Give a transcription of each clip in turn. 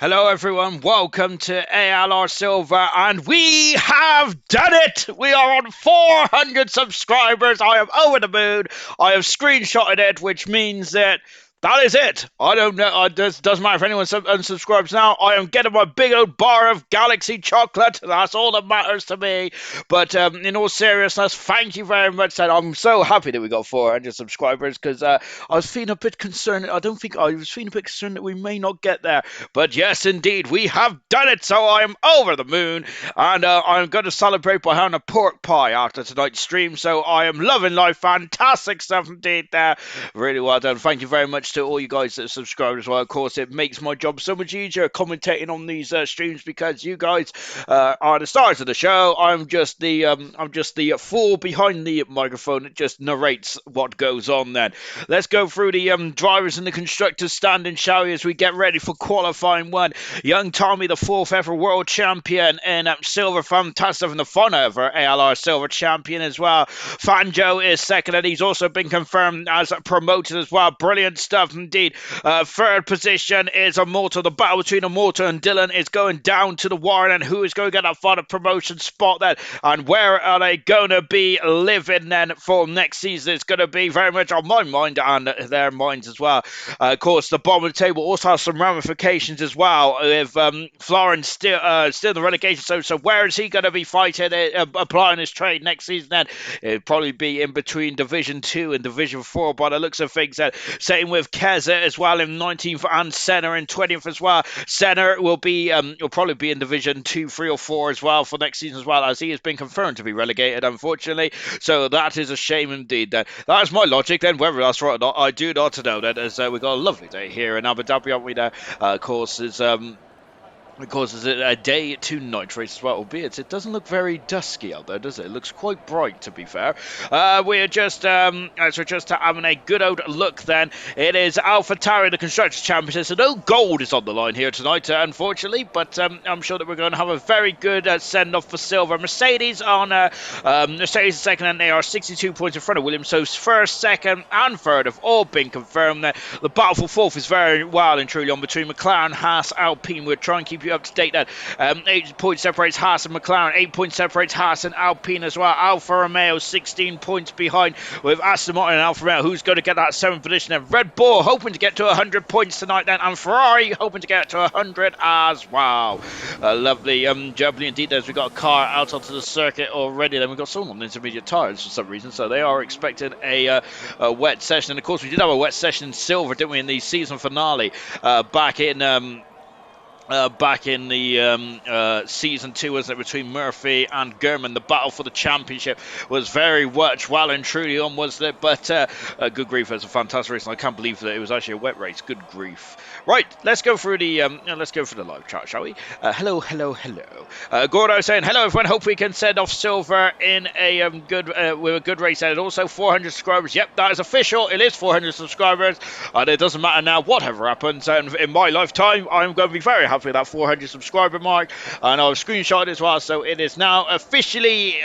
Hello everyone, welcome to ALR Silver, and we have done it! We are on 400 subscribers. I am over the moon. I have screenshotted it, which means that is it. I don't know. It doesn't matter if anyone unsubscribes now. I am getting my big old bar of Galaxy chocolate. That's all that matters to me. But in all seriousness, thank you very much. And I'm so happy that we got 400 subscribers because I was feeling a bit concerned. I was feeling a bit concerned that we may not get there. But yes, indeed, we have done it. So I am over the moon. And I'm going to celebrate by having a pork pie after tonight's stream. So I am loving life. Fantastic stuff indeed there. Really well done. Thank you very much to all you guys that subscribe as well. Of course, it makes my job so much easier commentating on these streams because you guys are the stars of the show. I'm just the fool behind the microphone that just narrates what goes on. Then let's go through the drivers and the constructors standing, shall we, as we get ready for qualifying one. Young Tommy, the fourth ever world champion in silver, fantastic, and the fun ever ALR silver champion as well. Fanjo is second, and he's also been confirmed as promoted as well. Brilliant stuff indeed. Third position is Immortal. The battle between Immortal and Dylan is going down to the wire, and who is going to get that final promotion spot then, and where are they going to be living then for next season? It's going to be very much on my mind and their minds as well. Of course, the bottom of the table also has some ramifications as well, with Florence still in the relegation. So where is he going to be fighting, applying his trade next season then? It'll probably be in between Division 2 and Division 4 by the looks of things. Same with Keza as well in 19th, and Senna in 20th as well. Senna will probably be in Division 2, 3 or 4 as well for next season as well, as he has been confirmed to be relegated, unfortunately. So that is a shame indeed then. That is my logic then, whether that's right or not, I do not know then, as we've got a lovely day here in Abu Dhabi, aren't we there? Of course, it's a day to night race as well, albeit it doesn't look very dusky out there, does it? It looks quite bright, to be fair. We're just having a good old look then. It is AlphaTauri, the Constructors' Championship, so no gold is on the line here tonight, unfortunately, but I'm sure that we're going to have a very good send-off for silver. Mercedes Mercedes is second, and they are 62 points in front of Williams, so first, second, and third have all been confirmed. The battle for fourth is very well and truly on between McLaren, Haas, Alpine. We'll try and keep you up to date then. 8 points separates Haas and McLaren, 8 points separates Haas and Alpine as well. Alfa Romeo 16 points behind with Aston Martin and Alfa Romeo. Who's going to get that 7th position then? Red Bull hoping to get to 100 points tonight then, and Ferrari hoping to get to 100 as well. Lovely jubbly indeed, as we've got a car out onto the circuit already. Then we've got someone on intermediate tyres for some reason, so they are expecting a wet session. And of course we did have a wet session in silver, didn't we, in the season finale back in the season 2, wasn't it, between Murphy and Gurman. The battle for the championship was very much well and truly on, wasn't it? But good grief, it was a fantastic race, and I can't believe that it was actually a wet race. Good grief. Right, let's go through the live chat, shall we? Hello. Gordo saying hello everyone. Hope we can send off silver in a with a good race, and also 400 subscribers. Yep, that is official. It is 400 subscribers, and it doesn't matter now whatever happens. And in my lifetime, I'm going to be very happy with that 400 subscriber mark, and I've screenshot it as well. So it is now officially.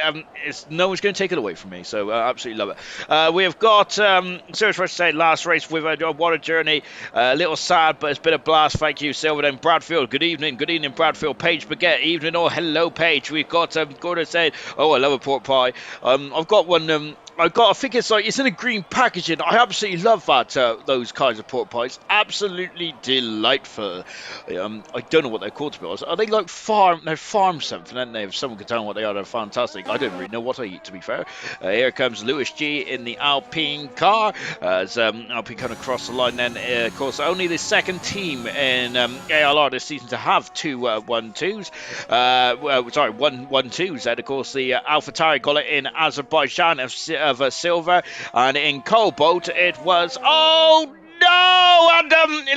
No one's going to take it away from me. So absolutely love it. We have got Serious Rush say last race with what a journey. A little sad, but it's been a blast. Thank you, Silver. Then Bradfield. Good evening, Bradfield. Paige Baguette. Evening or hello, Paige. We've got Gordon saying, oh, I love a pork pie. I've got one. I think it's in a green packaging. I absolutely love that. Those kinds of pork pies, absolutely delightful. I don't know what they're called, to be honest. Are they like farm? They're farm something, aren't they? If someone could tell me what they are, they're fantastic. I don't really know what I eat, to be fair. Here comes Lewis G in the Alpine car as Alpine coming across the line. Then, of course, only the second team in ALR this season to have two 1-2s. 1-1-2s. And of course, the AlphaTauri got it in Azerbaijan of silver, and in COBALT it was no, and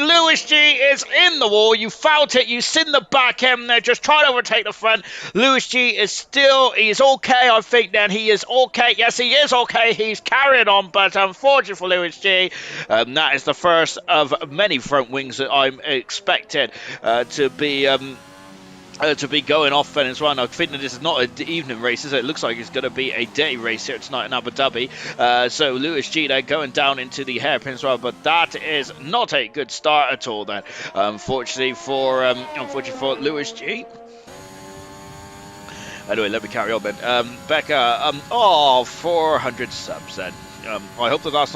Lewis G is in the wall. You felt it. You seen the back end there, just trying to overtake the front. Lewis G is he's okay, I think. Then he is okay. Yes, he is okay. He's carrying on, but unfortunately for Lewis G, that is the first of many front wings that I'm expected to be to be going off then as well. Now, I think that this is not an evening race, is it? It looks like it's going to be a day race here tonight in Abu Dhabi. So Lewis G there going down into the hairpin as well, but that is not a good start at all then. Unfortunately for Lewis G. Anyway, let me carry on then. Becca, 400 subs then. I hope that's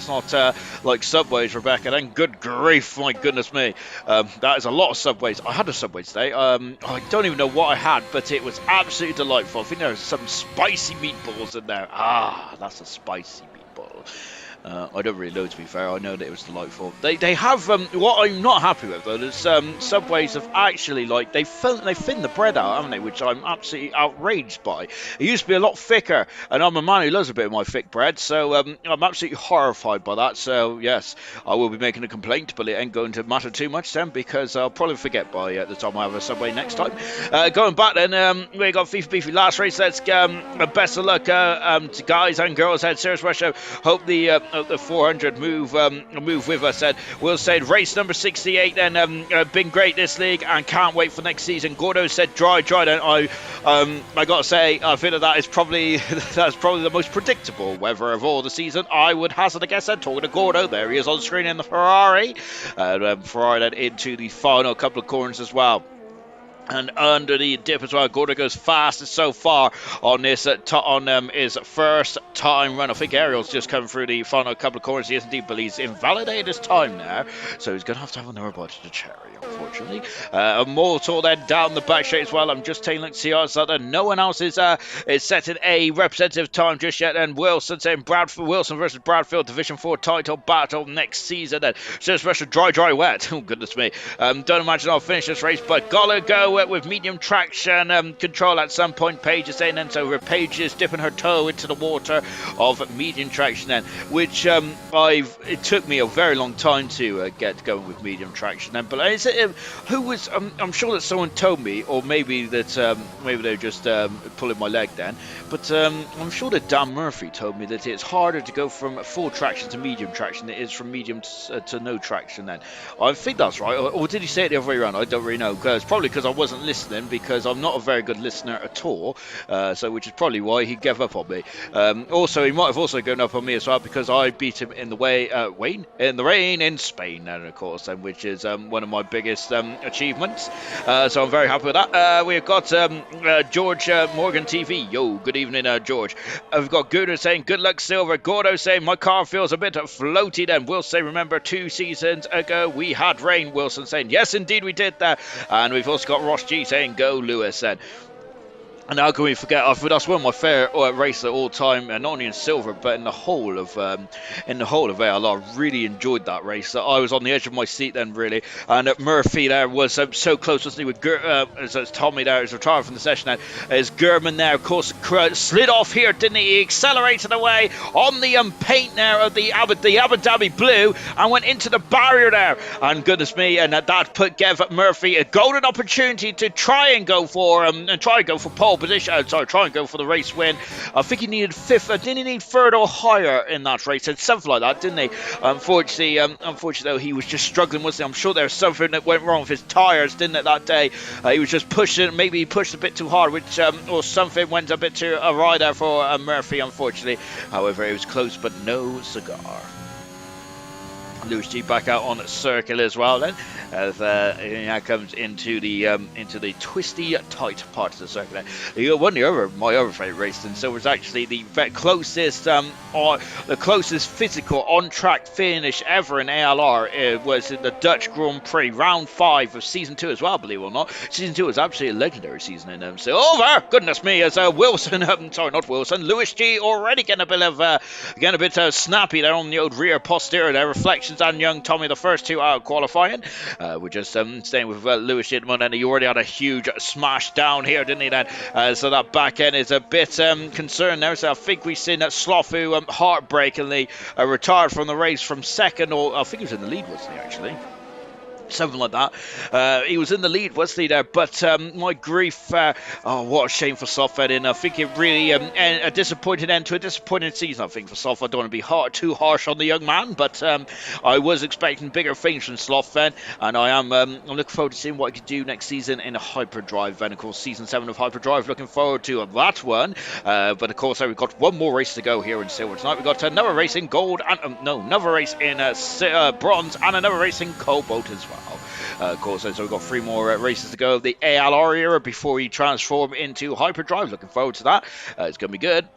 not like Subways, Rebecca. Then good grief, my goodness me, that is a lot of Subways. I had a Subway today. I don't even know what I had, but it was absolutely delightful. I think there was some spicy meatballs in there. Ah, that's a spicy meatball. I don't really know, to be fair. I know that it was delightful. They have what I'm not happy with though is Subways have actually like they thin the bread out, haven't they? Which I'm absolutely outraged by. It used to be a lot thicker, and I'm a man who loves a bit of my thick bread, so I'm absolutely horrified by that. So yes, I will be making a complaint, but it ain't going to matter too much then because I'll probably forget by the time I have a Subway next time. Going back then, we got FIFA Beefy last race. Let's best of luck to guys and girls at Serious Russia. Hope the 400 move with us. And Will said race number 68 then been great this league and can't wait for next season. Gordo said dry then. I gotta say I feel that is probably the most predictable weather of all the season. I would hazard a guess. And talking to Gordo, there he is on screen in the Ferrari, and Ferrari then into the final couple of corners as well. And under the dip as well, Gordo goes fastest so far on this on his first time run. I think Ariel's just come through the final couple of corners. He is indeed, but he's invalidated his time now, so he's going to have another bite of the cherry, unfortunately. Mortal then down the back straight as well. I'm just taking a look to see that no one else is setting a representative time just yet. And Wilson saying Wilson versus Bradfield Division 4 title battle next season. Then just Russia dry wet. Oh goodness me. Don't imagine I'll finish this race, but gotta go with medium traction control at some point. Paige is saying then, so Paige is dipping her toe into the water of medium traction then, which it took me a very long time to get going with medium traction then. But is it who was I'm sure that someone told me, or maybe that maybe they were just pulling my leg then, but I'm sure that Dan Murphy told me that it's harder to go from full traction to medium traction than it is from medium to no traction then. I think that's right, or did he say it the other way around? I don't really know, because probably because I wasn't listening, because I'm not a very good listener at all, so which is probably why he gave up on me. Also, he might have also given up on me as well because I beat him in the rain in Spain, and of course, which is one of my biggest achievements. So I'm very happy with that. We've got George Morgan TV. Yo, good evening, George. We've got Gooder saying good luck, Silver. Gordo saying my car feels a bit floaty. Then Will say remember 2 seasons ago we had rain. Wilson saying yes, indeed we did that. And we've also got Ross G saying go Lewis. And how can we forget? That's one of my favorite races of all time, and not only in silver, but in the whole of ALR. Really enjoyed that race. I was on the edge of my seat then, really. And Murphy there was so close, wasn't he? With as Tommy there is retired from the session now. As Gurman there, of course, slid off here, didn't he? He accelerated away on the paint there of the Abu Dhabi blue and went into the barrier there. And goodness me, and that gave Murphy a golden opportunity to try and go for pole position. Try and go for the race win. I think he needed fifth. Didn't he need third or higher in that race? It's something like that, didn't he? Unfortunately, though, he was just struggling, wasn't he? I'm sure there was something that went wrong with his tyres, didn't it, that day? He was just pushing. Maybe he pushed a bit too hard, or something went a bit too awry there for Murphy, unfortunately. However, it was close, but no cigar. Lewis G back out on circle as well then, as he now comes into the twisty tight part of the circle. My other favourite race, and so was actually the closest physical on track finish ever in ALR. Was in the Dutch Grand Prix round 5 of season 2 as well, believe it or not. Season 2 was absolutely a legendary season in so over. Goodness me, as Lewis G already getting a bit snappy there on the old rear posterior there. Reflections and young Tommy, the first 2 out qualifying. We're just staying with Lewis G at the moment, and he already had a huge smash down here, didn't he then? So that back end is a bit concerned there. So I think we've seen that Sloth, who heartbreakingly retired from the race from second, or I think he was in the lead, wasn't he, actually? something like that. He was in the lead, wasn't he, there? But my grief, oh, what a shame for Slothfed. I think it really a disappointing end to a disappointing season, I think, for Slothfed. I don't want to be too harsh on the young man, but I was expecting bigger things from Slothfed, and I'm looking forward to seeing what he can do next season in a Hyperdrive. And, of course, Season 7 of Hyperdrive, looking forward to that one. But, of course, we've got one more race to go here in Silver tonight. We've got another race in Gold, and another race in Bronze, and another race in Cobalt as well. Of course, so we've got 3 more races to go of the ALR era before we transform into Hyperdrive. Looking forward to that. It's going to be good.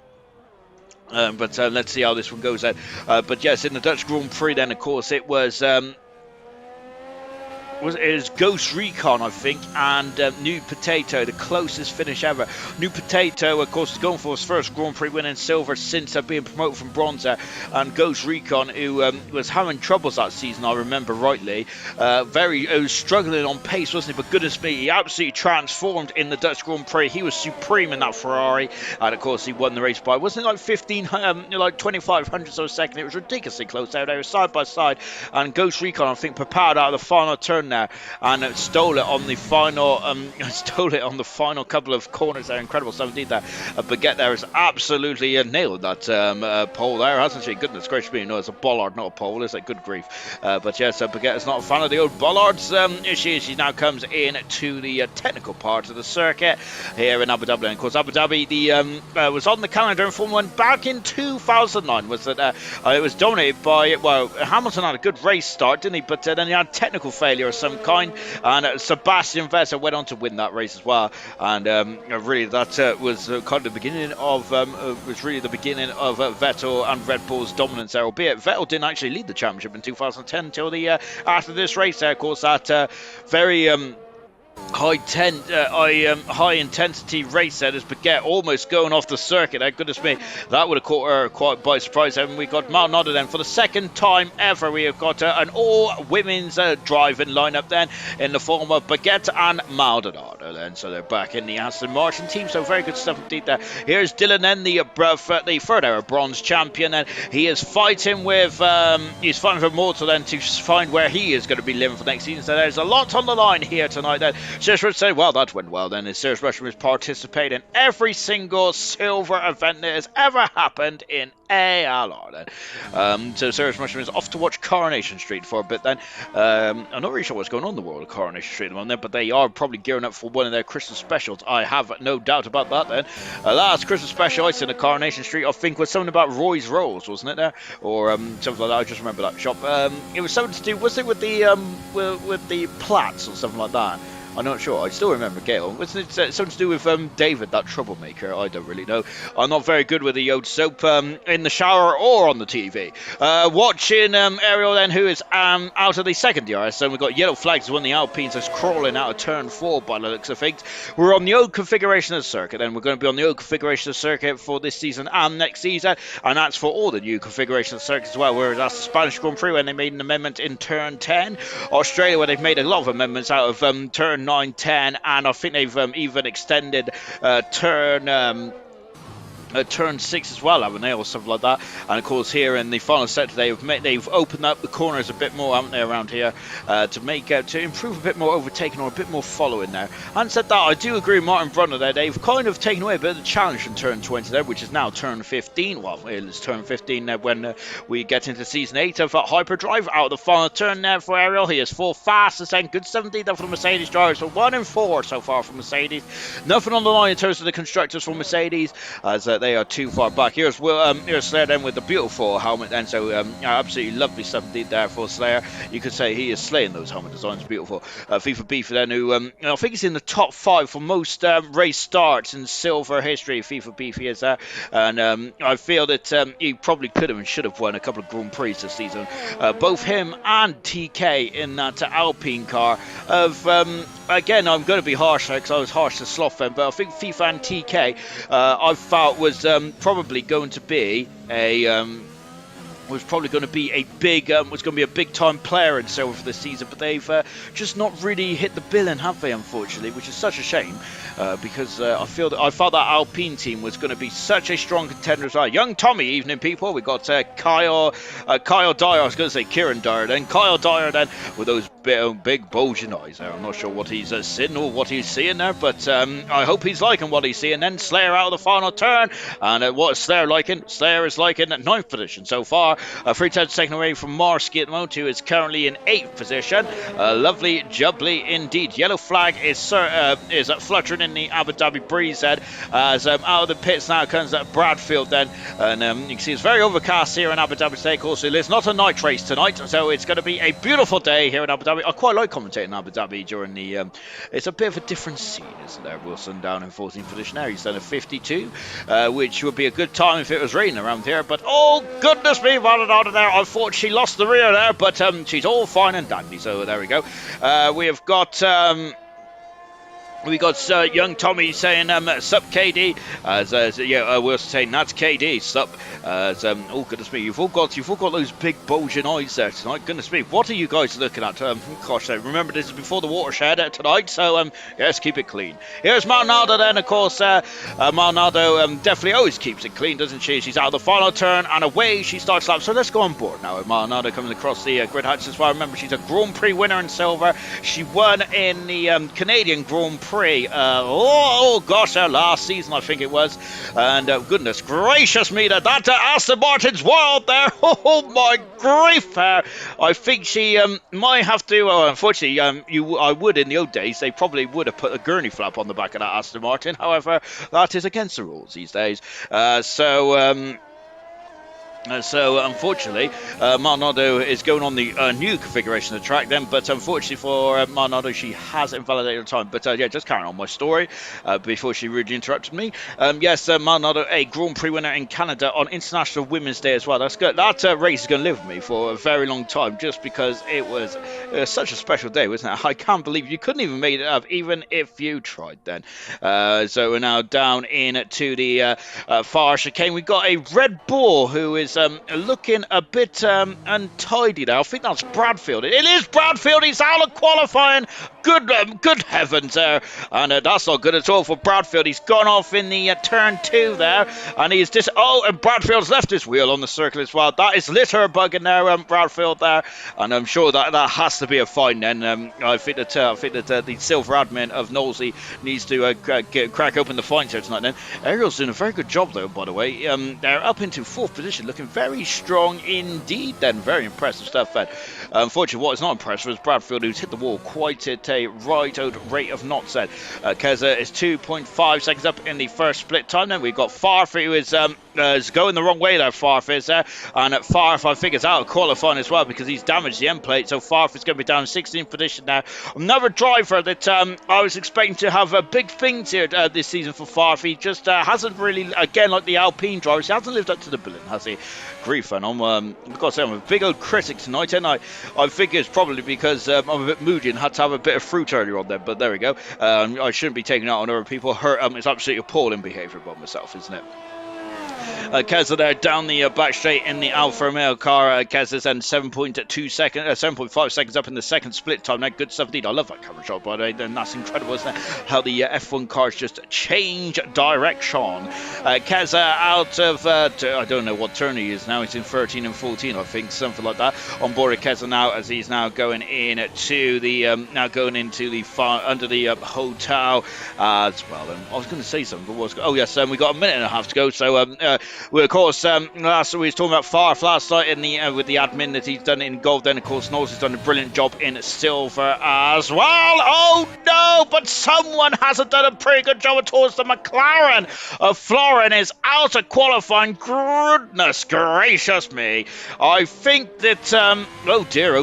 But let's see how this one goes then. But yes, in the Dutch Grand Prix then, of course, it was Ghost Recon, I think, and New Potato, the closest finish ever. New Potato, of course, is going for his first Grand Prix win in silver since being promoted from bronze. And Ghost Recon, who was having troubles that season, I remember rightly, was struggling on pace, wasn't he? But goodness me, he absolutely transformed in the Dutch Grand Prix. He was supreme in that Ferrari, and of course, he won the race by, wasn't it like 25 hundredths of a second? It was ridiculously close out there, side by side. And Ghost Recon, I think, prepared out of the final turn there, and stole it on the final couple of corners there. Incredible stuff indeed there. Baguette there has absolutely nailed that pole there, hasn't she? Goodness gracious me, no, it's a bollard, not a pole, is it? Good grief. But yes, Baguette is not a fan of the old bollards. She now comes in to the technical part of the circuit here in Abu Dhabi. And of course, Abu Dhabi was on the calendar in Formula 1 back in 2009. Was that it was dominated by, well, Hamilton had a good race start, didn't he? But then he had technical failure of some kind, and Sebastian Vettel went on to win that race as well. And really, that was kind of the beginning of Vettel and Red Bull's dominance there. Albeit Vettel didn't actually lead the championship in 2010 until the after this race there. Of course, that very high intensity race there as Baguette almost going off the circuit. Goodness me, that would have caught her quite by surprise. And we got Maldonado then for the second time ever. We have got an all women's driving lineup then in the form of Baguette and Maldonado then. So they're back in the Aston Martin team. So very good stuff indeed there. Here's Dylan then, the third ever bronze champion, and he is fighting with for Mortal then to find where he is going to be living for next season. So there's a lot on the line here tonight then. Serge would say, well, that went well then. Serge Rushman is participating in every single silver event that has ever happened in ALR then. So Serge Rushman is off to watch Coronation Street for a bit then. I'm not really sure what's going on in the world of Coronation Street at the moment, but they are probably gearing up for one of their Christmas specials. I have no doubt about that then. Last Christmas special I seen at Coronation Street, I think, was something about Roy's Rolls, wasn't it there? Or something like that. I just remember that shop. It was something to do, was it with the plats or something like that? I'm not sure. I still remember Gale. Wasn't it something to do with David, that troublemaker? I don't really know. I'm not very good with the Yod soap in the shower or on the TV. Watching Ariel then, who is out of the second DRS. So we've got yellow flags when the Alpines is crawling out of turn 4 by the looks of things. We're on the old configuration of the circuit, and we're going to be on the old configuration of the circuit for this season and next season, and that's for all the new configuration of the circuit as well. Whereas that's the Spanish Grand Prix when they made an amendment in turn 10. Australia, where they've made a lot of amendments out of turn 9, 10, and I think they've even extended turn 6 as well, haven't they, or something like that. And of course, here in the final sector, they've opened up the corners a bit more, haven't they, around here, to improve a bit more overtaking or a bit more following there. And said that, I do agree with Martin Brunner there. They've kind of taken away a bit of the challenge from turn 20 there, which is now turn 15. Well, it's turn 15 when we get into season 8 of Hyperdrive. Out of the final turn there for Ariel, he is 4 fastest and good 17 there for the Mercedes drivers. So 1 in 4 so far for Mercedes. Nothing on the line in terms of the constructors for Mercedes, as they are too far back. Here's Slayer then with the beautiful helmet then. So absolutely lovely stuff indeed there for Slayer. You could say he is slaying those helmet designs. Beautiful. FIFA Beef then, who I think he's in the top 5 for most race starts in silver history. FIFA Beef, he is there, and I feel that he probably could have and should have won a couple of Grand Prix this season. Both him and TK in that Alpine car of again, I'm going to be harsh because I was harsh to Slothfed, but I think FIFA and TK I felt was probably going to be a was probably going to be a big time player in silver for this season, but they've just not really hit the billing, have they? Unfortunately, which is such a shame, because I thought that Alpine team was going to be such a strong contender as well. Young Tommy, evening people. We got Kyle Dyer. I was going to say Kieran Dyer, then Kyle Dyer, then with those big bulging eyes there. I'm not sure what he's sitting or what he's seeing there, but I hope he's liking what he's seeing. Then Slayer out of the final turn, and what is Slayer liking? Slayer is liking 9th position so far. 3/10 second away from Marsky at the moment, who is currently in 8th position. Lovely jubbly indeed. Yellow flag is fluttering in the Abu Dhabi breeze head as out of the pits now comes Bradfield then, and you can see it's very overcast here in Abu Dhabi today. Of course, it's not a night race tonight, so it's going to be a beautiful day here in Abu Dhabi. I quite like commentating in Abu Dhabi during the it's a bit of a different scene, isn't there? Wilson down in 14th position there. He's done a 52, which would be a good time if it was raining around here, but oh goodness me, running out of there. I thought she lost the rear there, but she's all fine and dandy, so there we go. We have got young Tommy saying sup KD, we're saying that's KD sup. Oh goodness me, you've all got those big bulging eyes there tonight. Goodness me, what are you guys looking at? Gosh, remember this is before the watershed tonight, so yes, keep it clean. Here's Malnado then, of course. Malnado definitely always keeps it clean, doesn't she? She's out of the final turn and away she starts lap. So let's go on board now. Malnado comes across the grid hatch as well. Remember, she's a Grand Prix winner in silver. She won in the Canadian Grand Prix. Gosh, last season I think it was, and goodness gracious me, that Aston Martin's wild there. Oh my grief! I think she might have to. Unfortunately, I would in the old days. They probably would have put a gurney flap on the back of that Aston Martin. However, that is against the rules these days. So unfortunately, Malnado is going on the new configuration of the track then, but unfortunately for Malnado, she has invalidated the time. But yeah, just carrying on my story before she rudely interrupted me. Yes, Malnado, a Grand Prix winner in Canada on International Women's Day as well. That's good. That race is going to live with me for a very long time, just because it was such a special day, wasn't it? I can't believe you couldn't even make it up, even if you tried then. So we're now down into the far chicane. We've got a Red Bull who is looking a bit untidy now. I think that's Bradfield. It is Bradfield. He's out of qualifying. Good heavens there. And that's not good at all for Bradfield. He's gone off in the turn 2 there. And he's and Bradfield's left his wheel on the circle as well. That is litter bugging there, Bradfield there. And I'm sure that has to be a fine then. I think that the silver admin of Knowlesy needs to crack open the fines here tonight then. Ariel's doing a very good job though, by the way. They're up into 4th position, looking very strong indeed then. Very impressive stuff then. Unfortunately, what is not impressive is Bradfield, who's hit the wall quite at a right old rate of knots then. Keza is 2.5 seconds up in the first split time then. We've got Farf, who is going the wrong way there. Farf is there, and Farf I think is out of qualifying as well because he's damaged the end plate, so Farf is going to be down in 16th position now. Another driver that I was expecting to have big things here this season for Farf. He just hasn't really, again like the Alpine drivers, he hasn't lived up to the billing, has he? Grief, and I've got to say I'm a big old critic tonight, and I think it's probably because I'm a bit moody and had to have a bit of fruit earlier on there, but there we go. I shouldn't be taking out on other people. It's absolutely appalling behaviour by myself, isn't it? Keza there down the back straight in the Alfa Romeo car. Keza's then 7.5 seconds up in the second split time. Now, good stuff indeed. I love that camera shot, by the way. Then that's incredible, isn't it? How the F1 cars just change direction. Keza out of I don't know what turn he is now. He's in 13 and 14, I think, something like that. On board of Keza now, as he's now going into the under the hotel as well. And I was going to say something, but we got a minute and a half to go. So well, of course, last we was talking about Farf last night in the with the admin that he's done in gold. Then, of course, Knowles has done a brilliant job in silver as well. Oh no! But someone hasn't done a pretty good job towards the McLaren. Florin is out of qualifying. Goodness gracious me! I think that oh dear,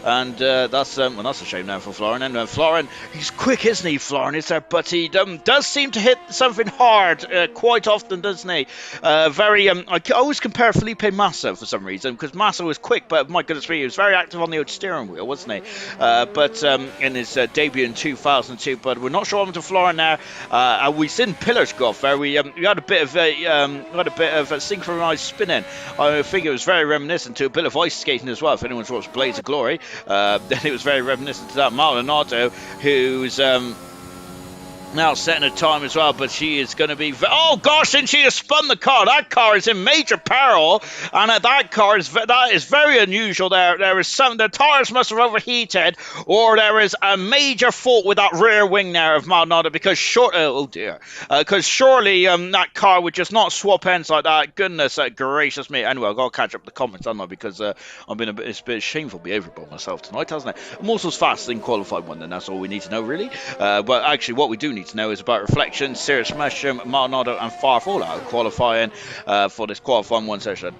and that's a shame now for Florin. And Florin, he's quick, isn't he? Florin is there, but he does seem to hit something hard quite often, doesn't he? very. I always compare Felipe Massa for some reason because Massa was quick, but my goodness me, he was very active on the old steering wheel, wasn't he? But in his debut in 2002, but we're not sure what happened to Florian now. We've seen pillars go off there. We had a bit of synchronized spinning. I think it was very reminiscent to a bit of ice skating as well. If anyone's watched Blades of Glory, then it was very reminiscent to that. Maldonado, who's now setting a time as well, but she is going to be... Oh gosh, and she has spun the car. That car is in major peril, and that is very unusual. There is some... The tires must have overheated, or there is a major fault with that rear wing there of Maldonado, because because surely that car would just not swap ends like that. Goodness gracious me. Anyway, I've got to catch up the comments, haven't I, because it's a bit shameful behaviour by myself tonight, hasn't it? I'm also fast in qualified one, then that's all we need to know, really. But actually, what we do need to know is about Reflection, Sirius Mushroom, Maldonado, and Far Fallout qualifying for this qualifying one session.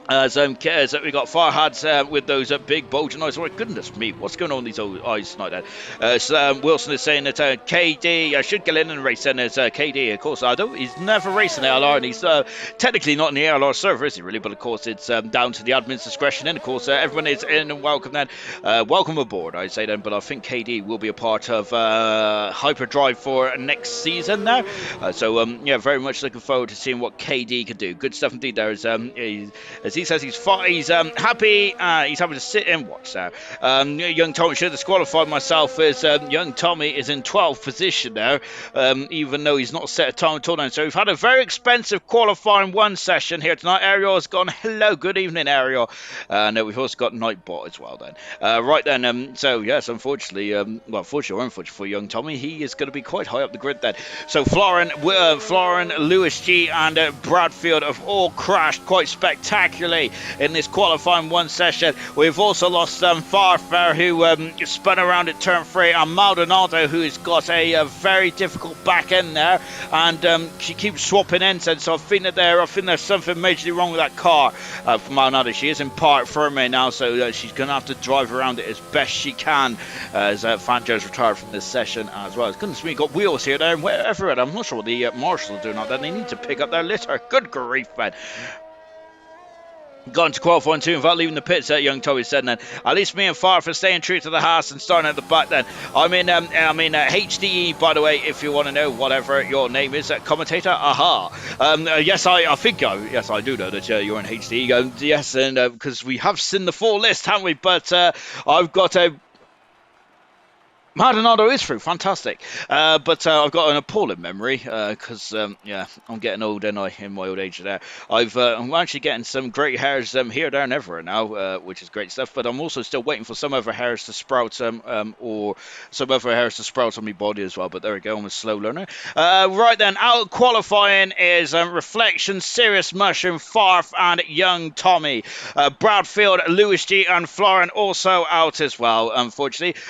As we got Farhad with those big bulging eyes. Oh, goodness me, what's going on with these old eyes tonight then? Wilson is saying that KD should get in and race, and it's KD, of course, he's never racing ALR, and he's technically not in the ALR server, is he really? But of course, it's down to the admin's discretion, and of course, everyone is in and welcome then. Welcome aboard, I'd say then, but I think KD will be a part of Hyperdrive for next season now. Yeah, very much looking forward to seeing what KD can do. Good stuff indeed there. As he says he's happy. He's happy to sit and watch now. Young Tommy should have disqualified myself, as young Tommy is in 12th position now, even though he's not set a time at all now. So we've had a very expensive qualifying one session here tonight. Ariel has gone. Hello, good evening, Ariel. And we've also got Nightbot as well then. Right then, so yes, unfortunately, fortunately or unfortunately for young Tommy, he is going to be quite high up the grid then. So Florin, Lewis G and Bradfield have all crashed quite spectacularly in this qualifying one session. We've also lost Farfar, who spun around at turn 3, and Maldonado, who's got a very difficult back end there, and she keeps swapping ends, and so I think there's something majorly wrong with that car for Maldonado. She is in part firmware now, so she's going to have to drive around it as best she can, as Fanjo's retired from this session as well. Goodness me, got wheels here, there, and everywhere. I'm not sure what the marshals are doing out there. They need to pick up their litter. Good grief, man. Gone to qualifying 2 without leaving the pits, young Toby said then. At least me and Far for staying true to the Haas and starting at the back then. I'm in HDE, by the way, if you want to know whatever your name is, commentator. Aha. Yes, I do know that you're in HDE. Yes, and because we have seen the full list, haven't we? But I've got a... Maldonado is through, fantastic. But I've got an appalling memory because, yeah, I'm getting old, and in my old age there. I'm actually getting some great hairs here, there, and everywhere now, which is great stuff. But I'm also still waiting for some other hairs to sprout, or some other hairs to sprout on my body as well. But there we go, I'm a slow learner. Right then, out qualifying is Reflection, Sirius Mushroom, Farf, and Young Tommy. Bradfield, Lewis G, and Florin also out as well, unfortunately.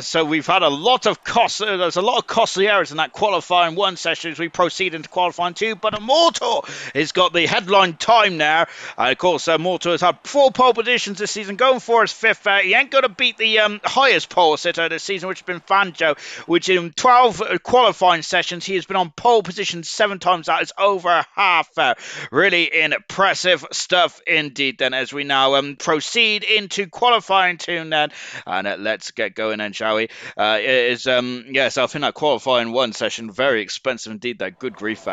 So we've had a lot of there's a lot of costly errors in that qualifying one session as we proceed into qualifying 2, but Immortal has got the headline time now. Of course, Immortal has had 4 pole positions this season, going for his 5th. He ain't going to beat the highest pole sitter this season, which has been Fanjo, which in 12 qualifying sessions, he has been on pole position 7 times. That is over half. Really impressive stuff indeed then, as we now proceed into qualifying 2 then. And let's get going then, shall we? Yes, I think that qualifying one session, very expensive indeed, that good grief.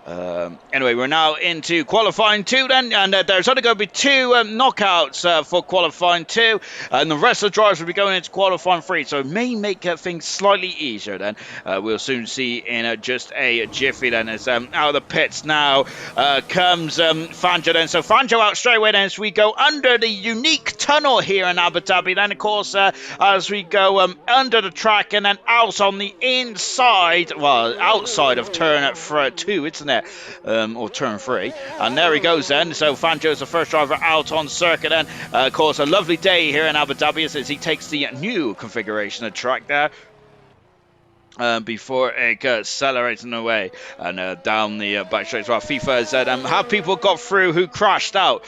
Anyway, we're now into qualifying 2 then, and there's only going to be 2 knockouts for qualifying 2, and the rest of the drivers will be going into qualifying 3, so it may make things slightly easier then. We'll soon see in just a jiffy then, as out of the pits now comes Fanjo then. So Fanjo out straight away then, as we go under the unique tunnel here in Abu Dhabi then, of course, as we go under the track and then out on the inside, well, outside of turn 2, isn't it? Or turn 3. And there he goes then. So Fanjo's the first driver out on circuit then. Of course, a lovely day here in Abu Dhabi as he takes the new configuration of track there. before it accelerating away and down the back straight. Well, FIFA said, have people got through who crashed out?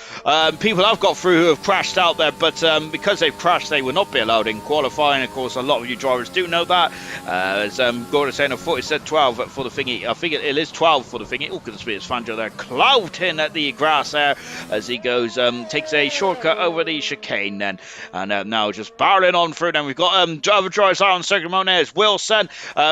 People have got through who have crashed out there, but because they've crashed, they will not be allowed in qualifying. Of course, a lot of you drivers do know that. As Gordon saying, I thought it said 12 for the thingy. I think it is 12 for the thingy. Oh, goodness me, it's Fangio there, clouting at the grass there as he goes, takes a shortcut over the chicane then, and now just barreling on through. Then we've got other drivers out on circuit mode. There's Wilson.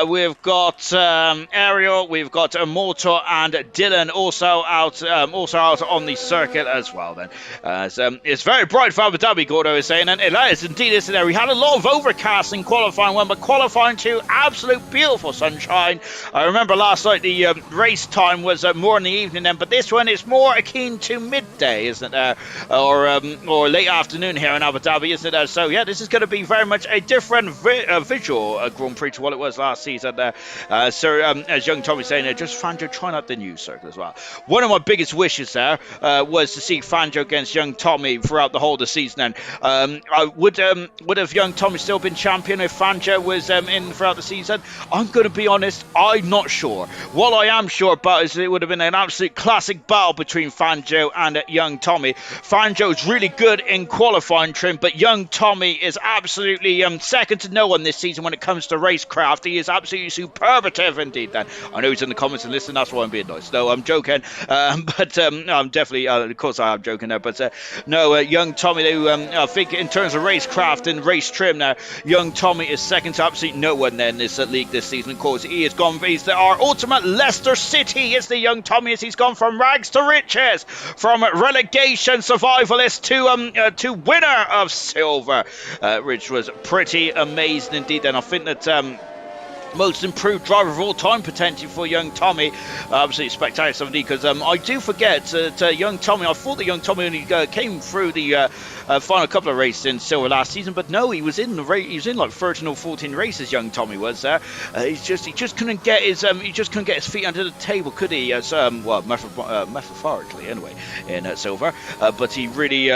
We've got Ariel, we've got Immortal and Dylan also out on the circuit as well. Then it's very bright for Abu Dhabi, Gordo is saying, and it is indeed, isn't there? We had a lot of overcast in qualifying one, but qualifying two, absolute beautiful sunshine. I remember last night the race time was more in the evening then, but this one is more akin to midday, isn't it? Or late afternoon here in Abu Dhabi, isn't it? So yeah, this is going to be very much a different visual Grand Prix to what it was last season there. As young Tommy saying there, just Fangio trying out the new circle as well. One of my biggest wishes there was to see Fangio against young Tommy throughout the whole of the season. And would have young Tommy still been champion if Fangio was in throughout the season? I'm going to be honest, I'm not sure. What I am sure about is it would have been an absolute classic battle between Fangio and young Tommy. Fangio's really good in qualifying trim, but young Tommy is absolutely second to no one this season when it comes to racecraft. He is absolutely superlative indeed. Then I know he's in the comments and listening, that's why I'm being nice. No, I'm joking, but I'm definitely, of course I am joking there, but no, young Tommy, who I think in terms of racecraft and race trim now, young Tommy is second to absolutely no one then in this league this season. Of course, he has gone, he's our ultimate Leicester City, is the young Tommy, as he's gone from rags to riches, from relegation survivalist to winner of silver, which was pretty amazing indeed. And I think that most improved driver of all time potentially for young Tommy. Absolutely spectacular stuff indeed, because I do forget that young Tommy, I thought that young Tommy only came through the final couple of races in silver last season, but no, he was in the race. He was in like 13 or 14 races. Young Tommy was there. He just couldn't get his feet under the table, could he? As metaphorically anyway, in silver. But he really,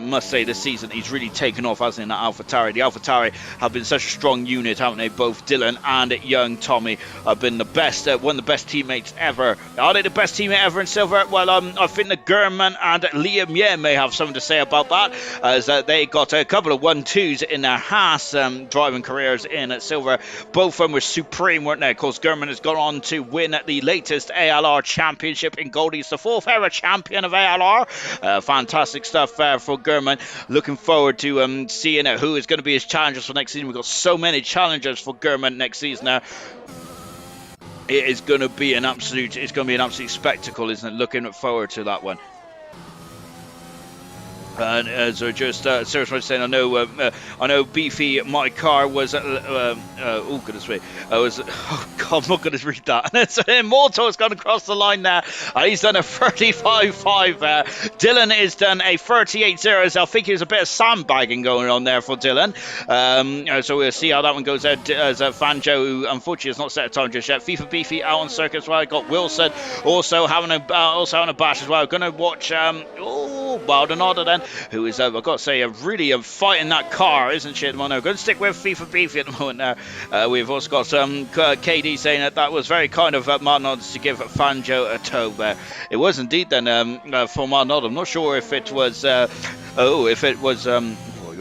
must say this season he's really taken off, hasn't he? In that AlphaTauri. The AlphaTauri have been such a strong unit, haven't they? Both Dylan and young Tommy have been the best, one of the best teammates ever. Are they the best teammate ever in silver? Well, I think that Gurman and Liam Yen may have something to say about that, as they got a couple of 1-2s in their Haas driving careers in silver. Both of them were supreme, weren't they? Of course, Gurman has gone on to win the latest ALR championship in gold. He's the fourth ever champion of ALR. Fantastic stuff for Gurman. Looking forward to seeing who is going to be his challengers for next season. We've got so many challengers for Gurman next season now. It is going to be an absolute spectacle, isn't it? Looking forward to that one. And so just seriously saying, I know Beefy, my car was oh goodness me, oh god, I'm not going to read that. So Immortal has gone across the line there, and he's done a 35.5. Dylan has done a 38.0. So I think there's a bit of sandbagging going on there for Dylan. So we'll see how that one goes out. As Fangio, who unfortunately has not set a time just yet. FIFA Beefy out on circuit as well. Got Wilson also having a bash as well. Going to watch Wildenada then, who is, I've got to say, really fighting that car, isn't she, at the moment? Going to stick with FIFA Beefy at the moment now. We've also got some KD saying that was very kind of Martin to give Fangio a toe there. It was indeed then for Martin. I'm not sure if it was, you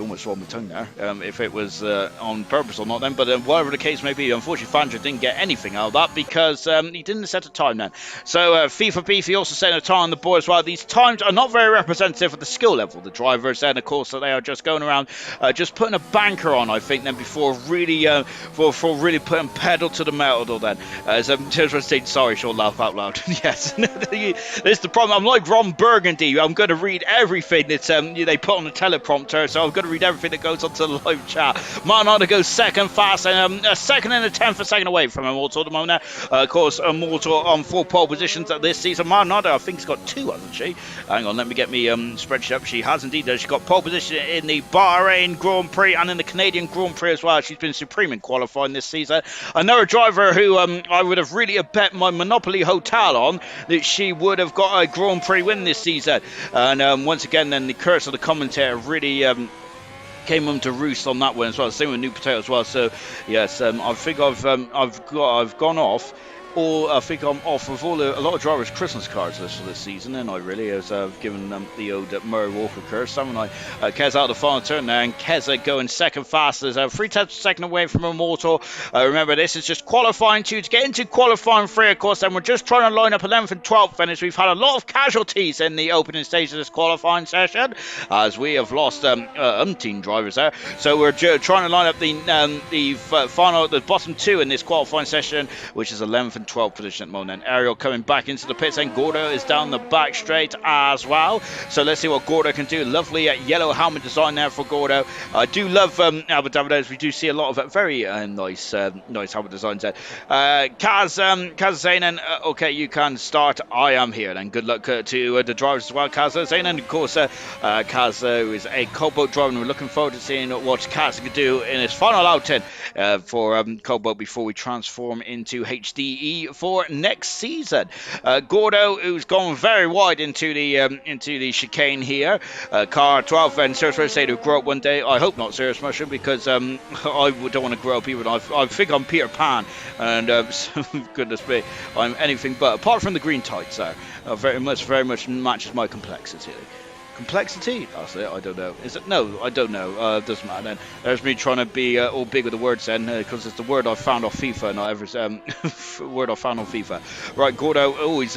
almost swallowed my tongue there, if it was on purpose or not then, but whatever the case may be, unfortunately Fangio didn't get anything out of that because he didn't set a time then. So FIFA Beefy also setting a time on the board as well. These times are not very representative of the skill level of the drivers then, of course, so they are just going around just putting a banker on, I think, then before really really putting pedal to the metal then. As saying, sorry, she'll laugh out loud. Yes, this is the problem. I'm like Ron Burgundy. I'm going to read everything that they put on the teleprompter, so I'm going to read everything that goes onto the live chat. Martinada goes second fast, and a second and a tenth a second away from Immortal at the moment. Of course, Immortal on 4 pole positions this season. Martinada, I think, has got 2, hasn't she? Hang on, let me get me spreadsheet up. She has indeed. She's got pole position in the Bahrain Grand Prix and in the Canadian Grand Prix as well. She's been supreme in qualifying this season. Another driver who I would have really bet my Monopoly Hotel on that she would have got a Grand Prix win this season. And once again, then the curse of the commentator really came home to roost on that one as well. Same with New Potato as well. So yes, I think I've gone off. I think I'm off with a lot of drivers' Christmas cards this season, and I really as I've given the old Murray Walker curse, haven't I? Kez out the final turn now, and Keza going second fastest, 3 tenths per second away from Immortal. Remember, this is just qualifying 2 to get into qualifying 3, of course, and we're just trying to line up 11th and 12th finish. We've had a lot of casualties in the opening stage of this qualifying session, as we have lost umpteen drivers there. So we're trying to line up the bottom 2 in this qualifying session, which is 11th and 12th position at the moment. And Ariel coming back into the pits, and Gordo is down the back straight as well. So let's see what Gordo can do. Lovely yellow helmet design there for Gordo. I do love Abu Dhabi. We do see a lot of very nice helmet designs there. Kaz Zainan, okay, you can start. I am here. Then good luck to the drivers as well. Kaz Zainan, of course, Kaz is a COBALT driver, and we're looking forward to seeing what Kaz can do in his final outing for COBALT before we transform into HDE for next season. Gordo, who's gone very wide into the chicane here. Car 12, and Serious Mushroom say to grow up one day. I hope not, Serious Mushroom, because I don't want to grow up even. I think I'm Peter Pan, and goodness me, I'm anything but. Apart from the green tights there, very much matches my complexity. Complexity? That's it. I don't know. Is it? No, I don't know. Doesn't matter then. There's me trying to be all big with the words then, because it's the word I found off FIFA, not ever word I found on FIFA. Right, Gordo. Oh, he's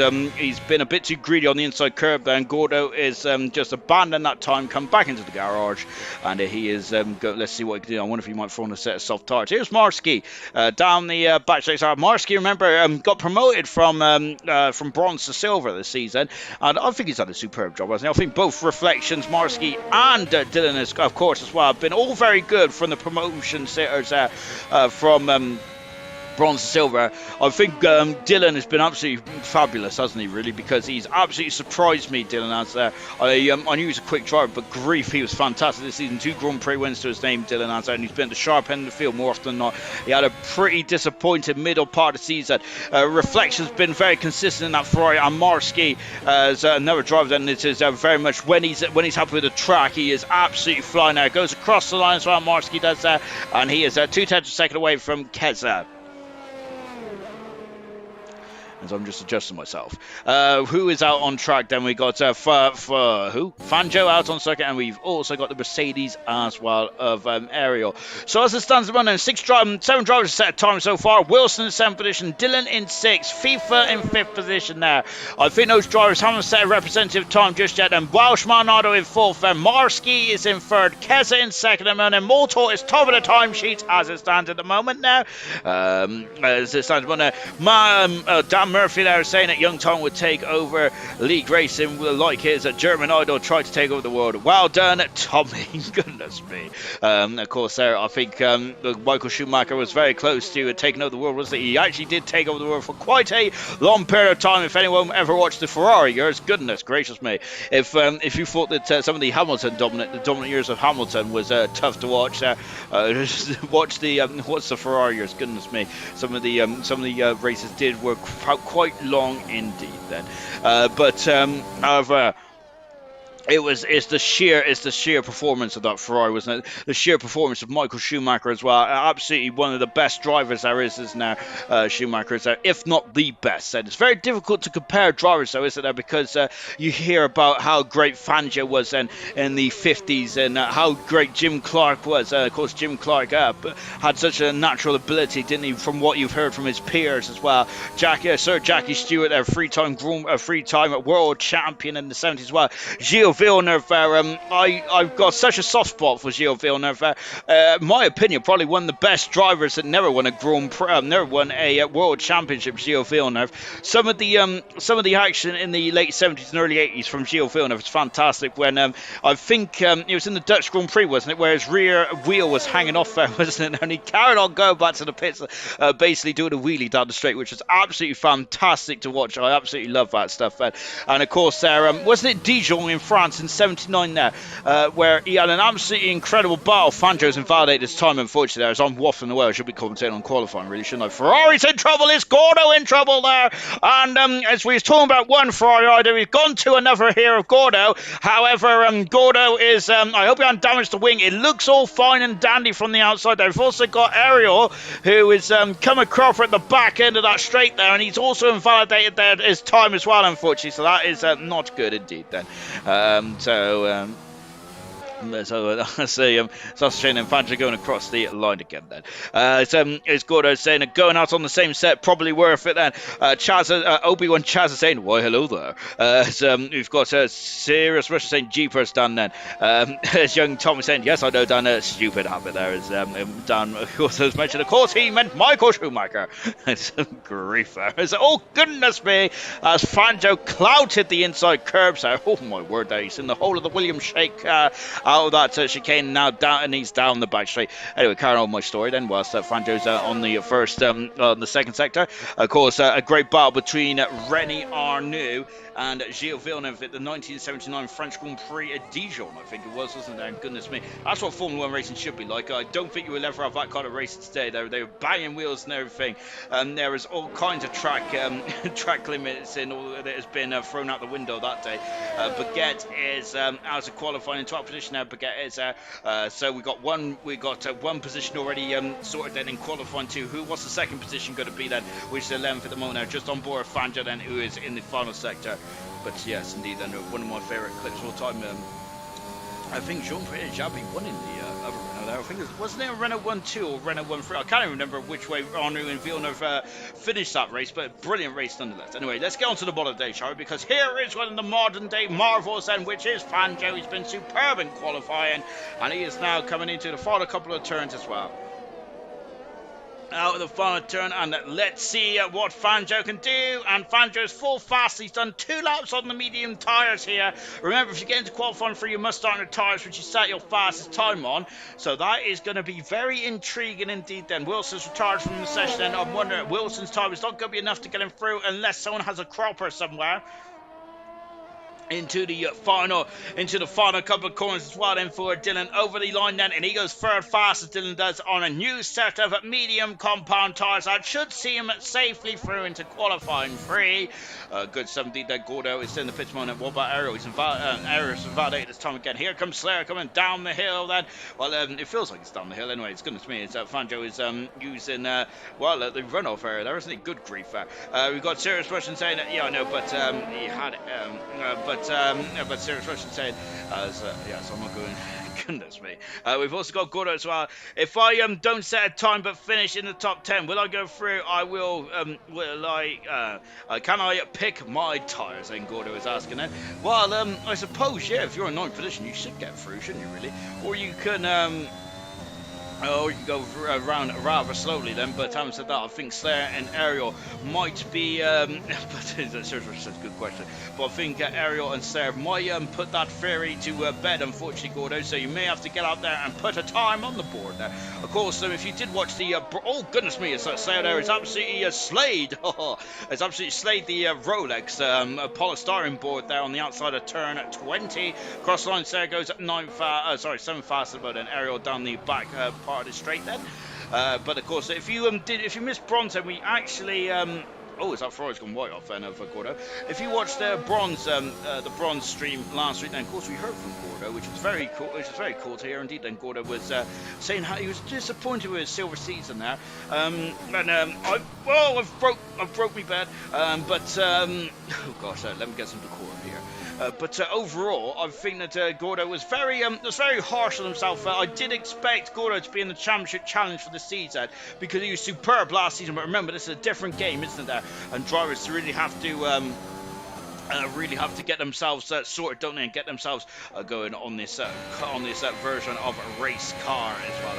been a bit too greedy on the inside curb then. Gordo is just abandoned that time, come back into the garage, and he is let's see what he can do. I wonder if he might throw on a set of soft tarts. Here's Marsky down the back straight. Marsky, remember, got promoted from bronze to silver this season, and I think he's done a superb job, hasn't he? I think both Reflections, Marsky and Dylan is, of course, as well, have been all very good from the promotion sitters from bronze to silver. I think Dylan has been absolutely fabulous, hasn't he, really, because he's absolutely surprised me, Dylan has there. I knew he was a quick driver, but grief, he was fantastic this season. 2 Grand Prix wins to his name, Dylan has there, and he's been at the sharp end of the field more often than not. He had a pretty disappointing middle part of the season. Reflection's been very consistent in that Ferrari, and Marsky is another driver then. It is very much when he's happy with the track, he is absolutely flying there. Goes across the line as well, Marsky does there, and he is 2 tenths a second away from Keza. As I'm just adjusting myself. Who is out on track then? We got Fanjo out on second, and we've also got the Mercedes as well of Ariel. So as it stands at the moment, 7 drivers set time so far. Wilson in 7th position, Dylan in 6th, FIFA in 5th position there. I think those drivers haven't set a representative time just yet. And Welsh Manado in 4th, and Marsky is in 3rd, Keza in 2nd, and Motor is top of the timesheet as it stands at the moment now. As it stands at the moment, Dan Murphy there saying that Young Tom would take over league racing like his German idol tried to take over the world. Well done, Tommy. Goodness me. Of course, there, I think Michael Schumacher was very close to taking over the world, wasn't he? He actually did take over the world for quite a long period of time. If anyone ever watched the Ferrari years, goodness gracious me. If you thought that some of the dominant years of Hamilton was tough to watch, watch what's the Ferrari years? Goodness me. Some of the races did work out quite long indeed then, however, it's the sheer performance of that Ferrari, wasn't it? The sheer performance of Michael Schumacher as well. Absolutely one of the best drivers there is now. Schumacher is there, if not the best. And it's very difficult to compare drivers, though, isn't it? Because you hear about how great Fangio was in the 50s, and how great Jim Clark was. Of course, Jim Clark had such a natural ability, didn't he? From what you've heard from his peers as well. Sir Jackie Stewart, a three-time world champion in the 70s as well. Gilles Villeneuve, I've got such a soft spot for Gilles Villeneuve. My opinion, probably one of the best drivers that never won a world championship. Gilles Villeneuve. Some of the action in the late 70s and early 80s from Gilles Villeneuve is fantastic. When I think it was in the Dutch Grand Prix, wasn't it, where his rear wheel was hanging off there, wasn't it? And he carried on going back to the pits, basically doing a wheelie down the straight, which was absolutely fantastic to watch. I absolutely love that stuff. And of course, there wasn't it Dijon in France, chance in 79 there, where he had an absolutely incredible battle. Fangio's invalidated his time, unfortunately, there, as I'm waffling away. I should be commentating on qualifying, really, shouldn't I? Ferrari's in trouble. Is Gordo in trouble there? And as we were talking about one Ferrari rider, we've gone to another here of Gordo. However, Gordo is, I hope he hasn't damaged the wing. It looks all fine and dandy from the outside there. We've also got Ariel, who is coming across at the back end of that straight there, and he's also invalidated there his time as well, unfortunately. So that is not good indeed then. So that's a shame. And Fangio going across the line again then. It's Gordo saying going out on the same set, probably worth it then. Obi-Wan Chaz is saying, why hello there. We've got Serious Russia saying Jeepers Dan then. As young Tom is saying, yes I know Dan, stupid habit there. As Dan of course has mentioned, of course he meant Michael Schumacher. It's grief there. Oh goodness me, as Fangio clouted the inside curbs there. Oh my word there, he's in the whole of the Williams shake out of that chicane now down, and he's down the back straight. Anyway, carrying on my story then, whilst Fangio's on the first, on the second sector. Of course, a great battle between Rene Arnoux and Gilles Villeneuve at the 1979 French Grand Prix at Dijon, I think it was, wasn't there? And goodness me, that's what Formula 1 racing should be like. I don't think you will ever have that kind of race today. They were banging wheels and everything. There was all kinds of track limits and all that has been thrown out the window that day. Baguette is out of qualifying in top position now. Baguette is so we got one position already sorted then in qualifying two. Who was the second position going to be then, which is 11th at the moment now, just on board Fangio then, who is in the final sector. But yes, indeed, then one of my favourite clips of all time. I think Jean-Pierre Jabby won in the other Renault there. I think wasn't it a Renault 1-2 or Renault 1-3? I can't even remember which way Arnoux and Villeneuve finished that race, but a brilliant race nonetheless. Anyway, let's get on to the modern day, shall we? Because here is one of the modern day marvels then, which is Fangio. He's been superb in qualifying, and he is now coming into the final couple of turns as well. Out of the final turn, and let's see what Fangio can do. And Fangio's full fast. He's done 2 laps on the medium tyres here. Remember, if you get into qualifying 3, you must start on the tyres which you set your fastest time on. So that is going to be very intriguing indeed then. Wilson's retired from the session, and I'm wondering, Wilson's time is not going to be enough to get him through unless someone has a cropper somewhere. Into the final couple of corners as well then for Dylan over the line then, and he goes third fast as Dylan does on a new set of medium compound tyres. That should see him safely through into qualifying 3. Good 70 there. Gordo is in the pits moment. What about Ariel? He's invalidated this time again. Here comes Slayer coming down the hill then. Well, it feels like it's down the hill anyway. It's goodness me. It's Fangio is using the runoff area there, isn't it? Good grief there. We've got Serious Russian saying that, yeah I know, but he had but Serious Russian saying yes, I'm not going. Goodness me. We've also got Gordo as well. If I don't set a time but finish in the top 10, will I go through? I will. Can I pick my tyres? And Gordo is asking that. Well, I suppose, yeah, if you're in 9th position, you should get through, shouldn't you, really? Or you can you can go around rather slowly then, but having said that, I think Slayer and Ariel might be, but that's a good question, but I think Ariel and Slayer might put that theory to bed, unfortunately, Gordo, so you may have to get out there and put a time on the board there. Of course, if you did watch the, oh goodness me, it's Slayer there, it's absolutely slayed, it's absolutely slayed the Rolex polystyrene board there on the outside of turn 20, cross line, Slayer goes at 7 fast about an Ariel down the back part of the straight then, but of course if you missed bronze, then we actually oh, is that Freud's gone white off then for Gordo? If you watched the bronze stream last week, then of course we heard from Gordo, which was very cool to hear indeed. Then Gordo was saying how he was disappointed with his silver season there, I've broke me bed, but oh gosh, let me get some decorum here. But overall, I think that Gordo was very harsh on himself. I did expect Gordo to be in the championship challenge for the season because he was superb last season. But remember, this is a different game, isn't it? And drivers really have to get themselves sorted, don't they, and get themselves going on this version of a race car as well.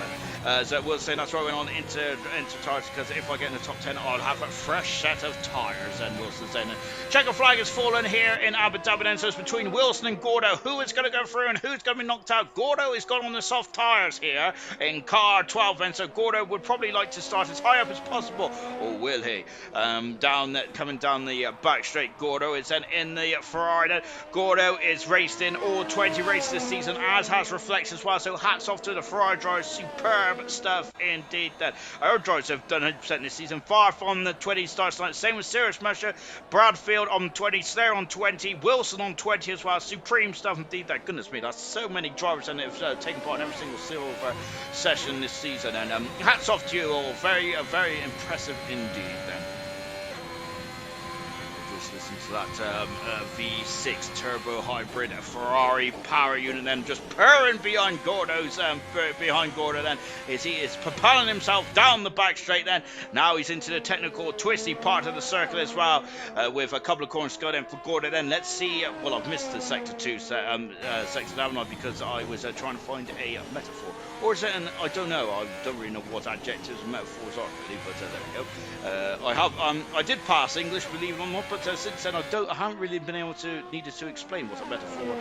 So we'll say that's why I went on into tyres, because if I get in the top 10, I'll have a fresh set of tyres. And Wilson saying checker flag has fallen here in Abu Dhabi then, so it's between Wilson and Gordo. Who is going to go through and who's going to be knocked out? Gordo is gone on the soft tyres here in car 12 then, so Gordo would probably like to start as high up as possible, or will he? Coming down the back straight, Gordo is then in the Ferrari. Then Gordo is raced in all 20 races this season, as has Reflex as well. So hats off to the Ferrari drivers. Superb stuff indeed. Then our drivers have done 100% this season. Far from the 20 starts line. Same with Sirius Mesher, Bradfield on 20, Slayer on 20, Wilson on 20 as well. Supreme stuff indeed. That goodness me, that's so many drivers and they've taken part in every single silver session this season. And hats off to you all. Very impressive indeed. Then. Listen to that V6 turbo hybrid Ferrari power unit, then just purring behind Gordo's behind Gordo. Then as he is propelling himself down the back straight. Then now he's into the technical twisty part of the circle as well, with a couple of corners to go then for Gordo. Then let's see. Well, I've missed the sector 2 section, haven't I? Because I was trying to find a metaphor, or is it an? I don't know. I don't really know what adjectives and metaphors are really, but there we go. I did pass English, believe it or not, but since then I haven't really been needed to explain what a metaphor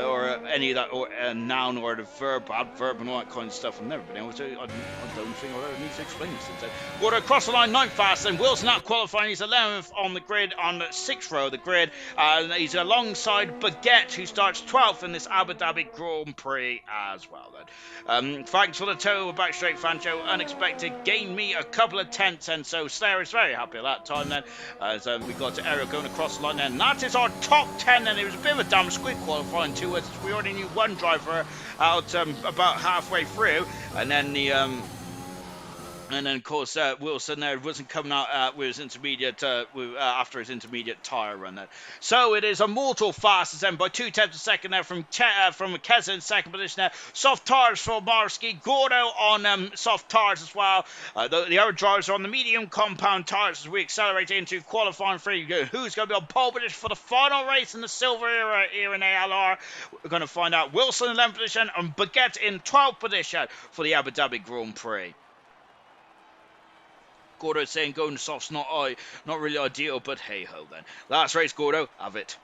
or any of that, or a noun or the verb, adverb and all that kind of stuff. I've never been able to. I don't think I'll ever need to explain it since then. Gordo across the line, 9th fast, and Wilson out qualifying. He's 11th on the grid, on the 6th row of the grid, and he's alongside Baguette, who starts 12th in this Abu Dhabi Grand Prix as well. Then thanks for the tow back straight, Fancho. Unexpected, gained me a couple of tenths, and so Slayer is very happy at that time. Then as we got Ariel going across the line, and that is our top 10. And it was a bit of a damn squid qualifying too, as we already knew one driver out about halfway through, and then of course, Wilson there wasn't coming out with his intermediate after his intermediate tyre run there. So it is a mortal fast then by 2/10 a second there from Keza in second position there. Soft tyres for Marski, Gordo on soft tyres as well. The other drivers are on the medium compound tyres as we accelerate into qualifying 3. Who's going to be on pole position for the final race in the silver era here in ALR? We're going to find out. Wilson in 11th position and Baguette in 12th position for the Abu Dhabi Grand Prix. Gordo saying going soft's not really ideal, but hey ho then. Last race, Gordo, have it.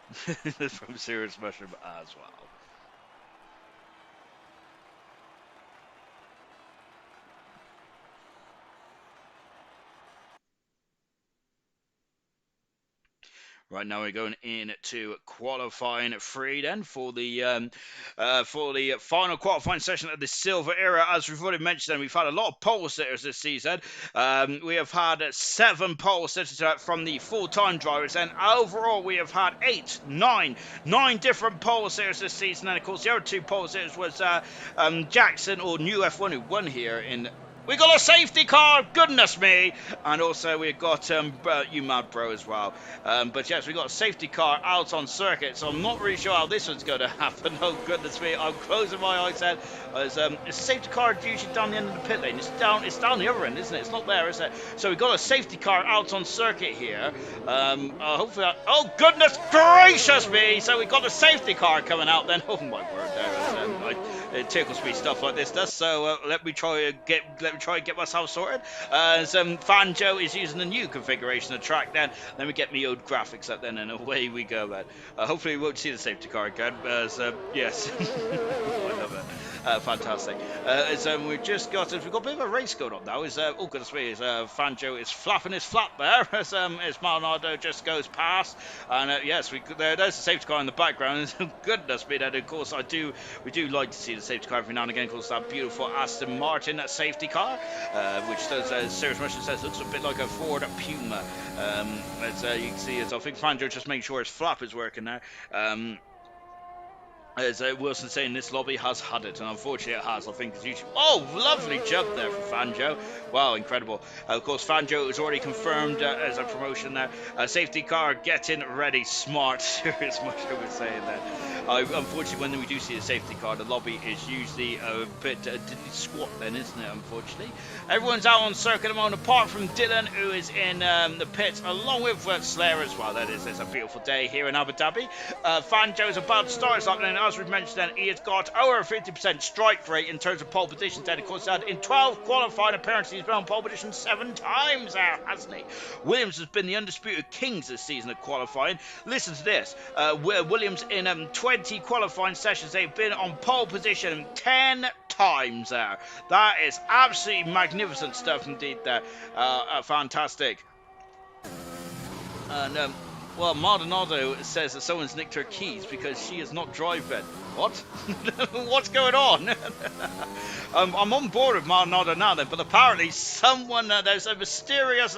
From Serious Mushroom as well. Right now we're going into qualifying 3 then for the final qualifying session of the silver era. As we've already mentioned, we've had a lot of pole sitters this season. We have had 7 pole sitters from the full-time drivers, and overall we have had 9 different pole sitters this season. And of course the other 2 pole sitters was Jackson, or New F1, who won here in. We got a safety car, goodness me, and also we've got you mad bro as well. But yes, we got a safety car out on circuit, so I'm not really sure how this one's going to happen. Oh goodness me, I'm closing my eyes then. As a safety car usually down the end of the pit lane. It's down the other end, isn't it? It's not there, is it? So we've got a safety car out on circuit here. Hopefully oh goodness gracious me! So we've got a safety car coming out then. Oh my word, there. It tickles me stuff like this does. So let me try and get myself sorted. Fanjo is using the new configuration of the track then. Let me get me old graphics up then, and away we go then. Hopefully we won't see the safety car again. Yes. I love it. Fantastic. We've got a bit of a race going on now. Oh goodness me, Fanjo is flapping his flap there as Maldonado just goes past. And yes, there's the safety car in the background. Goodness me, and of course we do like to see the safety car every now and again. Of course, that beautiful Aston Martin safety car, which does, as Serious Motion says, looks a bit like a Ford Puma. As you can see, I think Fanjo just making sure his flap is working there. As Wilson saying, this lobby has had it, and unfortunately it has. I think it's usually. Oh, lovely jump there from Fanjo. Wow, incredible. Of course, Fanjo is already confirmed as a promotion there. Safety car getting ready. Smart. Serious much I was saying that. Unfortunately, when we do see a safety car, the lobby is usually a bit squat then, isn't it, unfortunately? Everyone's out on circuit at the moment, apart from Dylan, who is in the pits, along with Slayer as well. That is, it's a beautiful day here in Abu Dhabi. Fanjo's about to start his lap, and as we've mentioned, then he has got over 50% strike rate in terms of pole positions. Then, of course, in 12 qualifying appearances, he's been on pole position 7 times now, hasn't he? Williams has been the undisputed kings this season of qualifying. Listen to this. Williams in 20 qualifying sessions, they've been on pole position 10 times there. That is absolutely magnificent stuff indeed there. Fantastic. And Well, Maldonado says that someone's nicked her keys because she is not driving. What? What's going on? I'm on board with Maldonado now then, but apparently someone, there's a mysterious,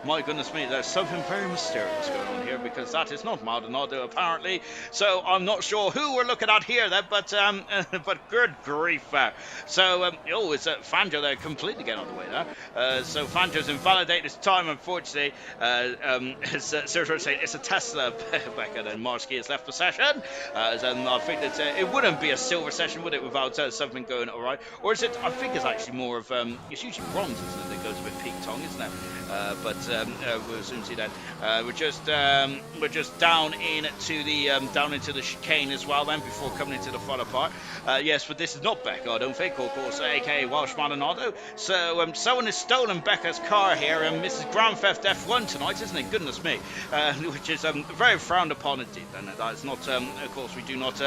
my goodness me, there's something very mysterious going on here because that is not Maldonado apparently. So I'm not sure who we're looking at here then, but good grief. Oh, it's Fangio there completely getting on the way there. So Fangio's invalidated his time, unfortunately. Sergio saying it's a Tesla, Becca, and Marsky has left the session. I think that it wouldn't be a silver session, would it, without something going all right? Or is it? I think it's actually more of it's usually bronze, isn't it? That goes with peak tongue, isn't it? We'll soon see that. We're just down into the chicane as well then before coming into the final part. Yes, but this is not Becca, I don't think, of course, aka Welsh Maldonado. So someone has stolen Becca's car here, and Mrs. Grand Theft F1 tonight, isn't it? Goodness me, which is very frowned upon indeed. And that is not, of course, we do not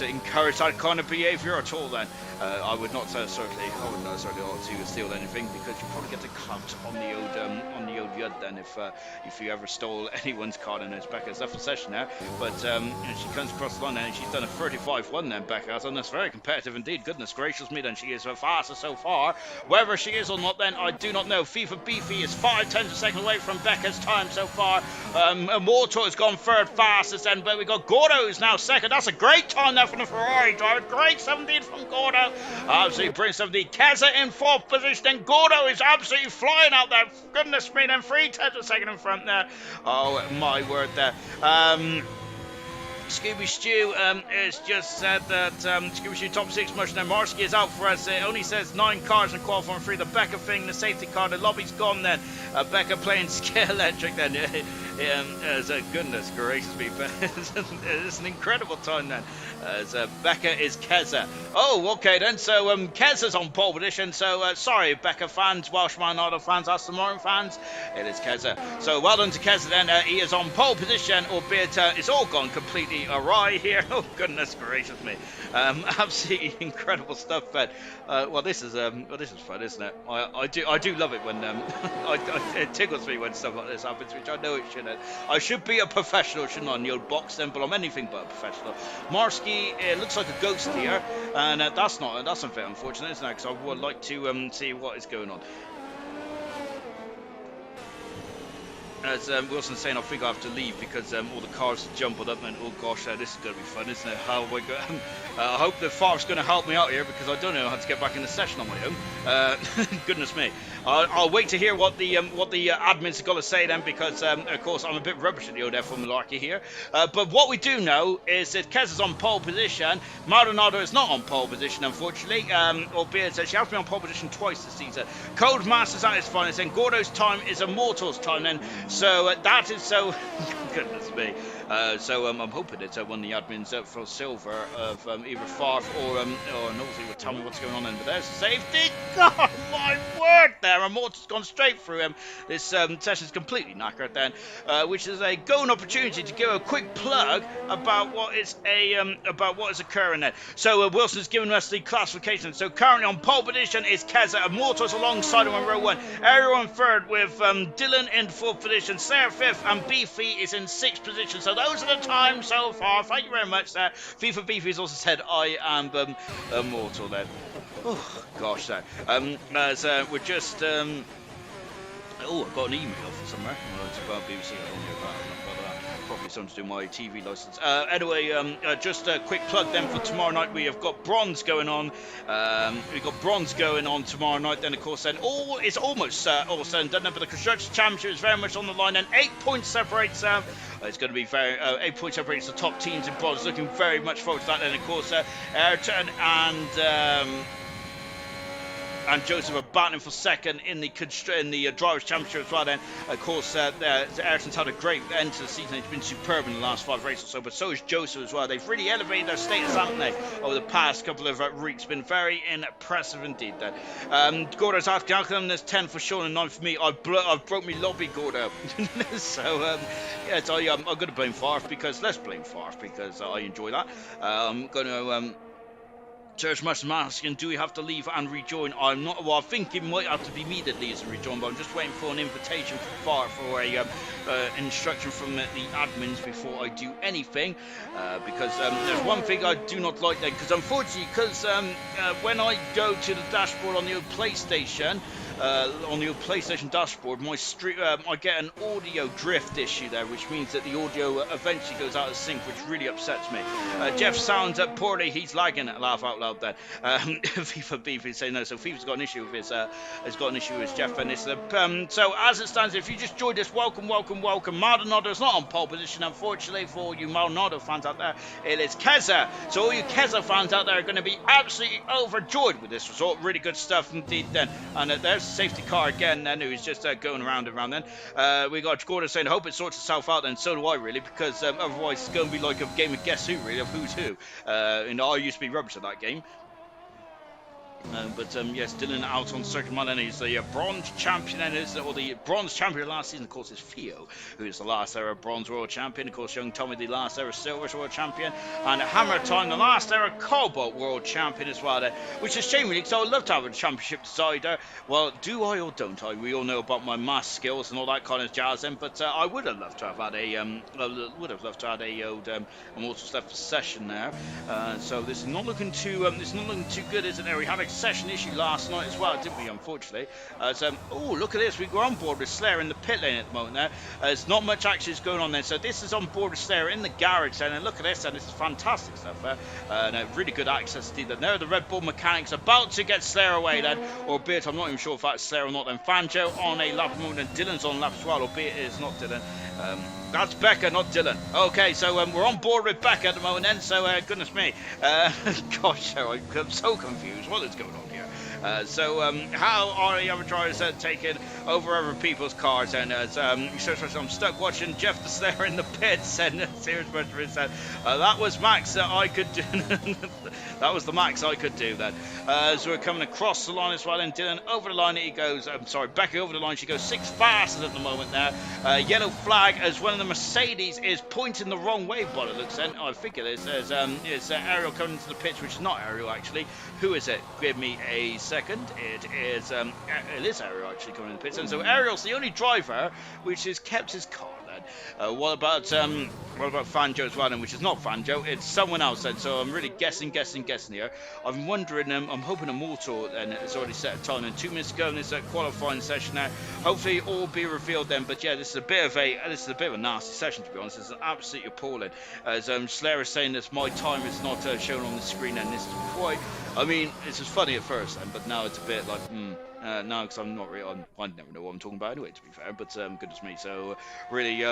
encourage that kind of behaviour at all. Then I would not certainly ought to steal anything because you probably get a clout on the old yud then if you ever stole anyone's car. And it's Becca's left the session now, but she comes across the line and she's done a 35-1 then, Becca, and that's very competitive indeed. Goodness gracious me, then she is the fastest so far. Whether she is or not then I do not know. FIFA Beefy is 5/10 of a second away from Becca's time so far. Immortal has gone third fastest then, but we got Gordo who's now second. That's a great time there from the Ferrari driver. Great 17 from Gordo. Absolutely brilliant 17. Keza in fourth position, and Gordo is absolutely flying out there. Goodness me, then 3/10 of a second in front there. Oh my word there. Scooby Stew has just said that Scooby Stew top 6 motion and Marsky is out for us. It only says 9 cars in qualifying 3. The Becca thing, the safety car, the lobby's gone then. Becca playing Scale Electric then. Goodness gracious me. It's an incredible time then. Becca is Keza. Oh, okay then. So Keza's on pole position. So sorry, Becca fans, Welsh Maldonado fans, Aston Martin fans. It is Keza. So well done to Keza then. He is on pole position, albeit it's all gone completely awry here. Oh goodness gracious me. Absolutely incredible stuff. But this is fun, isn't it? I do love it when it tickles me when stuff like this happens, which I know it shouldn't. I should be a professional, shouldn't I, on the old box then, but I'm anything but a professional. Marsky looks like a ghost here, and that's a bit unfortunate, isn't it? Because I would like to see what is going on. As Wilson's saying, I think I have to leave because all the cars are jumbled up, and oh gosh, this is going to be fun, isn't it? How we go? I hope the Farf's going to help me out here because I don't know how to get back in the session on my own. Goodness me. I'll wait to hear what the admins are going to say then, because of course I'm a bit rubbish at the old F1 malarkey here. But what we do know is that Kez is on pole position. Maldonado is not on pole position, unfortunately, albeit she has been on pole position twice this season. Cold Masters at his finest, and Gordo's time is Immortal's time then. So that is so. Goodness me. I'm hoping it's one of the admins for silver of either Farf or Nosy will tell me what's going on in there. Safety. God, my word! There, Immortal's gone straight through him. This session's completely knackered then, which is a golden opportunity to give a quick plug about what is occurring there. So Wilson's given us the classification. So currently on pole position is Keza. Immortals alongside him in row 1. Everyone third with Dylan in 4th position. Sarah 5th, and Beefy is in 6th position. So those are the times so far. Thank you very much there. FIFA Beefy has also said I am Immortal then. Oh gosh, that. We're just I got an email from somewhere. It's about BBC. I don't know about that. Probably something to do with my TV license. Anyway, just a quick plug then for tomorrow night. We have got bronze going on. We've got bronze going on tomorrow night. Then, of course, then it's almost all said and done. But the Construction Championship is very much on the line. And 8 points separates. It's going to be very 8 points separates the top teams in bronze. Looking very much forward to that. And, of course, Ayrton and Joseph are battling for second in the Drivers' Championship as well then. Of course, Ayrton's had a great end to the season. He's been superb in the last 5 races or so, but so is Joseph as well. They've really elevated their status, haven't they, over the past couple of weeks. Been very impressive indeed then. Gordo's asking, there's 10 for Sean and 9 for me. I've broke me lobby, Gordo. So, I'm going to blame Farf because, let's blame Farf because I enjoy that. I'm going to... Search must asking, do we have to leave and rejoin? I'm not. Well, I think it might have to be me that leaves and rejoin, but I'm just waiting for an invitation from Far for a instruction from the admins before I do anything. Because there's one thing I do not like then, because unfortunately, when I go to the dashboard on the old PlayStation. On the PlayStation dashboard, I get an audio drift issue there, which means that the audio eventually goes out of sync, which really upsets me. Jeff sounds poorly. He's lagging. Laugh out loud there. FIFA Beef is saying no. So FIFA's got an issue with his. Has got an issue with Jeff, and it's so as it stands, if you just joined us, welcome. Maldonado's not on pole position, unfortunately, for you Maldonado fans out there. It is Keza. So all you Keza fans out there are going to be absolutely overjoyed with this result. Really good stuff indeed. Then, and there's safety car again then, who's just going around and around then. We got Gordon saying, hope it sorts itself out then. So do I really, because otherwise it's going to be like a game of guess who really, of who's who. And I used to be rubbish at that game. Yes, Dylan out on circuit mile, and he's the bronze champion, or the bronze champion last season, of course, is Theo, who is the last ever bronze world champion. Of course, young Tommy, the last ever silver world champion, and Hammer Time, the last ever COBALT world champion as well, which is a shame really, because I would love to have a championship decider. Well, do I or don't I? We all know about my math skills and all that kind of jazz, but I would have loved to have had a old Immortal Stuff session there. So this is not looking too good, is it? There, we had a session issue last night as well, didn't we, unfortunately? Oh, look at this, we were on board with Slayer in the pit lane at the moment there. There's not much action is going on there, so this is on board with Slayer in the garage then, and look at this, and this is fantastic stuff there. Really good access to them there. The Red Bull mechanics about to get Slayer away then, albeit I'm not even sure if that's Slayer or not then. Fanjo on a lap moment, and Dylan's on lap as well, albeit it is not Dylan. That's Becca, not Dylan. Okay, so we're on board with Becca at the moment then, so goodness me. Gosh, I'm so confused. What is going on here? How are the other drivers taking over other people's cars? And I'm stuck watching Jeff the Slayer in the pits, and serious Butcher said that was max that I could do. That was the max I could do then. So we're coming across the line as well, and Dylan over the line he goes. I'm sorry, Becky over the line. She goes 6 fastest at the moment there. Yellow flag as one of the Mercedes is pointing the wrong way, but it looks. I think it is. It's Ariel coming into the pits, which is not Ariel actually. Who is it? Give me a second. It is Ariel actually coming in the pits, and so Ariel's the only driver which has kept his car. What about Fanjo as well, which is not Fanjo, it's someone else then, so I'm really guessing here. I'm wondering, I'm hoping Immortal then has already set a time, and 2 minutes ago in this qualifying session now, hopefully it all be revealed then, but yeah, this is a bit of a nasty session to be honest. This is absolutely appalling. As Slayer is saying this, my time is not shown on the screen, and this is quite, I mean, this is funny at first, but now it's a bit like, no, because I'm not really, I never know what I'm talking about anyway, to be fair, but goodness me, so really,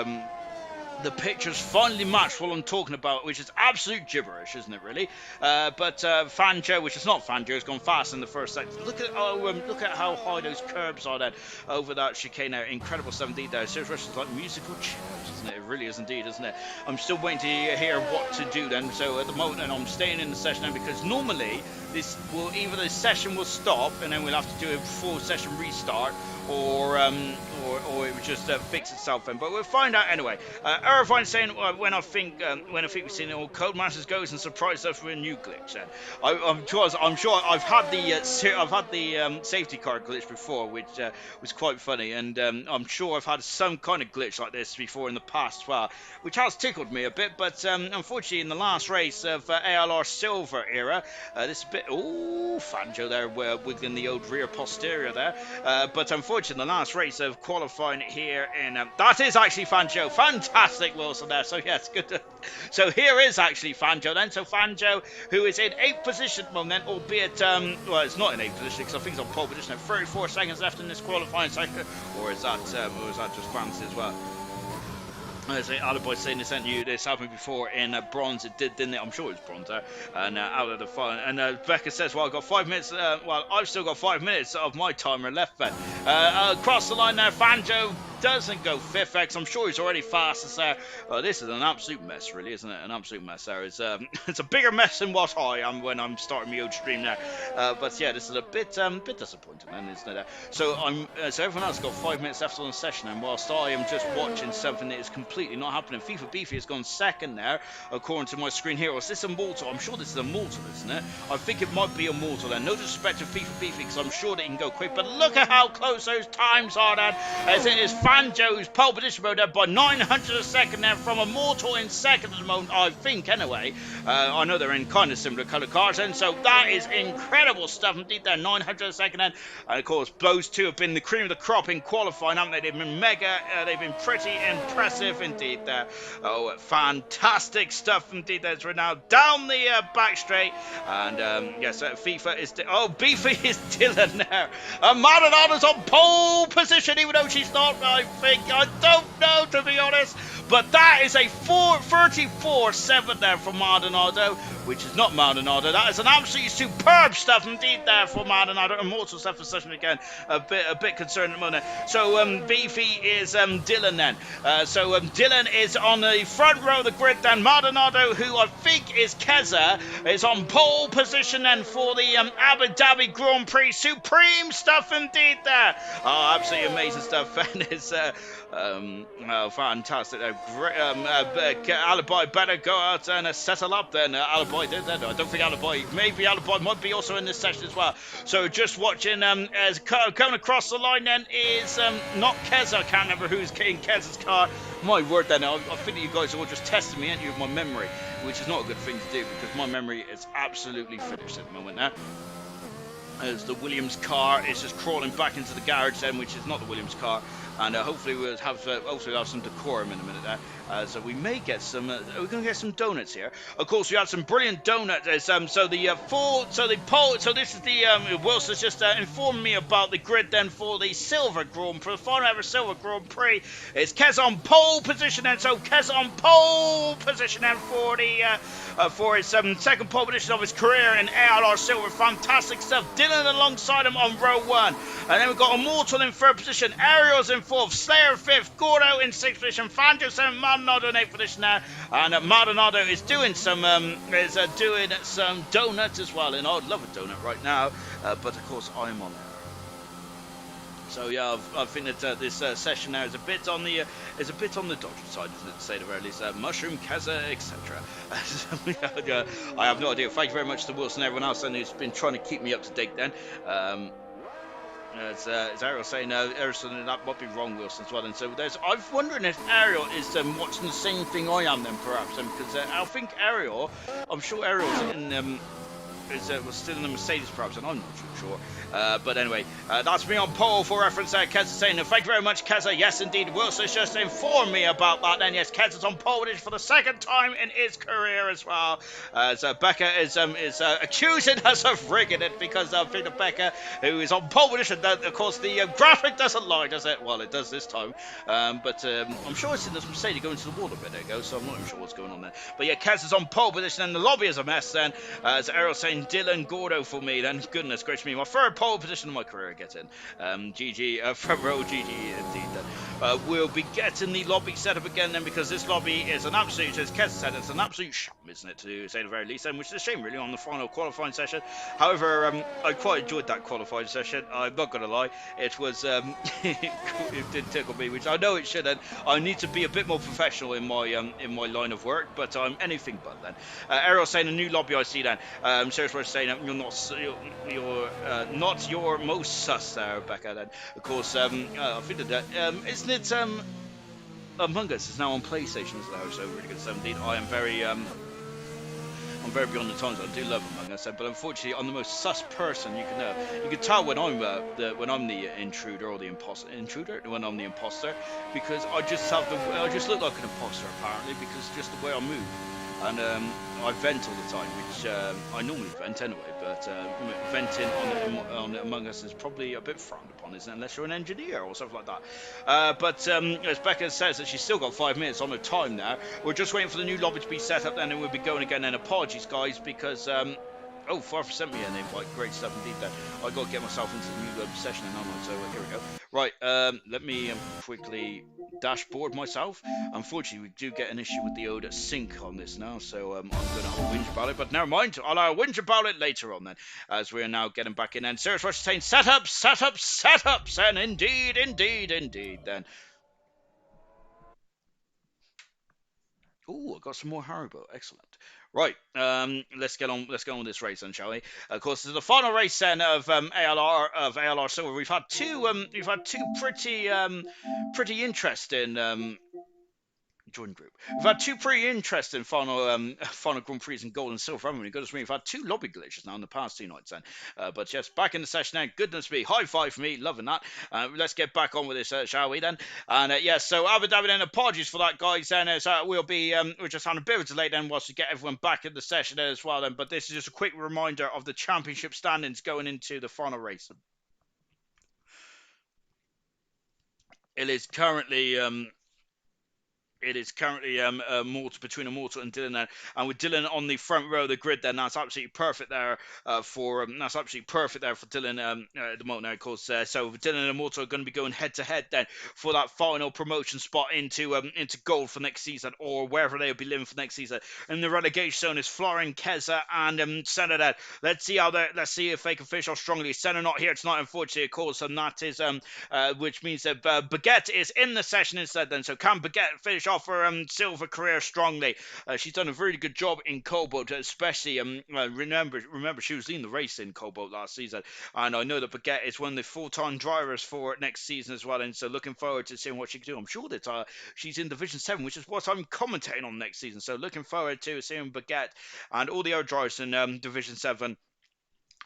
the pictures finally match what I'm talking about, which is absolute gibberish, isn't it, really? Fanjo, which is not Fanjo, has gone fast in the first sector. Look at how high those curbs are then over that chicane there. Incredible stuff indeed there. Serious Rush is like musical chairs, isn't it? It really is indeed, isn't it? I'm still waiting to hear what to do then. So at the moment, and I'm staying in the session then, because normally either the session will stop and then we'll have to do a full session restart, or it would just fix itself then. But we'll find out anyway. Irvine saying when I think we've seen all Codemasters goes and surprised us with a new glitch. Then I'm sure I've had the safety car glitch before, which was quite funny, and I'm sure I've had some kind of glitch like this before in the past as well, which has tickled me a bit. But unfortunately, in the last race of ALR Silver era, this a bit Fanjo there wiggling the old rear posterior there. But unfortunately, in the last race of qualifying here in that is actually Fanjo. Fantastic Wilson there. So yes, good. So here is actually Fanjo then. So Fanjo, who is in 8th position at the moment, albeit well, it's not in 8th position because I think it's on pole position. 34 seconds left in this qualifying cycle, or is that just fancy as well? As Aliboy saying, they sent you this happened before in bronze. It did, didn't it? I'm sure it was bronze there. And out of the fun. And Becca says, well, I've got 5 minutes. Well, I've still got 5 minutes of my timer left then. Across the line there, Fanjo doesn't go 5th X. I'm sure he's already fastest there. This is an absolute mess, really, isn't it? An absolute mess there. It's it's a bigger mess than what I am when I'm starting my own stream now. But yeah, this is a bit disappointing, then, isn't it? So so everyone else got 5 minutes left on the session, and whilst I am just watching something that is completely not happening, FIFA Beefy has gone second there, according to my screen here. Is this a mortal? I'm sure this is a mortal, isn't it? I think it might be a mortal then. No disrespect to FIFA Beefy, because I'm sure that he can go quick, but look at how close those times are then, as it is Fanjo's pole position mode there by 900 a second there from a mortal in second at the moment, I think, anyway. I know they're in kind of similar colour cars, and so that is incredible stuff indeed there, 900 a second then. And of course, those two have been the cream of the crop in qualifying, haven't they? They've been mega, they've been pretty impressive indeed there. Oh, fantastic stuff indeed there's right now down the back straight, and yes, FIFA is, Beefy is Dylan there. Maldonada's on pole position, even though she's not, I think. I don't know, to be honest. But that is a 34-7 there for Maldonado, which is not Maldonado. That is an absolutely superb stuff indeed there for Maldonado. Immortal stuff for session again. A bit concerned at the moment. So Beefy is Dylan then. So Dylan is on the front row of the grid then. Maldonado, who I think is Keza, is on pole position then for the Abu Dhabi Grand Prix. Supreme stuff indeed there. Oh, absolutely amazing stuff. And it's fantastic. Great. Alibi better go out and settle up then. Alibi did that. I don't think Alibi, maybe Alibi might be also in this session as well. So just watching as coming across the line then is not Keza. I can't remember who's in Keza's car. My word then, I think you guys are all just testing me, aren't you, with my memory, which is not a good thing to do because my memory is absolutely finished at the moment now. As the Williams car is just crawling back into the garage then, which is not the Williams car, and hopefully we'll have some decorum in a minute there. So we may get some. We're going to get some donuts here. Of course, we had some brilliant donuts. So this is the Wilson's just informed me about the grid then for the Silver Grand Prix, the final ever Silver Grand Prix. It's Kez on pole position then. So Kez on pole position then for the for his second pole position of his career in ALR Silver. Fantastic stuff. Dylan alongside him on row 1, and then we've got Immortal in 3rd position, Ariel's in 4th, Slayer 5th, Gordo in 6th position, Fanjo 7th, Maldonado in 8th position now, and Maldonado is doing some donuts as well, and I'd love a donut right now, but of course I'm on there. So yeah, I think that this session now is a bit on the dodgy side, isn't it, to say the very least. Mushroom, Kaza, etc. I have no idea. Thank you very much to Wilson and everyone else who's been trying to keep me up to date then. As Ariel saying, Erison, that might be wrong, Wilson, as well. And so I'm wondering if Ariel is watching the same thing I am then, perhaps, because I think Ariel, I'm sure Ariel's in was still in the Mercedes, perhaps, and I'm not too sure. But anyway, that's me on pole for reference there. Kez is saying, thank you very much, Keza. Yes, indeed, Wilson's just informed me about that. Then, yes, Kez is on pole for the second time in his career as well. So Becca is accusing us of rigging it because I think that Becca, who is on pole position, of course, the graphic doesn't lie, does it? Well, it does this time. But I'm sure it's in this Mercedes going to the wall a bit ago, so I'm not even sure what's going on there. But yeah, Kez is on pole position, and the lobby is a mess then. As Errol saying, Dylan Gordo for me then. Goodness gracious me, my third pole position of my career I get in. GG, front row GG indeed then. We'll be getting the lobby set up again then, because this lobby is an absolute, as Kez said, it's an absolute sham, isn't it, to say the very least, and which is a shame really on the final qualifying session. However, I quite enjoyed that qualifying session, I'm not going to lie. It was, it did tickle me, which I know it shouldn't. I need to be a bit more professional in my line of work, but I'm anything but then. Errol saying a new lobby I see then. Seriously saying you're not your most sus there, Becca then. Of course, I think that isn't it Among Us is now on PlayStation as well, so really good stuff indeed. I'm very beyond the times. I do love Among Us, but unfortunately, I'm the most sus person you can know. You can tell when I'm the intruder or the imposter. When I'm the imposter, because I just look like an imposter apparently, because just the way I move. And I vent all the time, which I normally vent anyway, but venting on Among Us is probably a bit frowned upon, isn't it? Unless you're an engineer or something like that. But as Becca says that she's still got 5 minutes on her time now. We're just waiting for the new lobby to be set up then, and we'll be going again. And apologies, guys, because... Farfar sent me an invite. Great stuff indeed then. I got to get myself into the new session and online, so here we go. Right, let me quickly dashboard myself. Unfortunately, we do get an issue with the old sync on this now, so I'm going to have a whinge about it. But never mind, I'll whinge about it later on then, as we're now getting back in. And Serious Rush is saying, setups, setups, setups, and indeed, indeed, indeed, then. Oh, I got some more Haribo. Excellent. Right, let's get on. Let's go on with this race, then, shall we? Of course, this is the final race then of ALR Silver. We've had two pretty interesting join group. We've had two pretty interesting final Grand Prix in gold and silver, haven't we? Goodness me, we've had two lobby glitches now in the past 2 nights then. But yes, back in the session now. Goodness me, high five for me, loving that. Let's get back on with this, shall we then? And yes, so Abu Dhabi then, apologies for that, guys. Then we're just having a bit of a delay then whilst we get everyone back in the session as well then. But this is just a quick reminder of the championship standings going into the final race. It is currently between Immortal and Dylan there, and with Dylan on the front row of the grid. Then that's absolutely perfect there for Dylan at the moment. Now, of course, so Dylan and Immortal are going to be going head to head then for that final promotion spot into gold for next season, or wherever they'll be living for next season. In the relegation zone is Florin, Keza, and Senna. Then let's see if they can finish off strongly. Senna not here tonight, unfortunately, of course, and that is which means that Baguette is in the session instead. Then, so can Baguette finish off her silver career strongly? She's done a very good job in COBALT, especially remember she was leading the race in COBALT last season, and I know that Baguette is one of the full-time drivers for next season as well, and so looking forward to seeing what she can do. I'm sure that she's in Division 7, which is what I'm commentating on next season, so looking forward to seeing Baguette and all the other drivers in Division 7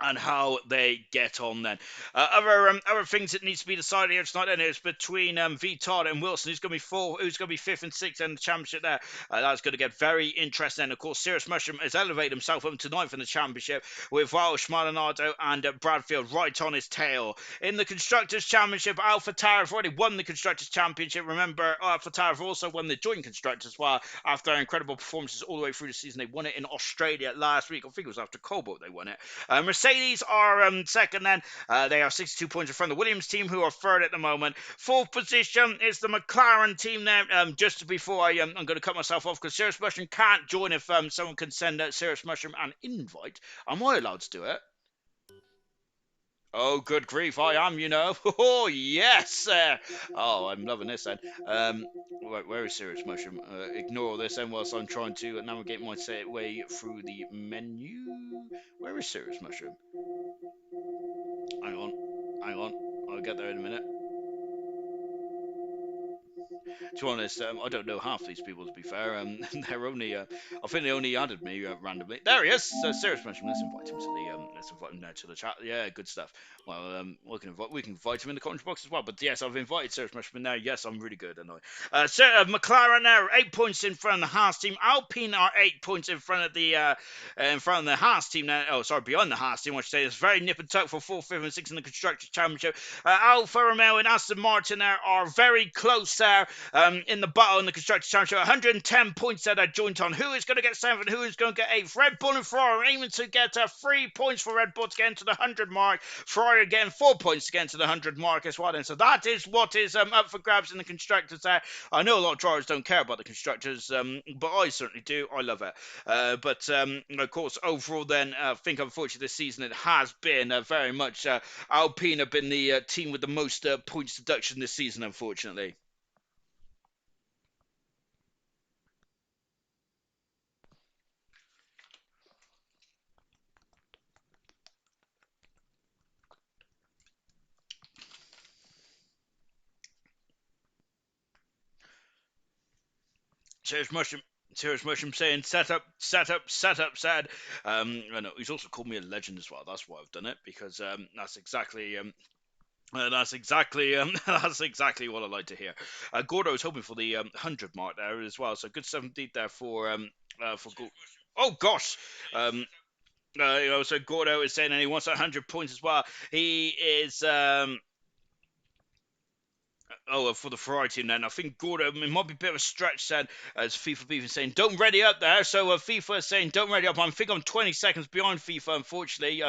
and how they get on then. Other things that needs to be decided here tonight then is between Vitard and Wilson, who's going to be fifth and sixth in the championship there. That's going to get very interesting. And of course, Sirius Mushroom has elevated himself up to ninth in the championship with Welsh, Maldonado and Bradfield right on his tail. In the Constructors' Championship, Alpha Tower have already won the Constructors' Championship. Remember, Alpha Tower have also won the Joint Constructors as well after their incredible performances all the way through the season. They won it in Australia last week. I think it was after Cobalt they won it. Mercedes are second then. They are 62 points in front of the Williams team, who are third at the moment. Fourth position is the McLaren team there. Just before I'm going to cut myself off because Sirius Mushroom can't join if someone can send Sirius Mushroom an invite. Am I allowed to do it? Oh, good grief, I am, you know. Oh, yes. Oh, I'm loving this then. Where is Sirius Mushroom? Ignore this then whilst I'm trying to navigate my way through the menu. Where is Sirius Mushroom? Hang on. I'll get there in a minute. To be honest, I don't know half these people, to be fair. They're only, I think they only added me randomly. There he is. So, Sirius Mushroom, let's invite him to the chat. Yeah, good stuff. Well, we can invite him in the comment box as well. But yes, I've invited Sirius Mushroom now. Yes, I'm really good. McLaren now 8 points in front of the Haas team. Alpine are 8 points in front of the Haas team now. Oh, sorry, behind the Haas team, I should say. It's very nip and tuck for 4th, 5th, and 6th in the Constructors' Championship. Alfa Romeo and Aston Martin there are very close there. In the battle in the Constructors' Championship, 110 points that are joint on. Who is going to get 7th and who is going to get 8th? Red Bull and Ferrari are aiming to get 3 points for Red Bull to get into the 100 mark. Ferrari again 4 points to get into the 100 mark as well. And so that is what is up for grabs in the Constructors there. I know a lot of drivers don't care about the Constructors, but I certainly do. I love it. But of course, overall then, I think unfortunately this season it has been very much Alpine have been the team with the most points deduction this season, unfortunately. Serious Mushroom saying set up, sad. I know he's also called me a legend as well. That's why I've done it, because that's exactly that's exactly what I like to hear. Gordo is hoping for the 100 mark there as well, so good 17th there for oh gosh. So Gordo is saying, and he wants 100 points as well. He is For the Ferrari team then. I think Gordo, it might be a bit of a stretch then, as FIFA Beef is saying, don't ready up there. So FIFA is saying, don't ready up. I think I'm 20 seconds behind FIFA, unfortunately,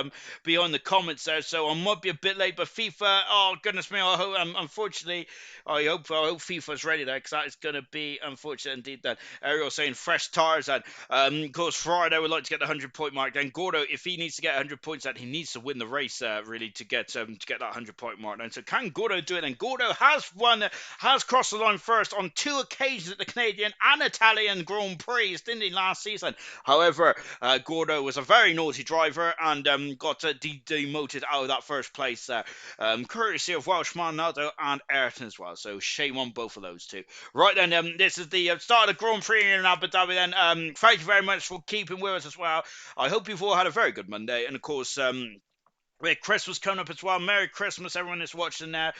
behind the comments there. So I might be a bit late, but FIFA, oh, goodness me, I hope, unfortunately, I hope FIFA's ready there, because that is going to be unfortunate indeed then. Ariel saying, fresh tires then. Of course, Ferrari, they would like to get the 100-point mark. Then Gordo, if he needs to get 100 points, then he needs to win the race, really, to get that 100-point mark. And so can Gordo do it? And Gordo has crossed the line first on 2 occasions at the Canadian and Italian Grand Prix, didn't he, last season? However, Gordo was a very naughty driver and got demoted out of that first place there, courtesy of Welshman Naldo and Ayrton as well. So shame on both of those two. Right then, this is the start of the Grand Prix in Abu Dhabi then. Thank you very much for keeping with us as well. I hope you've all had a very good Monday, and of course, Christmas coming up as well. Merry Christmas, everyone that's watching there.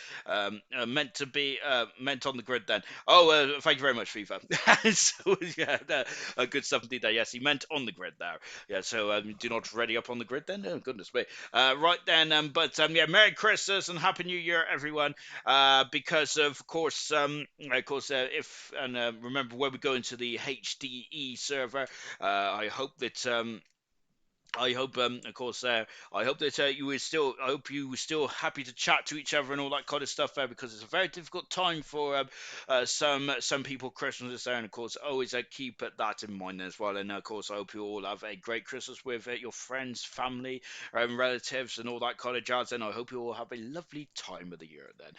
Meant on the grid then. Oh, thank you very much, FIFA. So, yeah, good stuff indeed there. Yes, he meant on the grid there. Yeah, so do not ready up on the grid then. Oh, goodness me. Right then, yeah, Merry Christmas and Happy New Year, everyone. Because of course, remember when we go into the HDE server, I hope that I hope, of course, I hope that I hope you were still happy to chat to each other and all that kind of stuff there, because it's a very difficult time for some people. Christmas is there, and of course, always keep that in mind as well. And of course, I hope you all have a great Christmas with your friends, family, relatives, and all that kind of jazz. And I hope you all have a lovely time of the year then.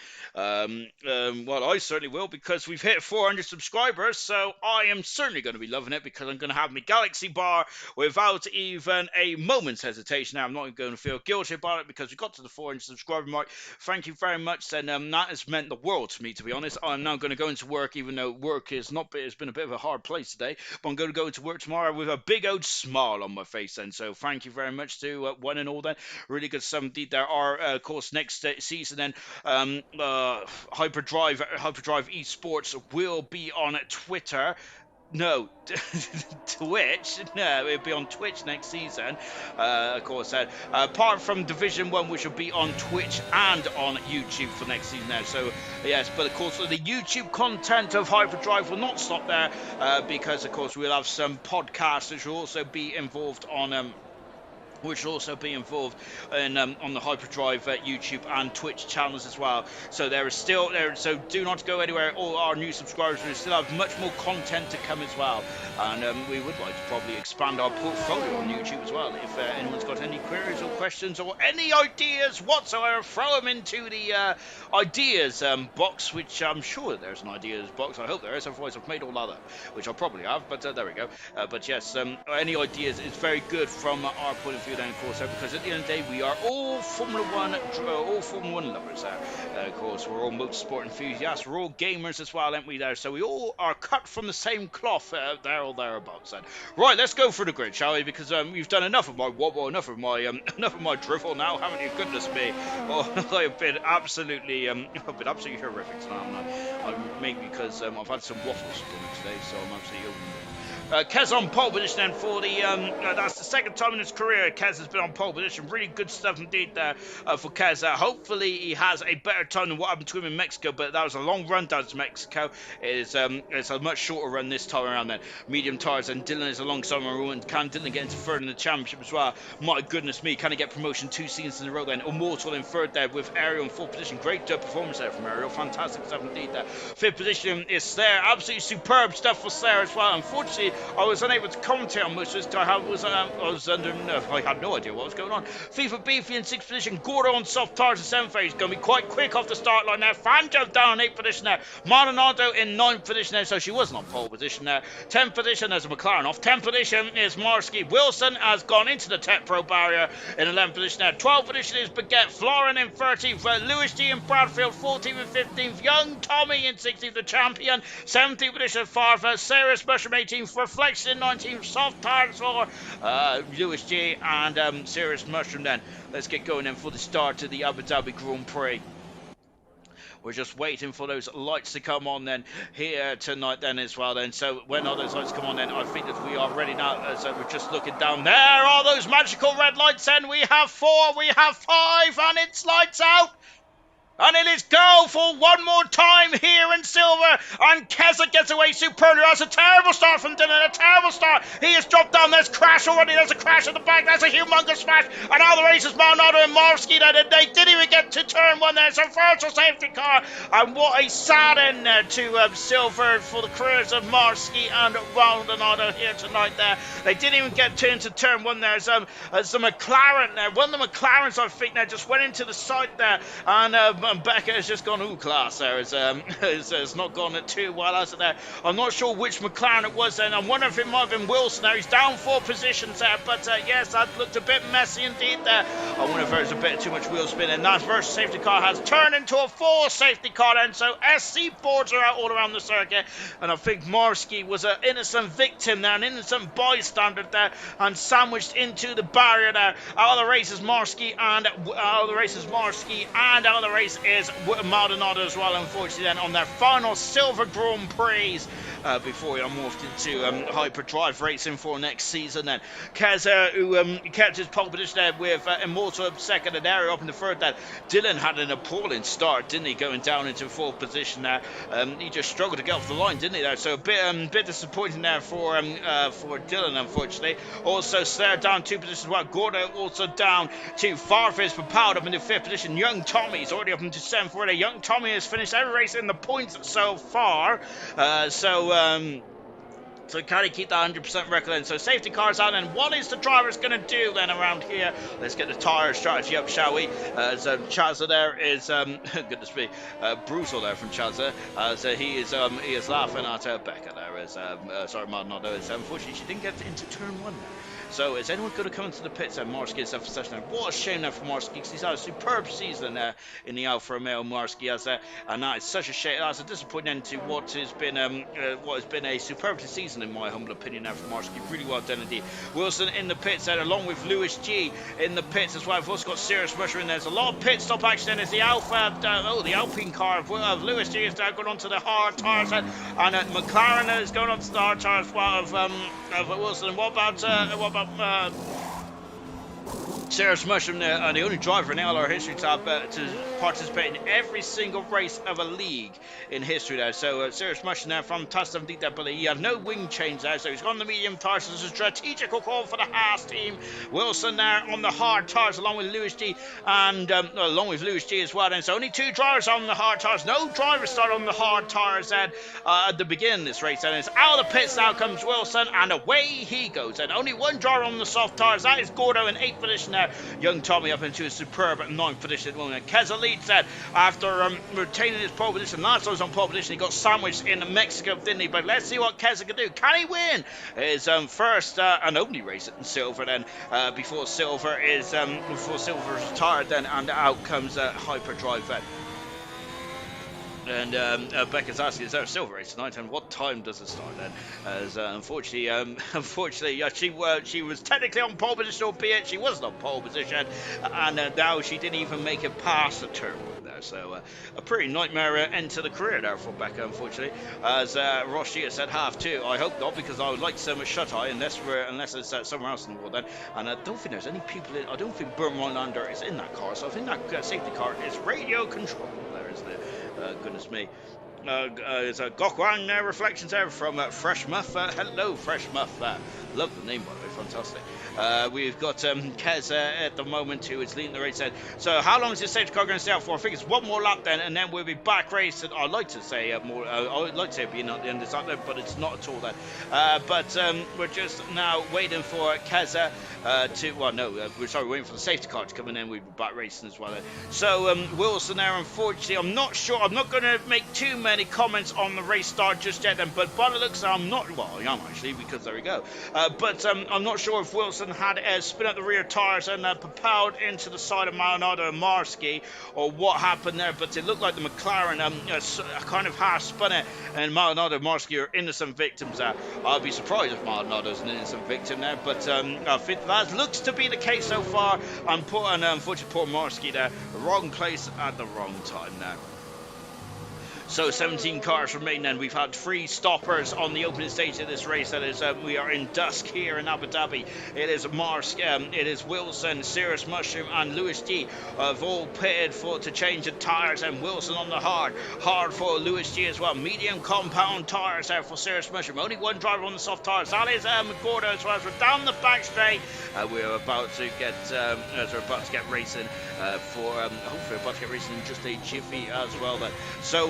Well, I certainly will, because we've hit 400 subscribers, so I am certainly going to be loving it, because I'm going to have my Galaxy bar without even a moment's hesitation. Now, I'm not going to feel guilty about it, because we got to the 400 subscriber mark. Thank you very much, and that has meant the world to me, to be honest. I'm now going to go into work, even though work is not, it's been a bit of a hard place today, but I'm going to go into work tomorrow with a big old smile on my face then. So thank you very much to one and all then. Really good stuff indeed. There are, of course, next season then, Hyperdrive Esports will be on Twitter. No, Twitch. No, it'll be on Twitch next season. Of course, apart from Division 1, which will be on Twitch and on YouTube for next season now. So, yes, but of course, the YouTube content of Hyperdrive will not stop there, because, of course, we'll have some podcasts which will also be involved on on the Hyperdrive YouTube and Twitch channels as well. So there is still there. So do not go anywhere. All our new subscribers, we still have much more content to come as well, and we would like to probably expand our portfolio on YouTube as well. If anyone's got any queries or questions or any ideas whatsoever, throw them into the ideas box, which I'm sure there's an ideas box. I hope there is. Otherwise, I've made all other, which I probably have. But there we go. But yes, any ideas is very good from our point of view. Then, of course, because at the end of the day, we are all Formula One lovers there. Of course, we're all motorsport enthusiasts. We're all gamers as well, aren't we? There, so we all are cut from the same cloth there or thereabouts. Then, right, let's go for the grid, shall we? Because you've done enough of my wobble, enough of my drivel now, haven't you? Goodness me! Oh, I've been absolutely horrific tonight. Maybe because I've had some waffles today, so I'm absolutely over. Kez on pole position then for the, that's the second time in his career Kez has been on pole position. Really good stuff indeed there for Kez. Hopefully he has a better time than what happened to him in Mexico, but that was a long run down to Mexico. It's a much shorter run this time around then. Medium tires, and Dylan is alongside my and can Dylan get into third in the championship as well? My goodness me, can he get promotion 2 seasons in a row then? Immortal in third there with Ariel in fourth position. Great performance there from Ariel. Fantastic stuff indeed there. Fifth position is Slayer. Absolutely superb stuff for Slayer as well. Unfortunately, I was unable to commentate on most of this. I had no idea what was going on. FIFA Beefy in 6th position. Gordo on soft tires in 7th. He's going to be quite quick off the start line there. Fanjo down in 8th position there. Maldonado in 9th position there, so she wasn't on pole position there. 10th position, there's a McLaren off. 10th position is Marsky. Wilson has gone into the Tech Pro barrier in 11th position there. 12th position is Baguette. Florin in 13th. Lewis G in Bradfield, 14th and 15th. Young Tommy in 16th, the champion. 17th position, Farva. Cyrus Mushroom 18th. Reflection 19th. Soft tires for Lewis G and Cyrus Mushroom then. Let's get going then for the start of the Abu Dhabi Grand Prix. We're just waiting for those lights to come on then here tonight then as well then. So when all those lights come on then, I think that we are ready now. So we're just looking down. There are those magical red lights then. We have 4, we have 5, and it's lights out. And it is go for one more time here in silver. And Keza gets away superbly. That's a terrible start from Dylan. A terrible start. He has dropped down. There's crash already. There's a crash at the back. That's a humongous smash. And now the race is Maldonado and Marsky. They didn't even get to turn one there. So virtual safety car. And what a sad end there to silver for the careers of Marsky and Maldonado here tonight there. They didn't even get into turn one there. Some McLaren there. One of the McLarens, I think, now just went into the side there. And Becca has just gone, ooh, class there. It's not gone too well, has it there? I'm not sure which McLaren it was then. I wonder if it might have been Wilson there. He's down 4 positions there. But yes, that looked a bit messy indeed there. I wonder if there's a bit too much wheel spin. And that first safety car has turned into a 4 safety car then. So SC boards are out all around the circuit. And I think Marsky was an innocent victim there, an innocent bystander there, and sandwiched into the barrier there. Out of the race is Marsky, and out of the race is Maldonado as well, unfortunately, then on their final silver Grand Prix before he morphed into hyperdrive racing for next season. Then Keza, who kept his pole position there with Immortal up second and Area up in the third. Then Dylan had an appalling start, didn't he, going down into 4th position there. He just struggled to get off the line, didn't he, there? So a bit disappointing there for Dylan, unfortunately. Also Slayer down 2 positions as well. Gordo also down to Farfis, propelled up into 5th position. Young Tommy's already up into 7th already. Young Tommy has finished every race in the points so far. So can he keep that 100% record then? So safety cars out, and what is the drivers going to do then around here? Let's get the tyre strategy up, shall we? So Chazza there is, goodness me, brutal there from Chazza. So he is laughing at Becca there. Sorry, Maldonado. Unfortunately, she didn't get into turn 1 there. So is anyone going to come into the pits and Marsky is up for session? What a shame now for Marsky, because he's had a superb season in the Alfa Romeo. Marsky has and that is such a shame. That's a disappointing end to what has been a superb season in my humble opinion now for Marsky. Really well done indeed. Wilson in the pits and along with Lewis G in the pits as well. We've also got Serious Musher in there. There's a lot of pit stop action. There's the the Alpine car of Lewis G is now going on to the hard tyres, and McLaren is going on to the hard tyres as well of Wilson. And what about Sarah's Mushroom, the only driver in LR history to participate in every single race of a league in history there. So Sarah's Mushroom there from Tustin Deepali. He had no wing change there, so he's got on the medium tyres. So it's a strategical call for the Haas team. Wilson there on the hard tyres along with Lewis G and along with Lewis G as well. And so only 2 drivers on the hard tyres. No drivers start on the hard tyres then at the beginning of this race. And it's out of the pits now comes Wilson, and away he goes. And only 1 driver on the soft tyres. That is Gordo in 8th position there. Young Tommy up into a superb 9th position at the moment. Keza leads that after retaining his pole position. Last time he was on pole position, he got sandwiched in Mexico, didn't he? But let's see what Keza can do. Can he win his first and only race in silver then? Before silver is retired then, and out comes hyperdrive then. And Becca's asking, is there a silver race tonight, and what time does it start then? As unfortunately, she was technically on pole position, albeit she wasn't on pole position, and now she didn't even make it past the turn there. So a pretty nightmare end to the career there for Becca, unfortunately. As Ross Shear said, half 2. I hope not, because I would like to send a shut eye unless it's somewhere else in the world then. And I don't think there's any people I don't think Bernd Lander is in that car, so I think that safety car is radio control there, isn't it? Goodness me. There's a Gokwan reflections there from Fresh Muff. Hello, Fresh Muff. Love the name, by the way. Fantastic. We've got Kez at the moment, who is leading the race. So how long is this safety car going to stay out for? I think it's 1 more lap then, and then we'll be back racing. I'd like to say more. I would like to say being at the end of this lap, but it's not at all then. But we're just now waiting for Keza we're waiting for the safety car to come in, and we'll be back racing as well. So Wilson there, unfortunately, I'm not sure. I'm not going to make too many comments on the race start just yet then, but by the looks, I'm not. Well, I am actually, because there we go. But I'm not sure if Wilson had a spin at the rear tyres and propelled into the side of Maldonado and Marsky, or what happened there. But it looked like the McLaren kind of half spun it, and Maldonado and Marsky are innocent victims there. I'd be surprised if Maldonado's an innocent victim there, but I think that looks to be the case so far. Unfortunately, poor Marsky there, wrong place at the wrong time now. So 17 cars remain, and we've had 3 stoppers on the opening stage of this race. That is, we are in dusk here in Abu Dhabi. It is Mars, it is Wilson, Cirrus Mushroom, and Lewis G have all pitted to change the tyres, and Wilson on the hard for Lewis G as well. Medium compound tyres there for Cirrus Mushroom. Only one driver on the soft tyres. That is Gordo as well. As we're down the back straight, we're about to get racing hopefully about to get racing in just a jiffy as well. So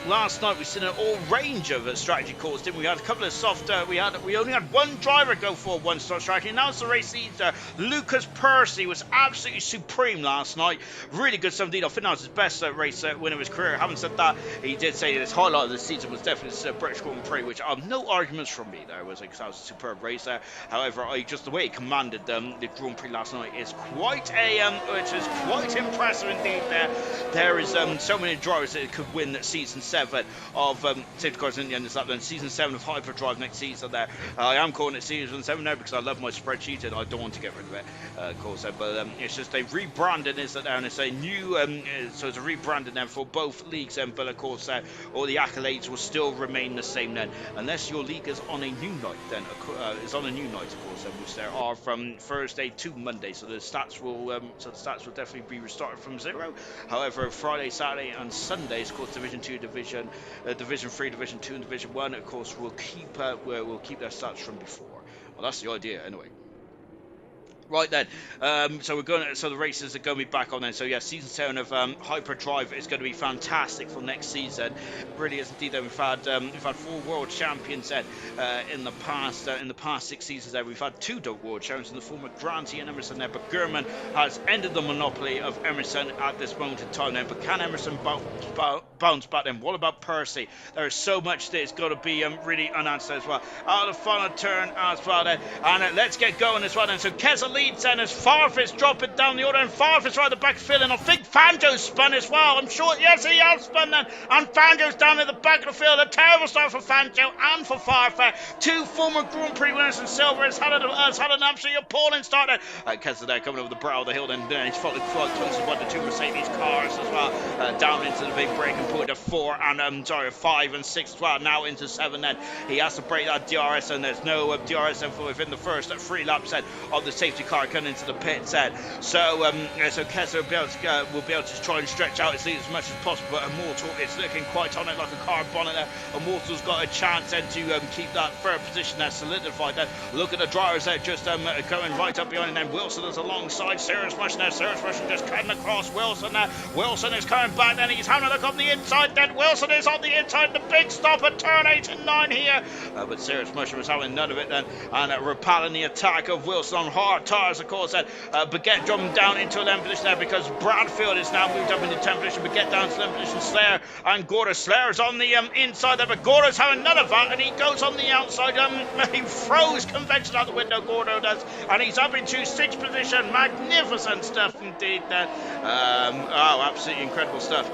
last night we seen an all range of strategy calls, didn't we? We had a couple of soft. We only had one driver go for one star strategy. Now it's the race leader. Lucas Percy was absolutely supreme last night. Really good stuff indeed. I think that was his best race win of his career. Having said that, he did say his highlight of the season was definitely this British Grand Prix, which no arguments from me there. Was that was a superb race there. However, just the way he commanded the Grand Prix last night is quite impressive indeed. There is so many drivers that could win season 7 of safety cars in the end of that. Then season 7 of Hyperdrive next season. There, I am calling it season 7 now because I love my spreadsheet and I don't want to get rid of it, of course. But it's just a rebranding, is that there, and it's a new, so it's a rebranding then for both leagues. But of course, all the accolades will still remain the same then, unless your league is on a new night. Then it's on a new night, of course, which there are from Thursday to Monday. So the stats will definitely be restarted from 0. However, Friday, Saturday, and Sundays, of course, Division 2, Division 3, Division 2, and Division 1, of course, will keep their stats from before. Well, that's the idea, anyway. Right then, so the races are going to be back on then. So yeah, season 7 of Hyperdrive is going to be fantastic for next season. Really is indeed. We've had 4 world champions then in the past 6 seasons. There we've had 2 world champions in the form of Granty and Emerson there, but Gurman has ended the monopoly of Emerson at this moment in time then. But can Emerson bounce back then? What about Percy? There is so much that is going to be really unanswered as well. Out of the final turn as well then, and let's get going as well then. So Keza leads then as Farfus dropping down the order, and Farfus right at the back field, and I think Fanjo's spun as well. I'm sure, yes, he has spun then, and Fanjo's down at the back of the field. A terrible start for Fanjo and for Farfus. 2 former Grand Prix winners in silver has had an absolutely appalling start there. Keza there coming over the brow of the hill, and then he's followed closely by the 2 Mercedes cars as well, down into the big braking point of 4 and 5 and 6 as well, now into 7 then. He has to break that DRS, and there's no DRS then for within the first 3 laps then of the safety car coming into the pits then. So Keza will be able to try and stretch out his lead as much as possible, but Immortal is looking quite on it like a car bonnet there. Immortal's got a chance then to keep that third position there solidified then. Look at the drivers there just going right up behind him then. Wilson is alongside Cirrus Mushroom there. Cirrus Mushroom just cutting across Wilson there. Wilson is coming back then. He's having a look on the inside then. Wilson is on the inside. The big stop at turn 8 and 9 here. But Cirrus Mushroom is having none of it then, and repelling the attack of Wilson on hard tyres, of course. Baguette dropping down into 11th position there because Bradfield is now moved up into 10th position. Baguette down to 11th position. Slayer and Gorda. Slayer's on the inside there, but Gorda's having none of that, and he goes on the outside. He throws convention out the window, Gordo does, and he's up into 6th position. Magnificent stuff indeed there. Absolutely incredible stuff.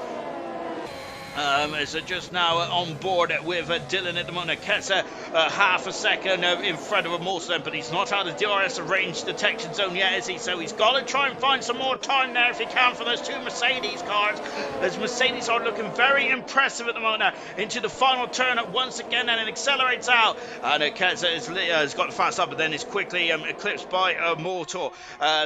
Is just now on board with Dylan at the moment. Ketzer half a second in front of Immortal, but he's not out of DRS range detection zone yet, is he? So he's got to try and find some more time there if he can for those 2 Mercedes cars, as Mercedes are looking very impressive at the moment. Into the final turn once again, and it accelerates out, and Ketzer has got the fast up, but then is quickly eclipsed by Immortal.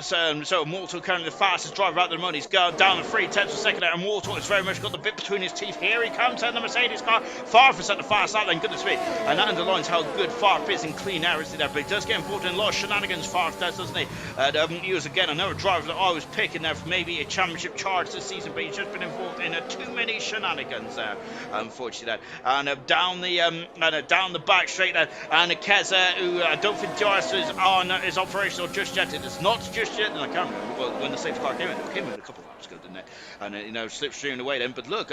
So Immortal currently the fastest driver out at the moment. He's going down the 3/10 of a second there. Immortal has very much got the bit between his teeth. Here he comes in the Mercedes car. Farfus at the fast lap then, goodness me. And that underlines how good Farf is in clean air, isn't it? But he does get involved in a lot of shenanigans, Farf does, doesn't he? And he was again another driver that I was picking there for maybe a championship charge this season, but he's just been involved in too many shenanigans there, unfortunately. And down the back straight there, and Keza, who I don't think DRS is operational just yet. It is not just yet. And I can't remember when the safety car came in. It came in a couple of laps ago, didn't it? And slipstreaming away then. But look,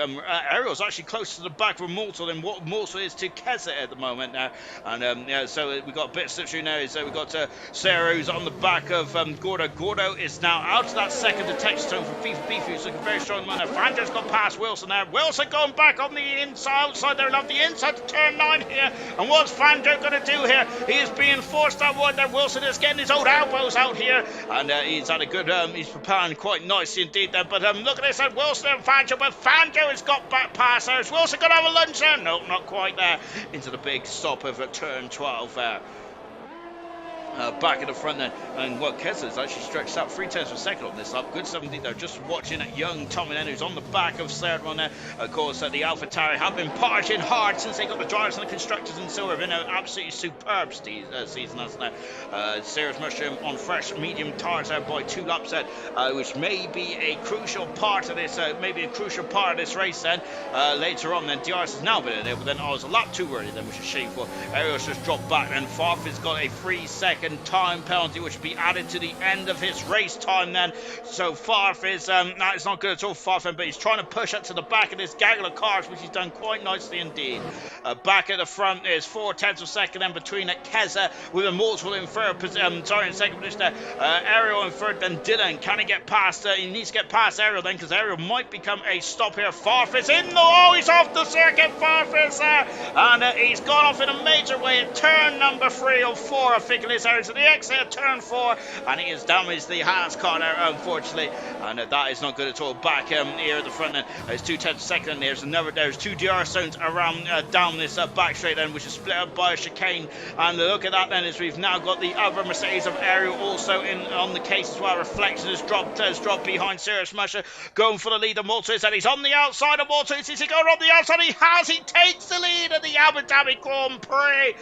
Ariel's actually closer to the back of Mortal than what Mortal is to Keza at the moment now. And so we got a bit of slipstream now. So we've got Sarah, who's on the back of Gordo. Gordo is now out of that second detection zone from Beefy, who's looking very strong. Fanjo's got past Wilson there. Wilson going back on the outside there, off the inside to turn 9 here. And what's Fanjo going to do here? He is being forced out wide there. Wilson is getting his old elbows out here, and he's had a good. He's preparing quite nicely indeed there. But look at this, Wilson and Fanjo, but Fanjo has got back. back pass there. Is Wilson going to have a lunge there? No, not quite there. Into the big stop of turn 12 there. Back in the front then, and Kessler's actually stretched out 0.3 of a second on this lap. Good 17 there, just watching at young Tommy then, who's on the back of third one there. Of course, the AlphaTauri have been partying hard since they got the drivers and the constructors in silver. Been an absolutely superb season, hasn't it? Serious Mushroom on fresh medium tyres there by 2 laps then, which may be a crucial part of this, race then. Later on then, DRS has now been in there, but then I was a lap too early then, which is shameful. Ariel's just dropped back, and Farf has got a 3-second time penalty, which will be added to the end of his race time then. So Farf is that is not good at all, Farf, but he's trying to push up to the back of this gaggle of cars, which he's done quite nicely indeed. Back at the front is 0.4 of a second then between Keza with a multiple in third, in second position there. Ariel in third, then Dylan. Can he get past? He needs to get past Ariel then, because Ariel might become a stop here. Farf is in the he's off the circuit. Farf is there, and he's gone off in a major way at turn number 3 or 4, I think it is. To the exit of turn 4, and he has damaged the Haas car there, unfortunately, and that is not good at all. Back here at the front then, there's 0.2 of a second. There's 2 DR zones around down this back straight then, which is split up by a chicane. And look at that then, is we've now got the other Mercedes of Ariel also in on the case as well. Reflection has dropped behind Sirius Musher, going for the lead of Maltese, and he's on the outside of Maltese. Is he going on the outside? He takes the lead of the Abu Dhabi Grand Prix.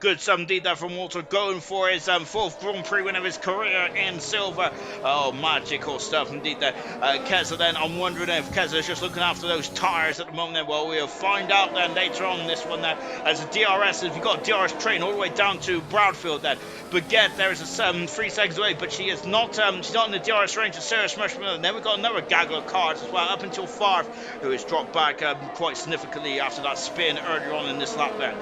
Good indeed there from Walter, going for his 4th Grand Prix win of his career in silver. Oh, magical stuff indeed there. Keza then, I'm wondering if Keza is just looking after those tyres at the moment then. Well, we'll find out then later on this one there. As a DRS, if you've got a DRS train all the way down to Brownfield then. Baguette, there is a 3 seconds away, but she is not she's not in the DRS range of Serious Mushroom. And then we've got another gaggle of cars as well, up until Farf, who has dropped back quite significantly after that spin earlier on in this lap there.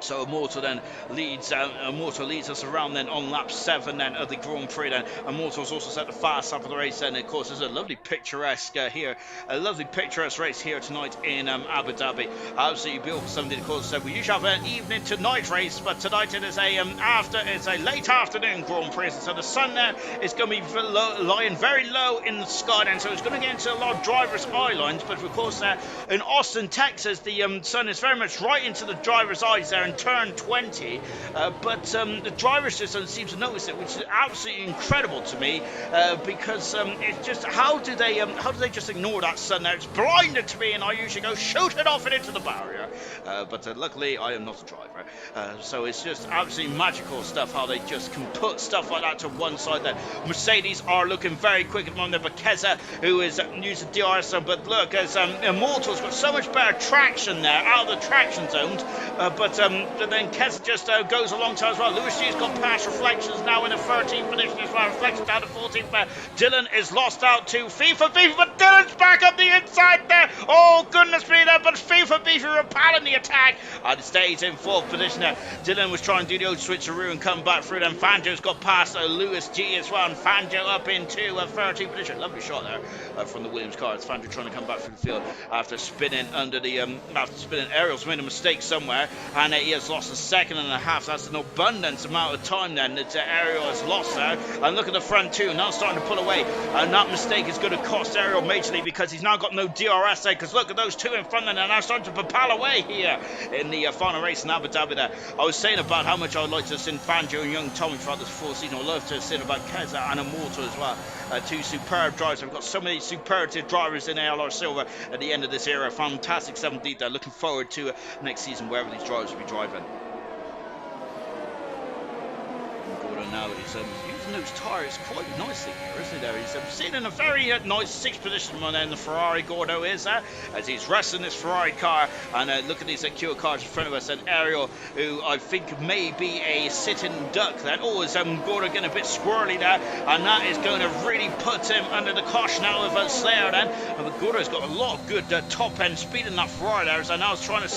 So Immortal then leads us around then on lap 7 then of the Grand Prix then. Immortal's also set the fast lap of the race then. Of course, there's a lovely picturesque race here tonight in Abu Dhabi. Absolutely beautiful Sunday. Of course, we usually have an evening to night race, but tonight it is a late afternoon Grand Prix. So the sun there is going to be lying very low in the sky then, so it's going to get into a lot of drivers' eye lines. But of course, in Austin, Texas, the sun is very much right into the driver's eyes there in turn 20, but the drivers just don't seem to notice it, which is absolutely incredible to me, because it's just how do they just ignore that sun there? It's blinded to me, and I usually go shoot it off and into the barrier, but luckily I am not a driver, so it's just absolutely magical stuff how they just can put stuff like that to one side there. Mercedes are looking very quick at the moment, but Keza, who is using DRS, but look, as Immortal's got so much better traction there out of the traction zones, but then Keza just goes along to as well. Lewis G's got past Reflections now in a 13th position as well. Reflections down to 14th there. Dylan is lost out to FIFA, but Dylan's back up the inside there. Oh, goodness me there, but FIFA repelling the attack and stays in 4th position there. Dylan was trying to do the old switcheroo and come back through. Then Fangio's got past Lewis G as well, and Fangio up into 13th position. Lovely shot there from the Williams car. It's Fangio trying to come back through the field after spinning Ariel's made a mistake somewhere, and he has lost a 2.5. That's an abundance amount of time then that Ariel has lost there. And look at the front two, now starting to pull away, and that mistake is going to cost Ariel majorly, because he's now got no DRS there, because look at those two in front, and they're now starting to propel away here in the final race in Abu Dhabi there. I was saying about how much I would like to have seen Fangio and young Tommy throughout this full season. I'd love to have seen about Keza and Immortal as well. Two superb drivers. We've got so many superlative drivers in ALR Silver at the end of this era. Fantastic 7th there. Looking forward to next season, wherever these drivers will be driving. Now he's using those tyres quite nicely here, isn't he? There he's sitting in a very nice 6th position on the Ferrari. Gordo is as he's wrestling this Ferrari car, and look at these Q cars in front of us, and Ariel, who I think may be a sitting duck then. Oh, is Gordo getting a bit squirrely there, and that is going to really put him under the cosh now of Slayer then. And Gordo's got a lot of good top end speed in that Ferrari there, so now it's trying to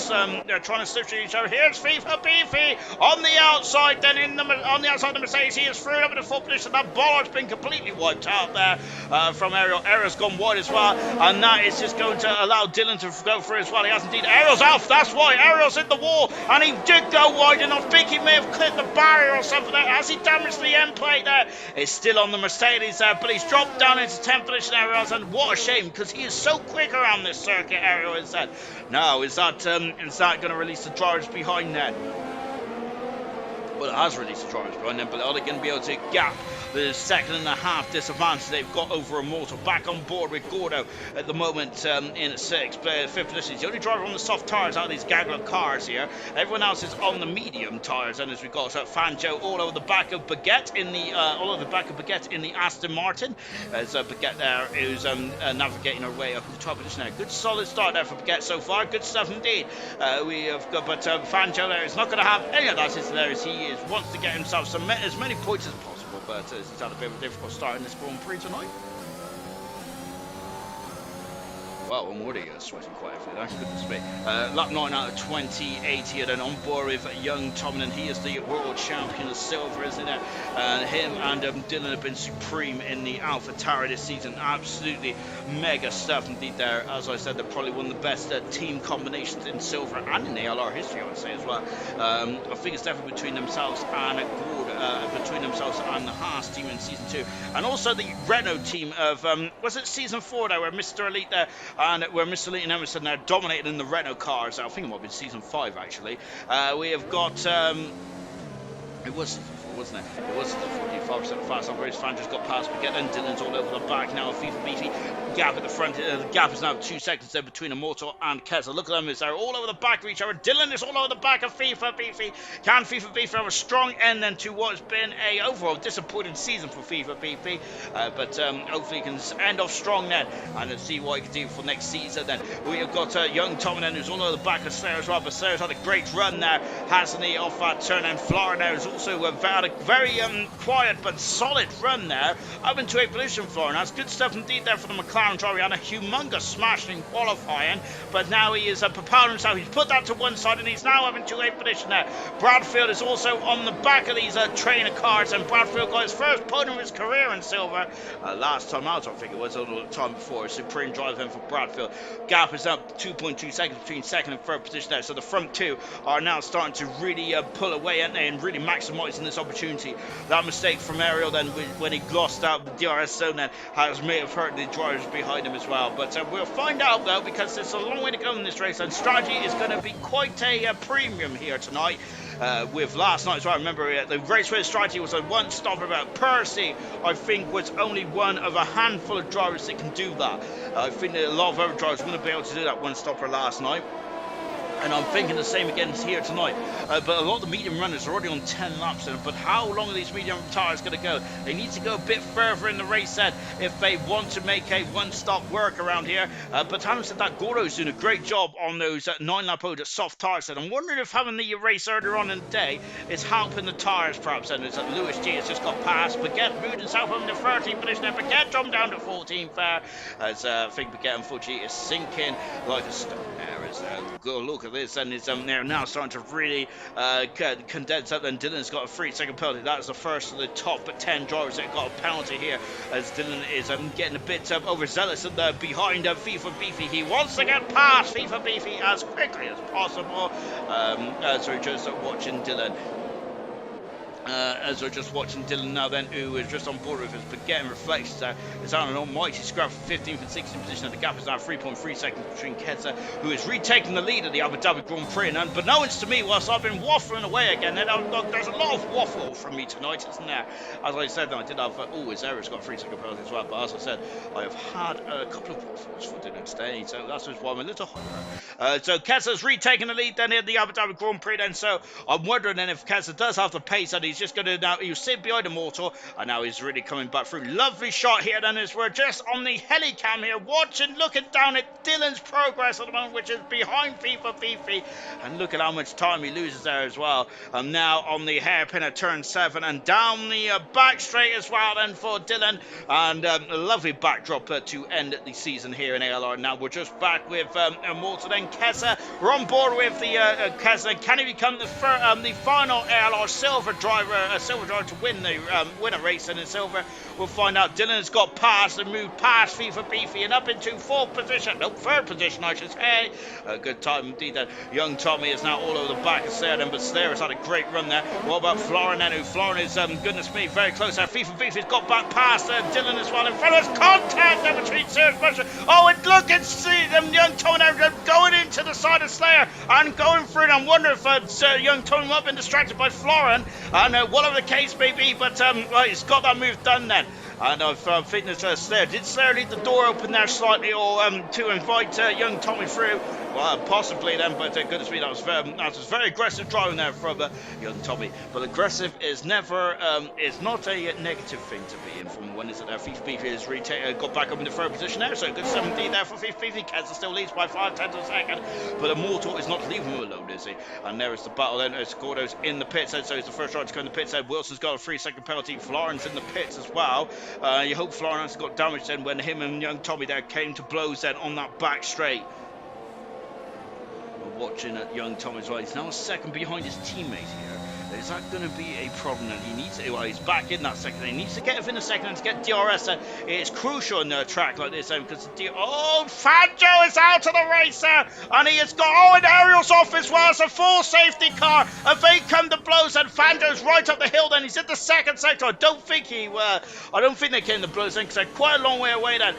slip to each other. Here's FIFA Beefy on the outside then, on the outside of the Mercedes pace. He is through up in the full position. That bollard's been completely wiped out there from Ariel. Ariel's gone wide as well, and that is just going to allow Dylan to go through as well. He has indeed. Ariel's off, that's why. Ariel's hit the wall, and he did go wide, and I think he may have clipped the barrier or something there. Has he damaged the end plate there? It's still on the Mercedes there, but he's dropped down into 10th position, Ariel's, and what a shame, because he is so quick around this circuit, Ariel is that. Now, is that going to release the drivers behind that? Well, it has released the drivers behind them, but are they going to be able to gap the 2.5 disadvantage they've got over Immortal? Back on board with Gordo at the moment in 5th position. He's the only driver on the soft tyres out of these Gagler cars here. Everyone else is on the medium tyres, and as we got Fanjo all over the back of Baguette in the Aston Martin. As Baguette there is navigating her way up to the top position there. Good solid start there for Baguette so far. Good stuff indeed. We have got, but Fanjo there is not going to have any of that since there as he wants to get himself as many points as possible, but he's had a bit of a difficult start in this Grand Prix tonight. Well, I'm already sweating quite heavily there, goodness me. Lap 9 out of 28 here then on board with young Tomlin. He is the world champion of silver, isn't it? Him and Dylan have been supreme in the Alpha Tower this season. Absolutely mega stuff indeed there. As I said, they're probably one of the best team combinations in silver and in ALR history, I would say as well. I think it's definitely between themselves and between themselves and the Haas team in season 2, and also the Renault team of was it season 4 there, where Mr. Elite there and where Mr. Elite and Emerson there dominated in the Renault cars. I think it might have been season 5 actually. We have got it was season 4, wasn't it? It was season 45% fast operator. Fan just got past Baguette, and Dylan's all over the back now. FIFA Beefy gap at the front. The gap is now 2 seconds there between Immortal and Kessler. Look at them, they're all over the back of each other. Dylan is all over the back of FIFA Beefy. Can FIFA Beefy have a strong end then to what has been a overall disappointing season for FIFA Beefy? But hopefully he can end off strong then, and let's see what he can do for next season then. We have got young Tom then, who's all over the back of Slayer as well, but Slayer's had a great run there, hasn't he, off that turn, and Flora now is also had a very quiet but solid run there up into 8th position. Flora, that's good stuff indeed there for the McLaren driver. He had a humongous smash in qualifying, but now he is propelling himself. He's put that to one side, and he's now up into 8th position there. Bradfield is also on the back of these trainer cars, and Bradfield got his first podium of his career in silver last time out, I think it was, or the time before. Supreme drive then for Bradfield. Gap is up 2.2 seconds between 2nd and 3rd position there, so the front two are now starting to really pull away, aren't they, and really maximising this opportunity. That mistake from Ariel then, when he glossed out the DRS zone then, may have hurt the drivers behind him as well. But we'll find out though, because there's a long way to go in this race, and strategy is going to be quite a premium here tonight. With last night as well, remember the race where strategy was a one stopper, about Percy I think was only one of a handful of drivers that can do that. I think that a lot of other drivers wouldn't be able to do that one stopper last night, and I'm thinking the same again here tonight. But a lot of the medium runners are already on 10 laps in, but how long are these medium tyres going to go? They need to go a bit further in the race then if they want to make a one-stop work around here. But having said that, Gordo's doing a great job on those 9-lap road soft tyres. And I'm wondering if having the race earlier on in the day is helping the tyres perhaps. And as Lewis G has just got past Baguette, moved himself up to 13th position there. Baguette jumped down to 14th there, as I think Baguette unfortunately is sinking like a stone there. As go look at this, and it's they're now starting to really condense up. And Dylan's got a 3-second penalty. That is the first of the top 10 drivers that got a penalty here, as Dylan is getting a bit overzealous and behind FIFA Beefy. He wants to get past FIFA Beefy as quickly as possible. So we're just watching Dylan. As we're just watching Dylan now then, who is just on board with us, but getting reflections there. It's on an almighty scrap for 15th and 16th position, and the gap is now 3.3 seconds between Ketzer, who is retaking the lead of the Abu Dhabi Grand Prix. And unbeknownst to me, whilst I've been waffling away again, there's a lot of waffle from me tonight, isn't there? As I said, I did have, his error's got a 3-second penalty as well, but as I said, I have had a couple of waffles for Dylan today, so that's why I'm a little hungry. So Ketzer's retaking the lead then in the Abu Dhabi Grand Prix then, so I'm wondering then if Ketzer does have the pace, and he's just going to now, he was sitting behind Immortal, and now he's really coming back through. Lovely shot here then, as we're just on the helicam here, looking down at Dylan's progress at the moment, which is behind FIFA Beefy, and look at how much time he loses there as well. Now on the hairpin at turn 7, and down the back straight as well then for Dylan, and a lovely backdrop to end the season here in ALR. Now we're just back with Immortal then Kessa. We're on board with the Kessa. Can he become the final ALR silver driver a silver driver to win a race, and in silver we'll find out Dylan's got past and moved past FIFA Beefy and up into third position I should say. A good time indeed. That young Tommy is now all over the back of Slayer then, but Slayer has had a great run there. What about Florin then? Florin is goodness me, very close there. FIFA Beefy's got back past Dylan as well in front of us. Contact there between Serious Pressure. Oh, and look and see them young Tommy now going into the side of Slayer and going through it. I wonder if young Tommy might have been distracted by Florin, and whatever the case may be, but well, he's got that move done then. And I've fitness Slayer. Did Slayer leave the door open there slightly, or to invite young Tommy through? Well, possibly then, but goodness me, that was very aggressive driving there from young Tommy. But aggressive is never is not a negative thing to be in. From when is it there? FIFA Beefy has got back up in the third position there, so good 17 there for FIFA Beefy. Kenza still leads by 5/10 of a second, but Immortal is not leaving him alone, is he? And there is the battle then. Gordo's in the pits, so he's the first driver to go in the pits. Wilson's got a 3-second penalty. Florence in the pits as well. You hope Florence got damaged then when him and young Tommy there came to blows then on that back straight. We're watching at young Tommy as well. He's now a second behind his teammate here. Is that going to be a problem? And he needs to, well, he's back in that second. He needs to get within a second and to get DRS. It's crucial in a track like this because Fanjo is out of the race there, and he has got and Ariel's off as well. It's a full safety car. If they come to blows, and Fanjo's right up the hill. Then he's in the second sector. I don't think they came to blows then because they're quite a long way away then.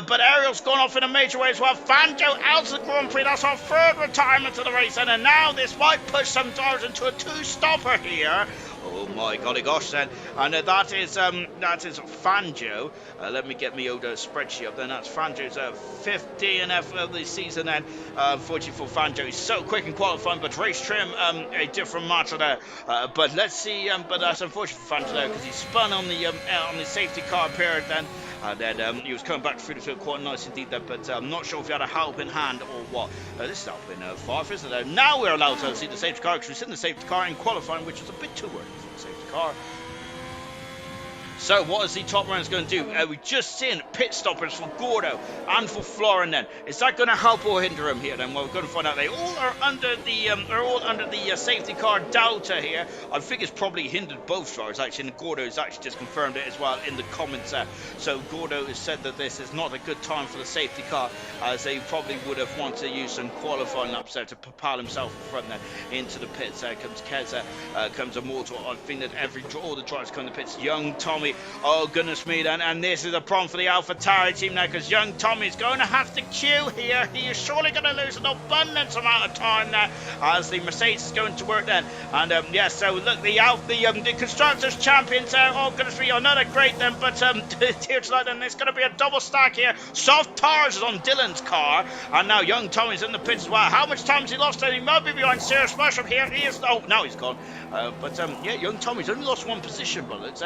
But Ariel's gone off in a major way as well. Fanjo out of the Grand Prix. That's our third retirement of the race, and now this might push some drivers into a two-stopper here. Oh my golly gosh then. And that is Fanjo. Let me get me Oda spreadsheet up then. That's Fanjo's 5th DNF of the season then. Unfortunately for Fanjo, he's so quick in qualifying, but race trim a different matter there. But let's see, but that's unfortunate for Fanjo there because he spun on the safety car period then. And then he was coming back through the field quite nice indeed there, but I'm not sure if he had a helping hand or what. This is helping Five, isn't it? Now we're allowed to see the safety car because we've seen the safety car in qualifying, which was a bit too early for the safety car. So what is the top rounds going to do? We've just seen pit stoppers for Gordo and for Florin then. Is that going to help or hinder him here then? Well, we're going to find out. They all are under the safety car delta here. I think it's probably hindered both drivers actually, and Gordo has actually just confirmed it as well in the comments there. So Gordo has said that this is not a good time for the safety car, as they probably would have wanted to use some qualifying laps there to propel himself in front then into the pits. There comes Keza, comes Immortal. I think that all the drivers come to the pits. Young Tommy. Oh goodness me then, and this is a problem for the AlphaTauri team now because young Tommy's going to have to queue here. He is surely going to lose an abundance amount of time there as the Mercedes is going to work then. And yes, so look, the constructors champions there. Oh goodness me, another great then, but here tonight then it's going to be a double stack here. Soft tires is on Dylan's car, and now young Tommy's in the pits as well. How much time has he lost? Then he might be behind Serious Mushroom here. He is. Oh, now he's gone. But yeah, young Tommy's only lost one position, but it's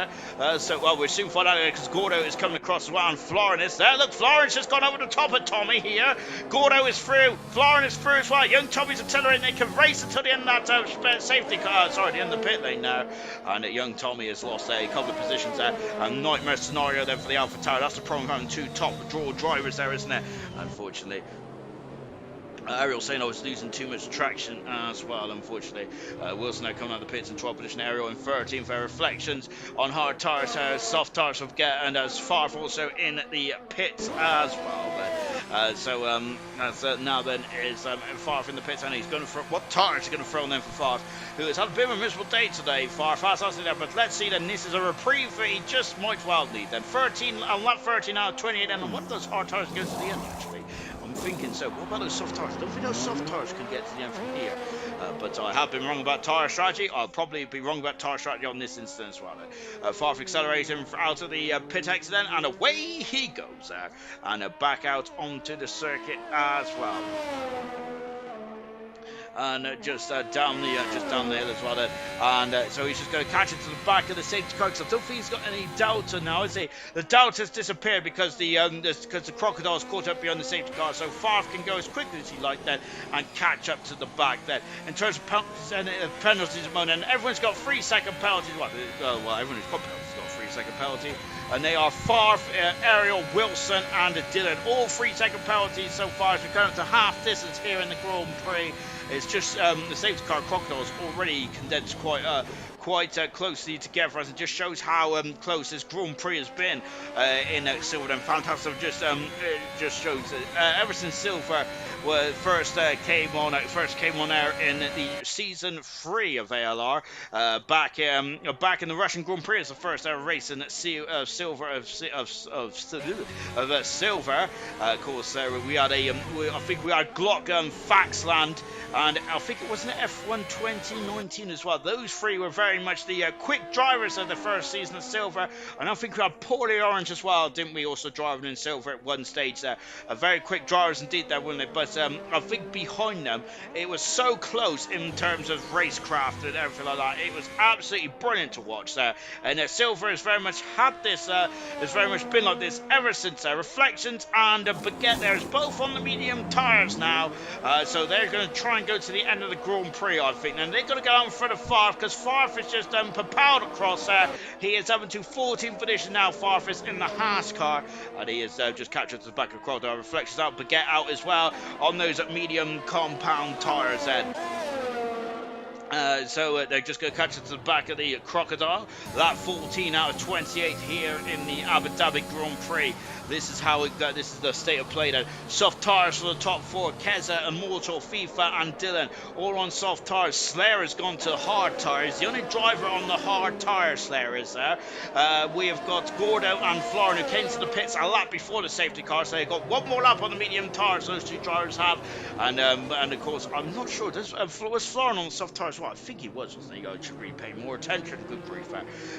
so well we'll soon find out because Gordo is coming across as well, and Florin is there. Look, Florin's just gone over the top of Tommy here. Gordo is through. Florin is through as well. Young Tommy's accelerating. They can race until the end of that safety car. Sorry, the end of the pit lane now. And young Tommy has lost a couple of positions there. A nightmare scenario then for the AlphaTauri. That's the problem having two top draw drivers there, isn't it? Unfortunately. Ariel saying I was losing too much traction as well, unfortunately. Wilson now coming out of the pits in 12th position. Ariel in 13th for reflections on hard tires, soft tires of Get, and as far also in the pits as well. So now then is Farf in the pits, and he's going to throw what tires are going to throw on them for Farf, who has had a bit of a miserable day today. Farf has actually there, but let's see then. This is a reprieve for he just might well lead then. 13 on lap 13 now, 28, and one of those hard tires goes to the end actually. I'm thinking so. What about those soft tires? Don't think those soft tires can get to the end from here. But I have been wrong about tyre strategy. I'll probably be wrong about tyre strategy on this instance as well. Farf accelerating out of the pit exit then, and away he goes there, and back out onto the circuit as well. And just down the hill as well. And so he's just going to catch it to the back of the safety car. Because I don't think he's got any delta now, is he? The delta has disappeared because the crocodile's caught up behind the safety car. So Farf can go as quickly as he likes then and catch up to the back then. In terms of penalties at the moment, and everyone's got 3-second penalties. Well, everyone who's got penalties got a 3-second penalty. And they are Farf, Ariel, Wilson, and Dylan. All 3-second penalties so far as we come up to half distance here in the Grand Prix. It's just the safety car Crocodile's already condensed quite quite closely together, as it just shows how close this Grand Prix has been in Silver. And fantastic, just shows ever since Silver first came on air in the season 3 of ALR, back in the Russian Grand Prix as the first ever race in Silver. Of course, we had I think we had Glock Faxland, and I think it was an F1 2019 as well. Those three were very much the quick drivers of the first season of Silver, and I think we had Poorly Orange as well, didn't we? Also driving in Silver at one stage there. Very quick drivers indeed there, weren't they? But I think behind them, it was so close in terms of racecraft and everything like that. It was absolutely brilliant to watch there. And Silver has very much had this, has very much been like this ever since. Reflections and Baguette there is both on the medium tyres now. So they're going to try and go to the end of the Grand Prix, I think. And they're going to go out in front of Farf, because Farf is just propelled across there. He is up into 14th position now, Farf is in the Haas car. And he is just captured to the back of Crocodile. Reflections out, Baguette out as well on those medium compound tyres then. So they're just going to catch it to the back of the Crocodile. That 14 out of 28 here in the Abu Dhabi Grand Prix. This is how it got. This is the state of play now. Soft tyres for the top four. Keza, Immortal, FIFA and Dylan all on soft tyres. Slayer has gone to hard tyres. The only driver on the hard tyre, Slayer, is there. We have got Gordo and Florin, who came to the pits a lap before the safety car. So they've got one more lap on the medium tyres, those two drivers have. And of course, I'm not sure. Was Florin on the soft tyres? Well, I think he was, wasn't he? I should really pay more attention. Good grief.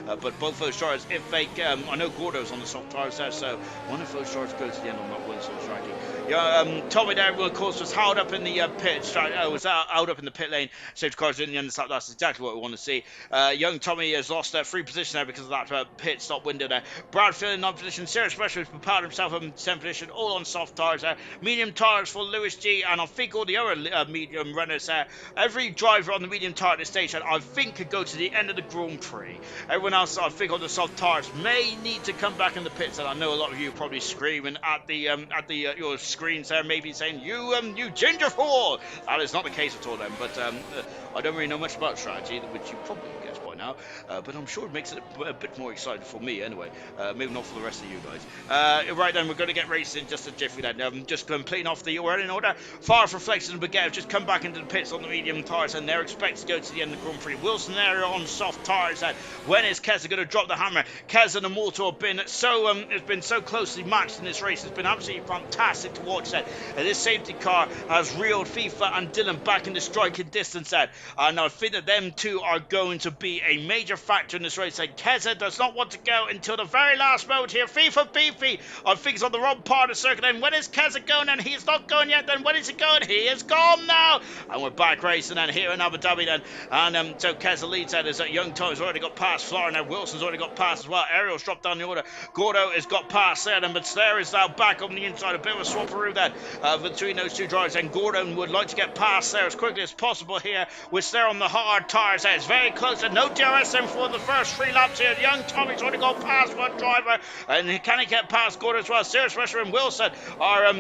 But both those drivers, if they, I know Gordo's on the soft tyres there, so one of those drivers go to the end, I'm not willing to strategy. Yeah, Tommy there, of course, was held up in the pit. Was held up in the pit lane. Safety cars in the end. That's exactly what we want to see. Young Tommy has lost 3 positions there because of that pit stop window there. Bradfield in 9th position. Serious Special has propelled himself up in 10th position, all on soft tyres there. Medium tyres for Lewis G, and I think all the other medium runners there. Every driver on the medium tyre at this station, I think, could go to the end of the Grand Prix. Everyone else, I think, on the soft tyres may need to come back in the pits, and I know a lot of you are probably screaming at the your screens there, maybe saying, you ginger fool. That is not the case at all then, but I don't really know much about strategy, which you probably guessed by now, but I'm sure it makes it a bit more exciting for me anyway, maybe not for the rest of you guys. Right then, we're going to get racing just a jiffy then. Just completing off the order in order. Far Reflections and Baguette have just come back into the pits on the medium tyres, and they're expected to go to the end of the Grand Prix. Wilson there on soft tyres. When is Keza going to drop the hammer? Keza and Immortal have been so closely matched in this race. It's been absolutely fantastic to watch that. This safety car has reeled FIFA and Dylan back into striking distance and I think that them two are going to be a major factor in this race. And Keza does not want to go until the very last moment here. FIFA Beefy, I think, is on the wrong part of the circuit. And when is Keza going? And he's not going yet. Then when is he going? He is gone now. And we're back racing and here in Abu Dhabi then. And so Keza leads that as Young Tom's already got past Florida. Wilson's already got past as well. Ariel's dropped down the order. Gordo has got past there, but Slayer is now back on the inside. A bit of a swapperoo then between those two drivers. And Gordon would like to get past there as quickly as possible here with Slayer on the hard tyres there. It's very close and no DRS in for the first 3 laps here. Young Tommy's already got past one driver, and can he get past Gordon as well? Serious Rusher and Wilson are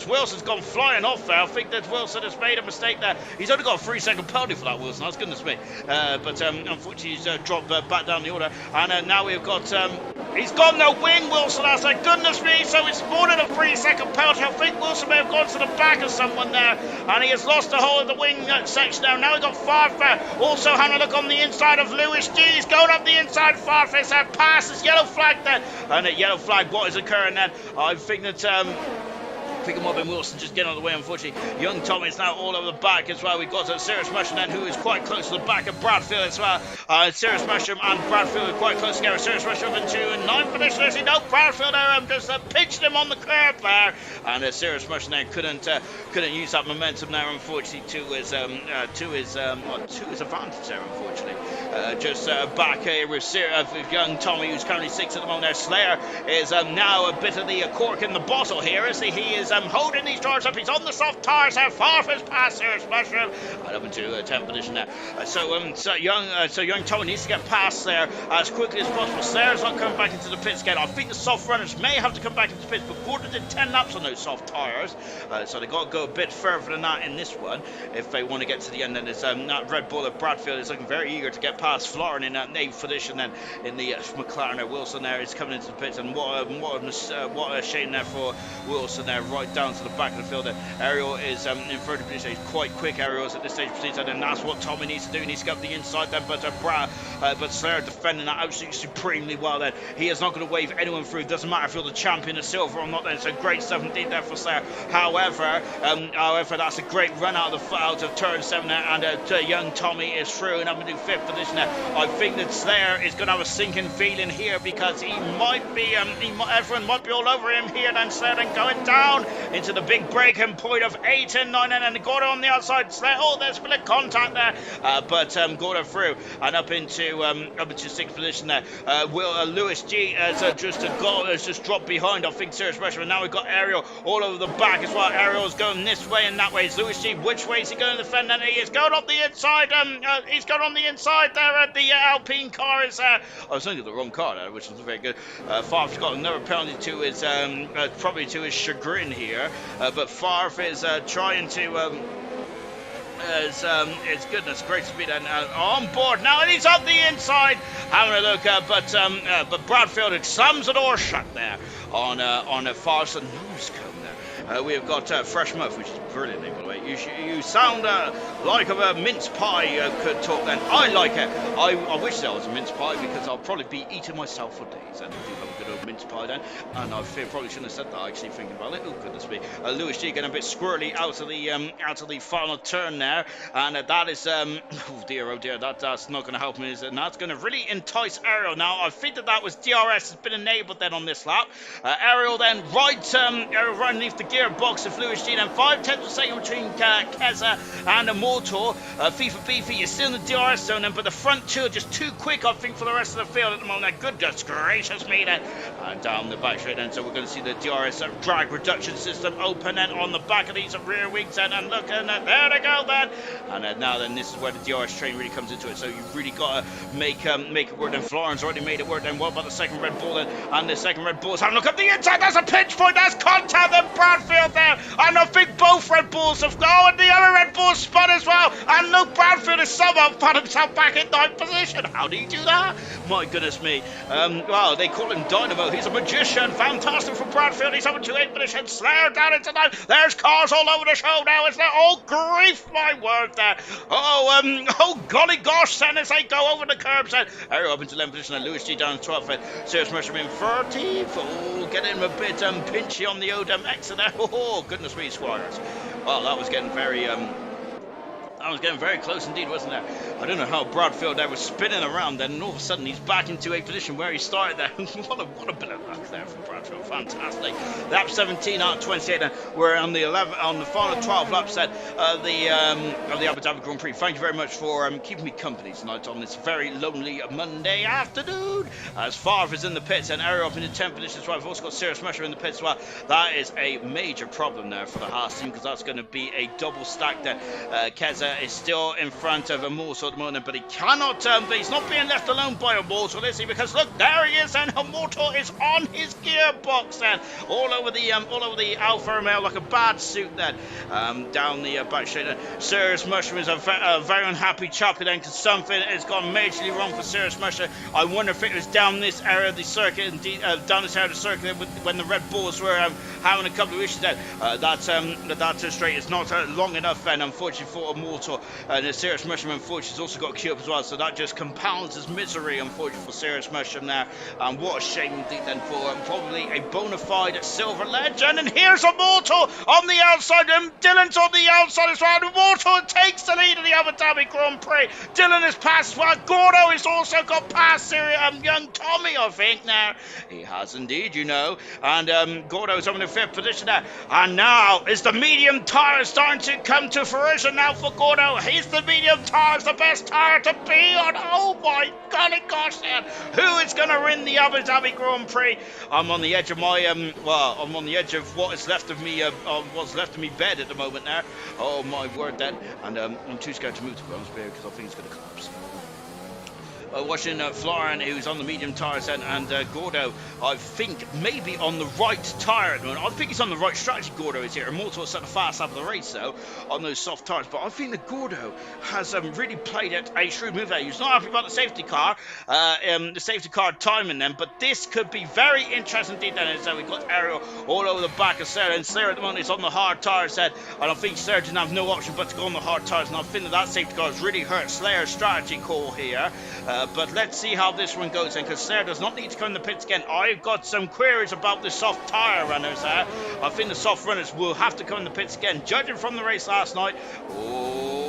Wilson's gone flying off there. I think that Wilson has made a mistake there. He's only got a 3-second penalty for that, Wilson. That's goodness me. But unfortunately he's dropped back down the order, and now we've got he's gone the wing, Wilson has, like, goodness me. So it's more than a 3-second penalty. I think Wilson may have gone to the back of someone there, and he has lost the whole of the wing section now. Now we've got Farfa also having a look on the inside of Lewis G. He's going up the inside. Farfa is that passes yellow flag then, and a yellow flag. What is occurring then? I think that pick him up in Wilson just getting out of the way, unfortunately. Young Tommy is now all over the back as well. We've got Serious Mushroom then, who is quite close to the back of Bradfield as well. Serious Mushroom and Bradfield are quite close together. Serious Mushroom into 9th position. No, Bradfield there just pitched him on the curb there, and Serious Mushroom there couldn't use that momentum there, unfortunately, to his advantage there, unfortunately. Just back here with Young Tommy, who's currently 6th at the moment there. Slayer is now a bit of the cork in the bottle here, as he is holding these drivers up. He's on the soft tyres there. Farfa's past Serious Mushroom and up into 10th position there. So young Tommy needs to get past there as quickly as possible. Slayer's not coming back into the pits again. I think the soft runners may have to come back into the pits, but Gordon did 10 laps on those soft tyres, so they've got to go a bit further than that in this one if they want to get to the end. And it's that Red Bull of Bradfield is looking very eager to get past Florin in 8th position. Then in the McLaren there, Wilson there is coming into the pits, and what a shame there for Wilson there, right down to the back of the field. Ariel is in third position. He's quite quick. Ariel's at this stage proceeds, and that's what Tommy needs to do. He needs to go up the inside then, but Slayer defending that absolutely supremely well. Then he is not going to wave anyone through. Doesn't matter if you're the champion of silver or not. Then it's a great stuff indeed there for Slayer. However, that's a great run out of turn 7 there, and young Tommy is through and up into 5th position there. I think that Slayer is going to have a sinking feeling here, because he might be, everyone might be all over him here. Then Slayer then going down into the big breaking point of 8 and 9, and Gordo on the outside. Slayer, there's a bit of contact there, but Gordo through and up into 6th position there. Lewis G has just dropped behind, I think, Serious Pressure, and now we've got Ariel all over the back as well. Ariel's going this way and that way. It's Lewis G, which way is he going to defend? And he is going on the inside. He's gone on the inside there at the Alpine car. I was thinking of the wrong car there, which was very good. Favre's got another penalty to his probably to his chagrin here, but Favre is trying to it's goodness gracious me then on board now, and he's on the inside having a look, but Bradfield slams the door shut there on a Favre's nose cone there. We have got Fresh Muff, which is brilliant name, by the way. You sound like a mince pie could talk then. I like it. I wish there was a mince pie, because I'll probably be eating myself for days. And I do have a good old mince pie then. And I probably shouldn't have said that, actually, thinking about it. Oh, goodness me. Lewis G getting a bit squirrely out of the final turn there. And that is, oh dear, that's not going to help me, is it? And that's going to really entice Ariel. Now, I think that was DRS has been enabled then on this lap. Ariel then right underneath the gearbox of Lewis G, then 5/10 of a second between Keza and Immortal. FIFA Beefy is still in the DRS zone, but the front two are just too quick, I think, for the rest of the field at the moment. Goodness gracious me then. Down the back straight then, so we're going to see the DRS drag reduction system open then on the back of these rear wings then, and look, and there they go then. And now then, this is where the DRS train really comes into it, so you've really got to make it work. And Florence already made it work. Then what about the second Red Bull then? And the second Red Bull is having a look at the inside. There's a pinch point. There's contact and Bradfield there. And I think both Red Bulls have gone, and the other Red Bull spun as well. And look, Bradfield has somehow found himself back in 9th position. How do you do that? My goodness me. Well, they call him Dynamo. He's a magician. Fantastic for Bradfield. He's up to 8th position. Slayer down into 9th. There's cars all over the show now, isn't there? Oh, grief, my word there. Oh, golly gosh, then as they go over the curbs. Ariel up into 11th position, and Lewis G down to 12th. Serious Mushroom in 30th. Oh, getting him a bit pinchy on the Odom exit there. Oh, goodness me, Squires. Well, that was getting very close indeed, wasn't there? I don't know how Bradfield there was spinning around then, and all of a sudden he's back into 8th position where he started there. what a bit of luck there from Bradfield. Fantastic. Lap 17 out of 28, and we're on the final 12 laps of the Abu Dhabi Grand Prix. Thank you very much for keeping me company tonight on this very lonely Monday afternoon. As Favre is in the pits, and Ariel up into 10th position as well. We've also got Serious Musher in the pits as well. That is a major problem there for the Haas team, because that's going to be a double stack there. Keza is still in front of Immortal at the moment, but he cannot, he's not being left alone by Immortal, is he? Because look, there he is, and Immortal is on his gearbox then, all over the Alfa Romeo like a bad suit then, down the back straight then. Serious Mushroom is a very unhappy chappy then, because something has gone majorly wrong for Serious Mushroom. I wonder if it was down this area of the circuit, down this area of the circuit when the Red Bulls were having a couple of issues then. That straight is not long enough then, unfortunately, for Immortal. And the Serious Mushroom, unfortunately, has also got a queue up as well, so that just compounds his misery, unfortunately, for Serious Mushroom there. And what a shame indeed then for probably a bona fide silver legend. And here's Immortal on the outside, and Dylan's on the outside as well. Immortal takes the lead in the Abu Dhabi Grand Prix. Dylan has passed as well. Gordo has also got past young Tommy, I think. Now he has indeed, you know. And Gordo's up in the 5th position there. And now is the medium tire starting to come to fruition now for Gordo. He's the medium tire, the best tire to be on. Oh my golly gosh, man. Who is going to win the Abu Dhabi Grand Prix? I'm on the edge of my I'm on the edge of what's left of me bed at the moment there. Oh my word then. And I'm too scared to move, to be honest with you, because I think it's going to collapse. watching Florin, who's on the medium tyres, and Gordo, I think, maybe on the right tyre at the moment. I think he's on the right strategy, Gordo is here. Immortal set the fast half of the race, though, on those soft tyres. But I think that Gordo has really played it a shrewd move there. He's not happy about the safety car timing then, but this could be very interesting indeed then. So we've got Ariel all over the back of Sarah, and Sarah at the moment is on the hard tyres then, and I think Sarah didn't have no option but to go on the hard tyres, and I think that safety car has really hurt Slayer's strategy call here. But let's see how this one goes then, because Slayer does not need to come in the pits again. I've got some queries about the soft tyre runners there. I think the soft runners will have to come in the pits again, judging from the race last night.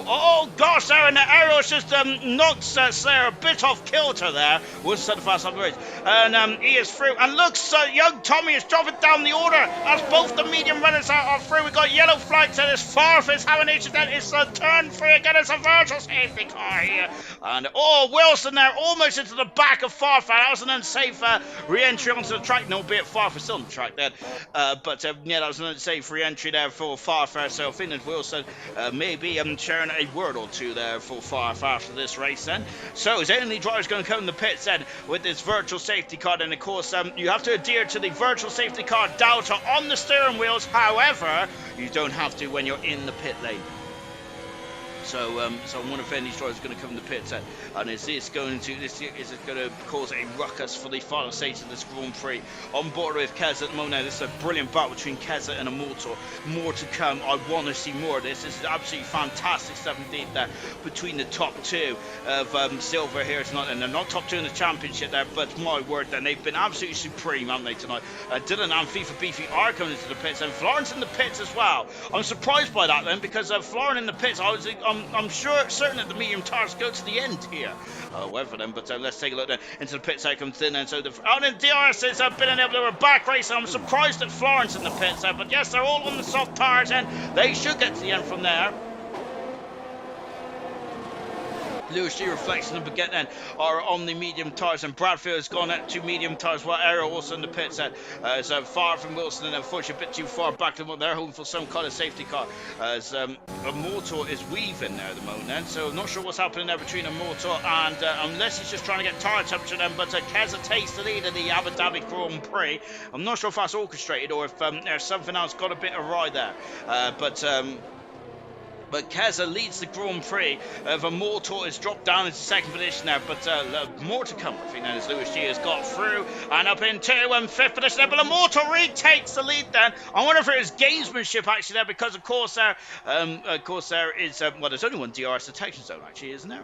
Oh gosh, there, and the arrows just knocked Slayer a bit off kilter there. Was set the fast up the race, and he is through. And looks, young Tommy is dropping down the order as both the medium runners are through. We've got yellow flags and his Farfus having an incident. It's turn free again. It's a virtual safety car here, and Wilson there almost into the back of Farfus. That was an unsafe re-entry onto the track. No, albeit Farfus still on the track then, but yeah, that was an unsafe re-entry there for Farfus. So I think that Wilson maybe sharing a word or two there for Farfus after this race then. So his only driver is going to come in the pits then with this virtual safety car, and of course you have to adhere to the virtual safety car delta on the steering wheels. However, you don't have to when you're in the pit lane. So I wonder if any drivers are going to come in the pits, and is it going to cause a ruckus for the final stage of this Grand Prix? On board with Keza at the moment now. This is a brilliant battle between Keza and Immortal. More to come. I want to see more of this. This is absolutely fantastic stuff indeed there between the top two of Silver here tonight, and they're not top two in the championship there, but my word, then they've been absolutely supreme, haven't they, tonight? Dylan and FIFA Beefy are coming into the pits, and Florence in the pits as well. I'm surprised by that then, because Florence in the pits, I'm certain that the medium tires go to the end here. However, then, but let's take a look then into the pits. Out comes in, and so then DRS has been able to do a back race. I'm surprised at Florence in the pits there, but yes, they're all on the soft tires, and they should get to the end from there. Lewis G, Reflection and Baguette then are on the medium tyres, and Bradfield has gone out to medium tyres, while Arrow also in the pits is far from Wilson, and unfortunately a bit too far back to what they're hoping for some kind of safety car, as Immortal is weaving there at the moment then, so I'm not sure what's happening there between Immortal and unless he's just trying to get tyre temperature then, but Keza takes the lead in the Abu Dhabi Grand Prix. I'm not sure if that's orchestrated or if there's something else got a bit awry there, but Keza leads the Grand Prix. Immortal is dropped down into second position there, but more to come. I think that as Lewis G has got through and up into fifth position there, but Immortal retakes the lead then. I wonder if it was gamesmanship actually there, because of course there is well, there's only one DRS detection zone actually, isn't there?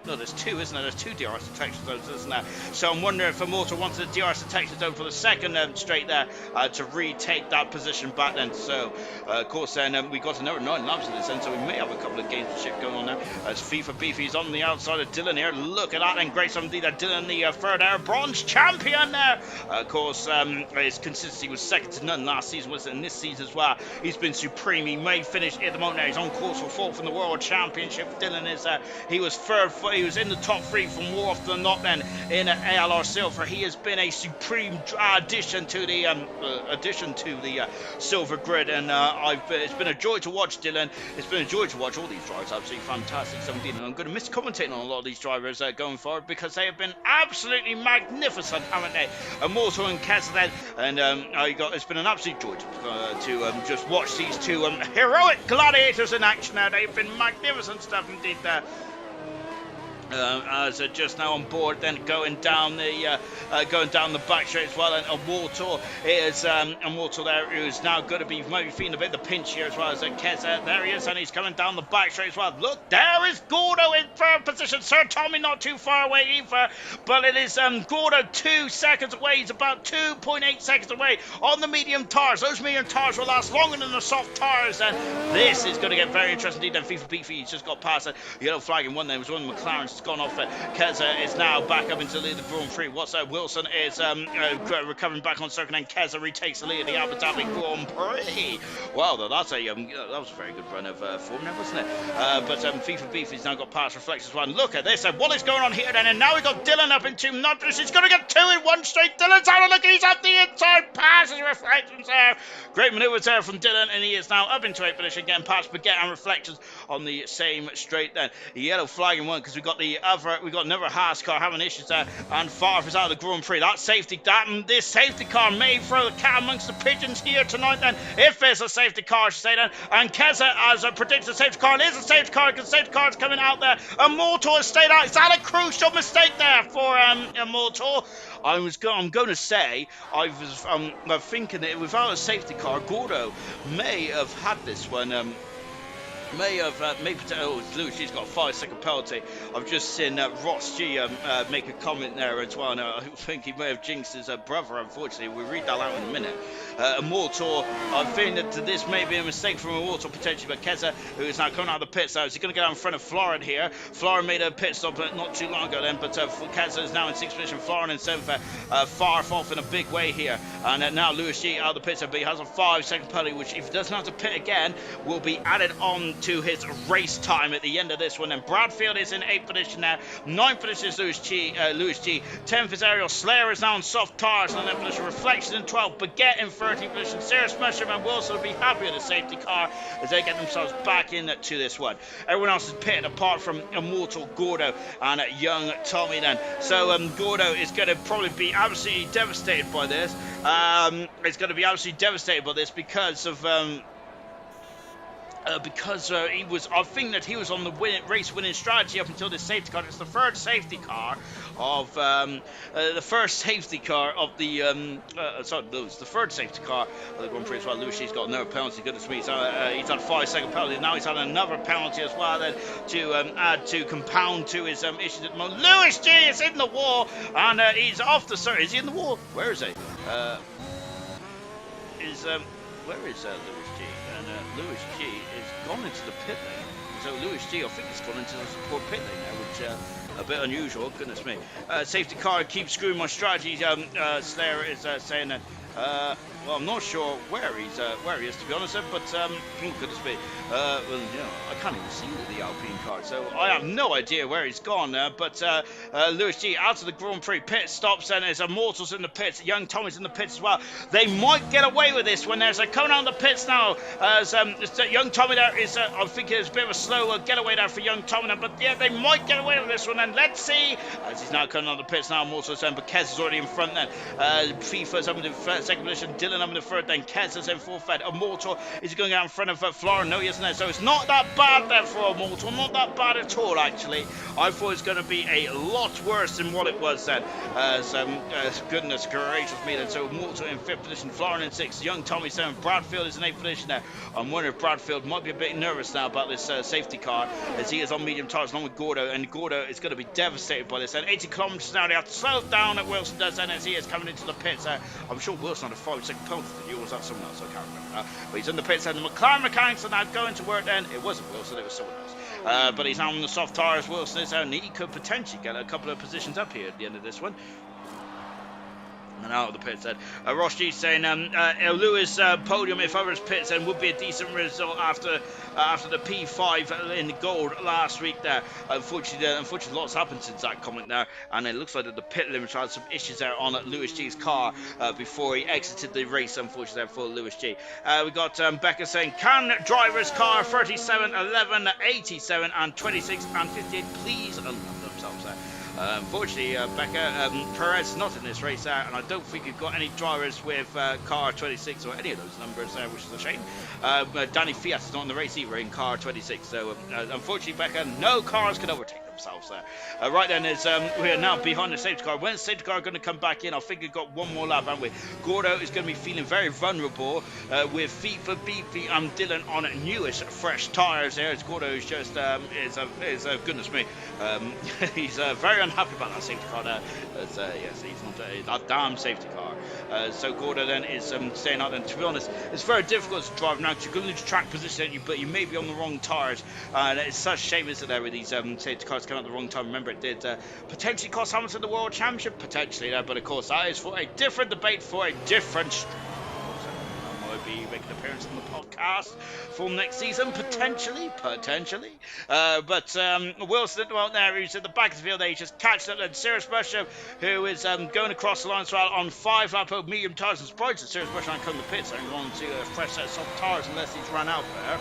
No, there's two, isn't there? There's two DRS detection zones, isn't there? So I'm wondering if Immortal wanted a DRS detection zone for the second straight there to retake that position back then. So, of course, then we got another 9 laps in this end, so we may have a couple of gamesmanship going on now. As FIFA Beefy's on the outside of Dylan here. Look at that, and great indeed that Dylan, the third air bronze champion there. Of course, his consistency was second to none last season, wasn't it? And this season as well, he's been supreme. He may finish at the moment now. He's on course for fourth in the World Championship. Dylan is, he was third. He was in the top three for more often than not then in ALR Silver. He has been a supreme addition to the Silver grid, and it's been a joy to watch Dylan. It's been a joy to watch all these drivers. Absolutely fantastic. And I'm going to miss commentating on a lot of these drivers going forward, because they have been absolutely magnificent, haven't they? Immortal and Kazan, and it's been an absolute joy to just watch these two heroic gladiators in action now. They've been magnificent stuff indeed there. As just now on board, then going down the back straight as well, and Immortal is Immortal there, who's now going to be maybe feeling a bit of the pinch here as well as Keza. There he is, and he's coming down the back straight as well. Look, there is Gordo in third position. Sir Tommy not too far away either, but it is Gordo 2 seconds away. He's about 2.8 seconds away on the medium tires. Those medium tires will last longer than the soft tires, and this is going to get very interesting indeed. Then FIFA Beefy just got past a yellow flag in one. There was one McLaren's gone off. Keza is now back up into the lead of the Grand Prix. Wilson is recovering back on circuit, and Keza retakes the lead of the Abu Dhabi Grand Prix. Wow, that was a very good run of form there, wasn't it? But FIFA Beefy's now got past Reflections one. Look at this, what is going on here then? And now we've got Dylan up into numbers. He's going to get 2 in one straight. Dylan's out of look, he's up the inside, passes Reflections there. Great manoeuvres there from Dylan, and he is now up into 8th position, getting past Baguette and Reflections on the same straight then. The yellow flag in one, because we've got the we got another Haas car having issues there, and Favre's out of the Grand Prix. That safety, this safety car may throw the cat amongst the pigeons here tonight. Then, if there's a safety car, I should say then, and Keza as predicts a safety car, and is a safety car because safety car is coming out there. Immortal has stayed out. Is that a crucial mistake there for Immortal? I'm going to say I was thinking that without a safety car, Gordo may have had this one. Lewis G's got a 5-second penalty. I've just seen Ross G make a comment there as well. I think he may have jinxed his brother, unfortunately. We'll read that out in a minute. Immortal, I think that this may be a mistake from Immortal potentially, but Keza, who is now coming out of the pits, is he going to get out in front of Florin here? Florin made a pit stop not too long ago then, but Keza is now in 6th position, Florin in 7th, far off in a big way here. And now Lewis G out of the pits, but he has a 5-second penalty, which if he doesn't have to pit again, will be added on to his race time at the end of this one. And Bradfield is in 8th position now. 9th position is Lewis G. 10th is Ariel. Slayer is now on soft tires on 11th position. Reflection in 12th. Baguette in 13th position. Serious Mushroom and Wilson will be happy with the safety car as they get themselves back into this one. Everyone else is pitted apart from Immortal, Gordo and young Tommy then. So Gordo is going to probably be absolutely devastated by this. It's going to be absolutely devastated by this because of I think that he was on the race winning strategy up until this safety car. It's the third safety car of the third safety car of the Grand Prix as well. Lewis G's got another penalty. Goodness me, he's had a 5-second penalty. Now he's had another penalty as well. Then to add to compound to his issues at the moment. Lewis G is in the wall and he's off the circuit. Is he in the wall? Where is he? Where is Lewis G? And Lewis G is gone into the pit lane. So Lewis G, I think, has gone into the support pit lane now, which a bit unusual. Goodness me. Safety car keeps screwing my strategy. Slayer is saying that. Well, I'm not sure where he is, to be honest, but oh goodness me, well, I can't even see the Alpine car, so I have no idea where he's gone. But Lewis G out of the Grand Prix pit stops, and there's Immortals in the pits. Young Tommy's in the pits as well. They might get away with this when there's a coming out of the pits now. As young Tommy there is, I think it's a bit of a slow getaway there for young Tommy, but yeah, they might get away with this one. And let's see, as he's now coming out of the pits now. Immortals then, but Kez is already in front then. FIFA's up in the second position. Dylan up in the third, then Kez is in fourth. Immortal is going out in front of Florin. No, he isn't there. So it's not that bad there for Immortal. Not that bad at all, actually. I thought it was going to be a lot worse than what it was then. Goodness gracious me then. So Immortal in 5th position, Florin in 6th, young Tommy 7th, Bradfield is in 8th position there. I'm wondering if Bradfield might be a bit nervous now about this safety car, as he is on medium tires along with Gordo, and Gordo is going to be devastated by this. And 80 kilometers now, they have to slow down at Wilson does, and as he is coming into the pits. I'm sure Wilson had a 5-second penalty. Or was that someone else? I can't remember. But he's in the pits, and the McLaren mechanics are now going to work then. It wasn't Wilson, it was someone else. But he's now on the soft tires. Wilson is, and he could potentially get a couple of positions up here at the end of this one. And out of the pits then. Ross G saying Lewis podium if others pits then would be a decent result after the P5 in the gold last week there. Unfortunately lots happened since that comment there, and it looks like that the pit limiter had some issues there on Lewis G's car before he exited the race, unfortunately for Lewis G. We got Becca saying, can driver's car 37, 11, 87 and 26 and 58 please unlock themselves there. Unfortunately, Becca, Perez is not in this race and I don't think you've got any drivers with car 26 or any of those numbers there, which is a shame. Danny Fiat is not in the race either in car 26, so unfortunately, Becca, no cars can overtake themselves there. Right then, we are now behind the safety car. When the safety car going to come back in? I think we've got one more lap, haven't we? Gordo is going to be feeling very vulnerable with FIFA, BP and Dylan on newish, fresh tyres there. As Gordo is just, goodness me, he's very unhappy about that safety car there. Yes, he's not that damn safety car. So Gordo then is staying out. And to be honest, it's very difficult to drive now because you're going to track position, but you may be on the wrong tyres. It's such a shame, isn't there, with these safety cars coming at the wrong time. Remember, it did potentially cost Hamilton the World Championship, potentially there, but of course that is for a different debate for a different. Be making an appearance on the podcast for next season, potentially. But Wilson out there, who's at the back of the field, they just catched up. And Sirius Busher, who is going across the line as well on 5 lap of medium tyres. And surprised that Sirius Busher ain't come to the pits and gone to a fresh set of soft tyres unless he's run out there.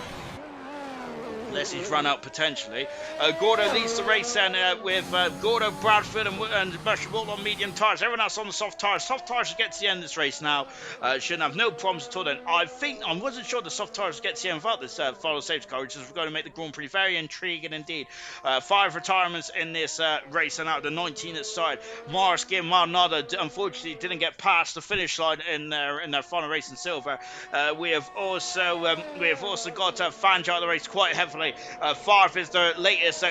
unless he's run out potentially. Gordo leads the race then with Gordo, Bradford and Mushroom all on medium tyres. Everyone else on the soft tyres. Soft tyres get to the end of this race now. Shouldn't have no problems at all then. I wasn't sure the soft tyres get to the end without this final safety car, which is going to make the Grand Prix very intriguing indeed. 5 retirements in this race, and out of the 19 that started, Mars Game Malnada unfortunately didn't get past the finish line in their final race in silver. We have also got Fanja out of the race quite heavily. Farf is the latest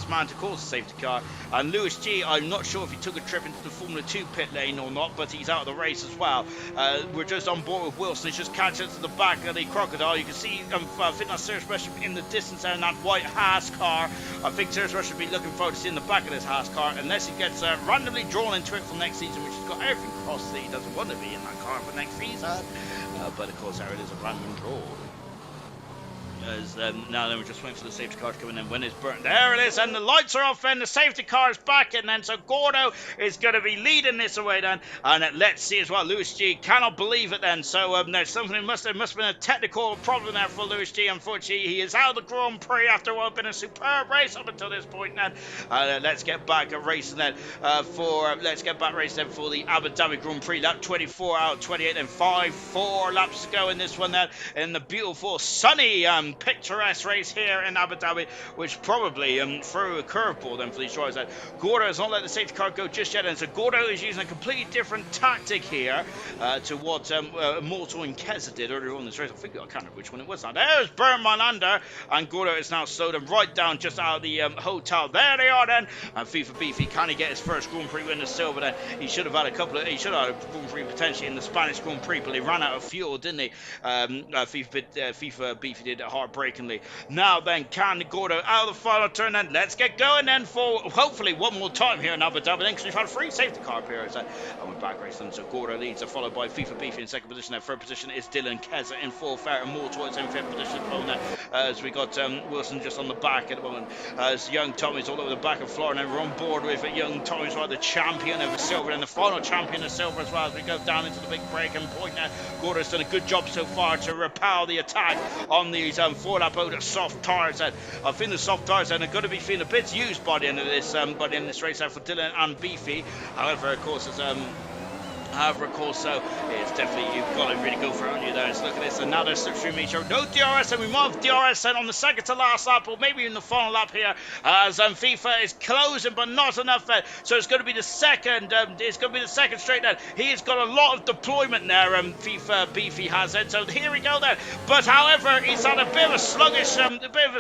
man to cause a safety car, and Lewis G, I'm not sure if he took a trip into the Formula 2 pit lane or not, but he's out of the race as well. We're just on board with Wilson. He's just catching to the back of the Crocodile. You can see I think that's Serious Rush in the distance there in that white Haas car. I think Serious Rush should be looking forward to seeing the back of this Haas car, unless he gets randomly drawn into it for next season, which has got everything crossed that he doesn't want to be in that car for next season. But of course, there it is, a random draw. Now then we're just waiting for the safety car to come in, and when it's burnt, there it is, and the lights are off, and the safety car is back in then, so Gordo is going to be leading this away then, and let's see as well, Lewis G cannot believe it then, so there's something, there must have been a technical problem there for Lewis G. Unfortunately, he is out of the Grand Prix after what has been a superb race up until this point then. Let's get back racing then for the Abu Dhabi Grand Prix, lap 24 out of 28, and 4 laps to go in this one then, in the beautiful sunny picturesque race here in Abu Dhabi, which probably threw a curveball then for these drivers. Gordo has not let the safety car go just yet, and so Gordo is using a completely different tactic here to what Mortal and Keza did earlier on this race. I can't remember which one it was now. There's Berman under, and Gordo is now slowed them right down just out of the hotel. There they are then, and FIFA Beefy, can he get his first Grand Prix win in silver then? He should have had a Grand Prix potentially in the Spanish Grand Prix, but he ran out of fuel, didn't he? FIFA Beefy did heartbreakingly. Now then, can Gordo out of the final turn, and let's get going then for hopefully one more time here in Abu Dhabi then, because we've had 3 safety car appearances and we're back racing. So Gordo leads, followed by FIFA Beefy in second position. Third position is Dylan Keza in fourth, Fair and Mortal is in fifth position at the moment, as we got Wilson just on the back at the moment, as Young Tommy's all over the back of Florida, and we're on board with Young Tommy's right, the champion of the silver and the final champion of silver as well, as we go down into the big breaking point now. Gordo's done a good job so far to repel the attack on these 4-lap out of soft tyres. I think the soft tyres are going to be feeling a bit used by the end of this race for Dylan and Beefy. However, of course, it's definitely, you've got to really go for it, haven't you, there? Look at this, and now there's slipstream meter, no DRS, and we might have DRS then on the second to last lap, or maybe in the final lap here, as FIFA is closing, but not enough then, so it's going to be the second, straight then. He's got a lot of deployment there, FIFA Beefy has it, so here we go then, but however, he's had a bit of a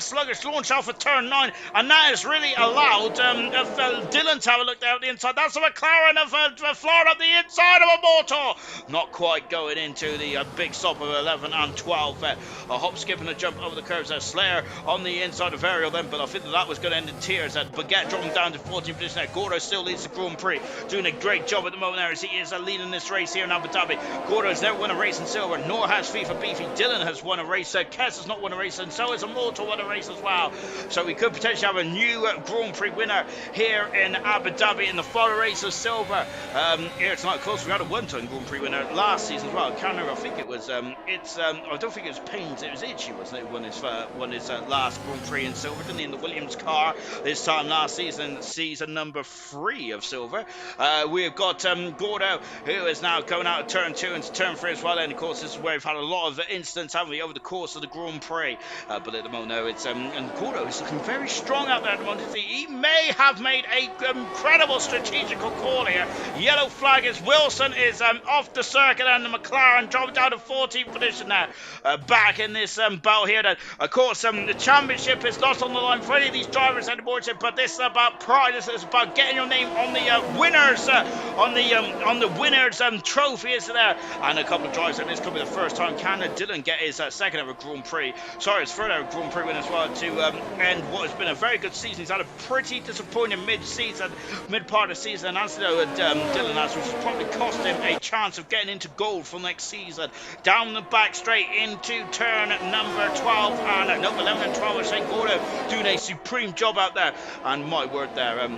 sluggish launch off of turn 9, and that has really allowed Dylan to have a look there at the inside. That's a McLaren of Florida up the inside of a Mortal, not quite going into the big stop of 11 and 12. A hop, skip and a jump over the curves. Slayer on the inside of Ariel then, but I think that was going to end in tears. Baguette dropping down to 14th position there. Gordo still leads the Grand Prix, doing a great job at the moment there as he is leading this race here in Abu Dhabi. Gordo has never won a race in silver, nor has FIFA Beefy. Dylan has won a race, Kes has not won a race, and so has Immortal won a race as well. So we could potentially have a new Grand Prix winner here in Abu Dhabi in the final race of silver here tonight. Of course, we had a one-time Grand Prix winner last season as well. I can't remember. I think it was I don't think it was Paynes. It was Itchy, wasn't it? Won his last Grand Prix in silver, didn't he? In the Williams car this time last season, season number 3 of silver. We've got Gordo, who is now going out of turn 2 into turn 3 as well. And of course, this is where we've had a lot of incidents, haven't we, over the course of the Grand Prix. But at the moment, no, it's and Gordo is looking very strong out there at the moment. He may have made a incredible strategical call here. Yellow flag is Wilson is off the circuit, and the McLaren dropped down to 14th position now. Back in this battle here then. Of course, the championship is not on the line for any of these drivers anymore, but this is about pride. This is about getting your name on the winners trophy, isn't there? And a couple of drivers, and this could be the first time Dylan get his second ever Grand Prix. Sorry, his third ever Grand Prix win as well to end what has been a very good season. He's had a pretty disappointing mid part of the season, and as Dylan has, which has probably cost him a chance of getting into gold for next season. Down the back straight into turn number 12 and 11 and 12. I say Gordo doing a supreme job out there, and my word there.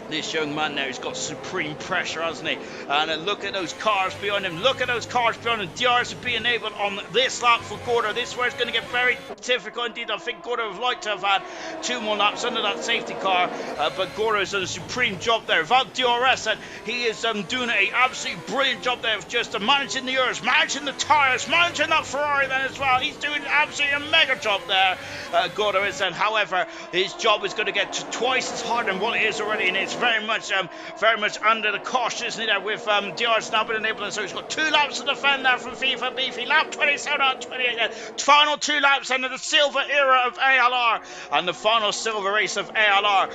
This young man there, he's got supreme pressure, hasn't he? And look at those cars behind him. Look at those cars behind him. DRS would be enabled on this lap for Gordo. This is where it's going to get very difficult indeed. I think Gordo would like to have had 2 more laps under that safety car. But Gordo has done a supreme job there. Without DRS, and he is doing an absolutely brilliant job there of just managing the Euros, managing the tyres, managing that Ferrari then as well. He's doing absolutely a mega job there. Gordo is then. However, his job is going to get twice as hard than what it is already, and it's very much under the caution, isn't he, there, with DRS now been enabled, and so he's got 2 laps to defend there from FIFA Beefy, lap 27 out 28, final 2 laps under the silver era of ALR, and the final silver race of ALR,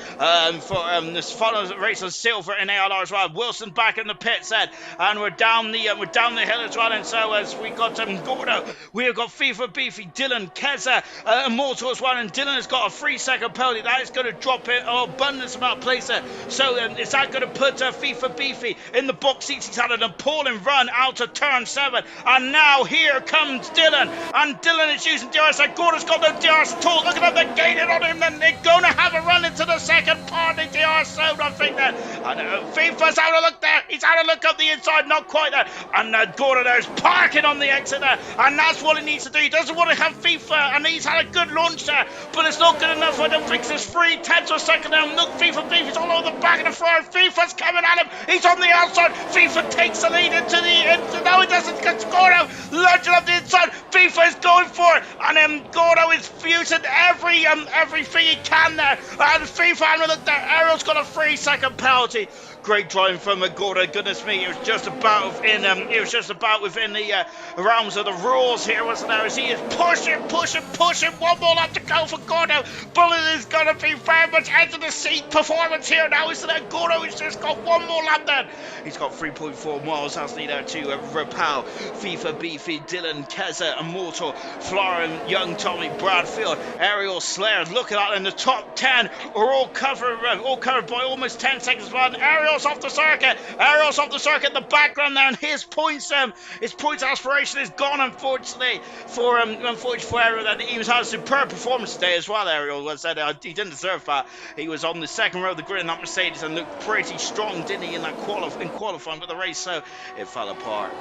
this final race of silver in ALR as well. Wilson back in the pit set, and we're down the hill as well, and so as we got Gordo, we have got FIFA Beefy, Dylan, Keza, Immortal as well, and Dylan has got a 3-second penalty. That is going to drop it abundance amount of place there. So is that going to put FIFA Beefy in the box seats? He's had an appalling run out of turn 7, and now here comes Dylan, and Dylan is using DRS. And Gordo's got no DRS at all. Look at them, they're gaining on him, and they're going to have a run into the second part of the DRS zone, I think that. And FIFA's out of look there. He's out of look up the inside, not quite there. And Gordo there's parking on the exit there, and that's what he needs to do. He doesn't want to have FIFA, and he's had a good launch there, but it's not good enough. I don't think there's 3/10 of a second now. Look, FIFA Beefy's all over the back of the Ferrari. FIFA's coming at him. He's on the outside. FIFA takes the lead into the no, he doesn't. Gordo lunging up the inside. FIFA is going for it, and Gordo is fusing everything he can there. And FIFA, and look there, Ariel's got a 3-second penalty. Great driving from Gordo. Goodness me, it was just about within the realms of the rules here, wasn't there? As he is pushing. 1 more lap to go for Gordo. Bullet is going to be very much edge of the seat performance here now, isn't it? Gordo has just got 1 more lap then. He's got 3.4 miles, hasn't he, there to repel FIFA Beefy, Dylan, Keza, Immortal, Florin, Young Tommy, Bradfield, Ariel, Slayer. Look at that, in the top 10 are all covered by almost 10 seconds. But Ariel's off the circuit. In the background there, and his points aspiration is gone, unfortunately, for Ariel. That he was had a superb performance today as well. Ariel was said he didn't deserve that. He was on the second row of the grid in that Mercedes and looked pretty strong, didn't he, in that qualifying, but the race, so it fell apart.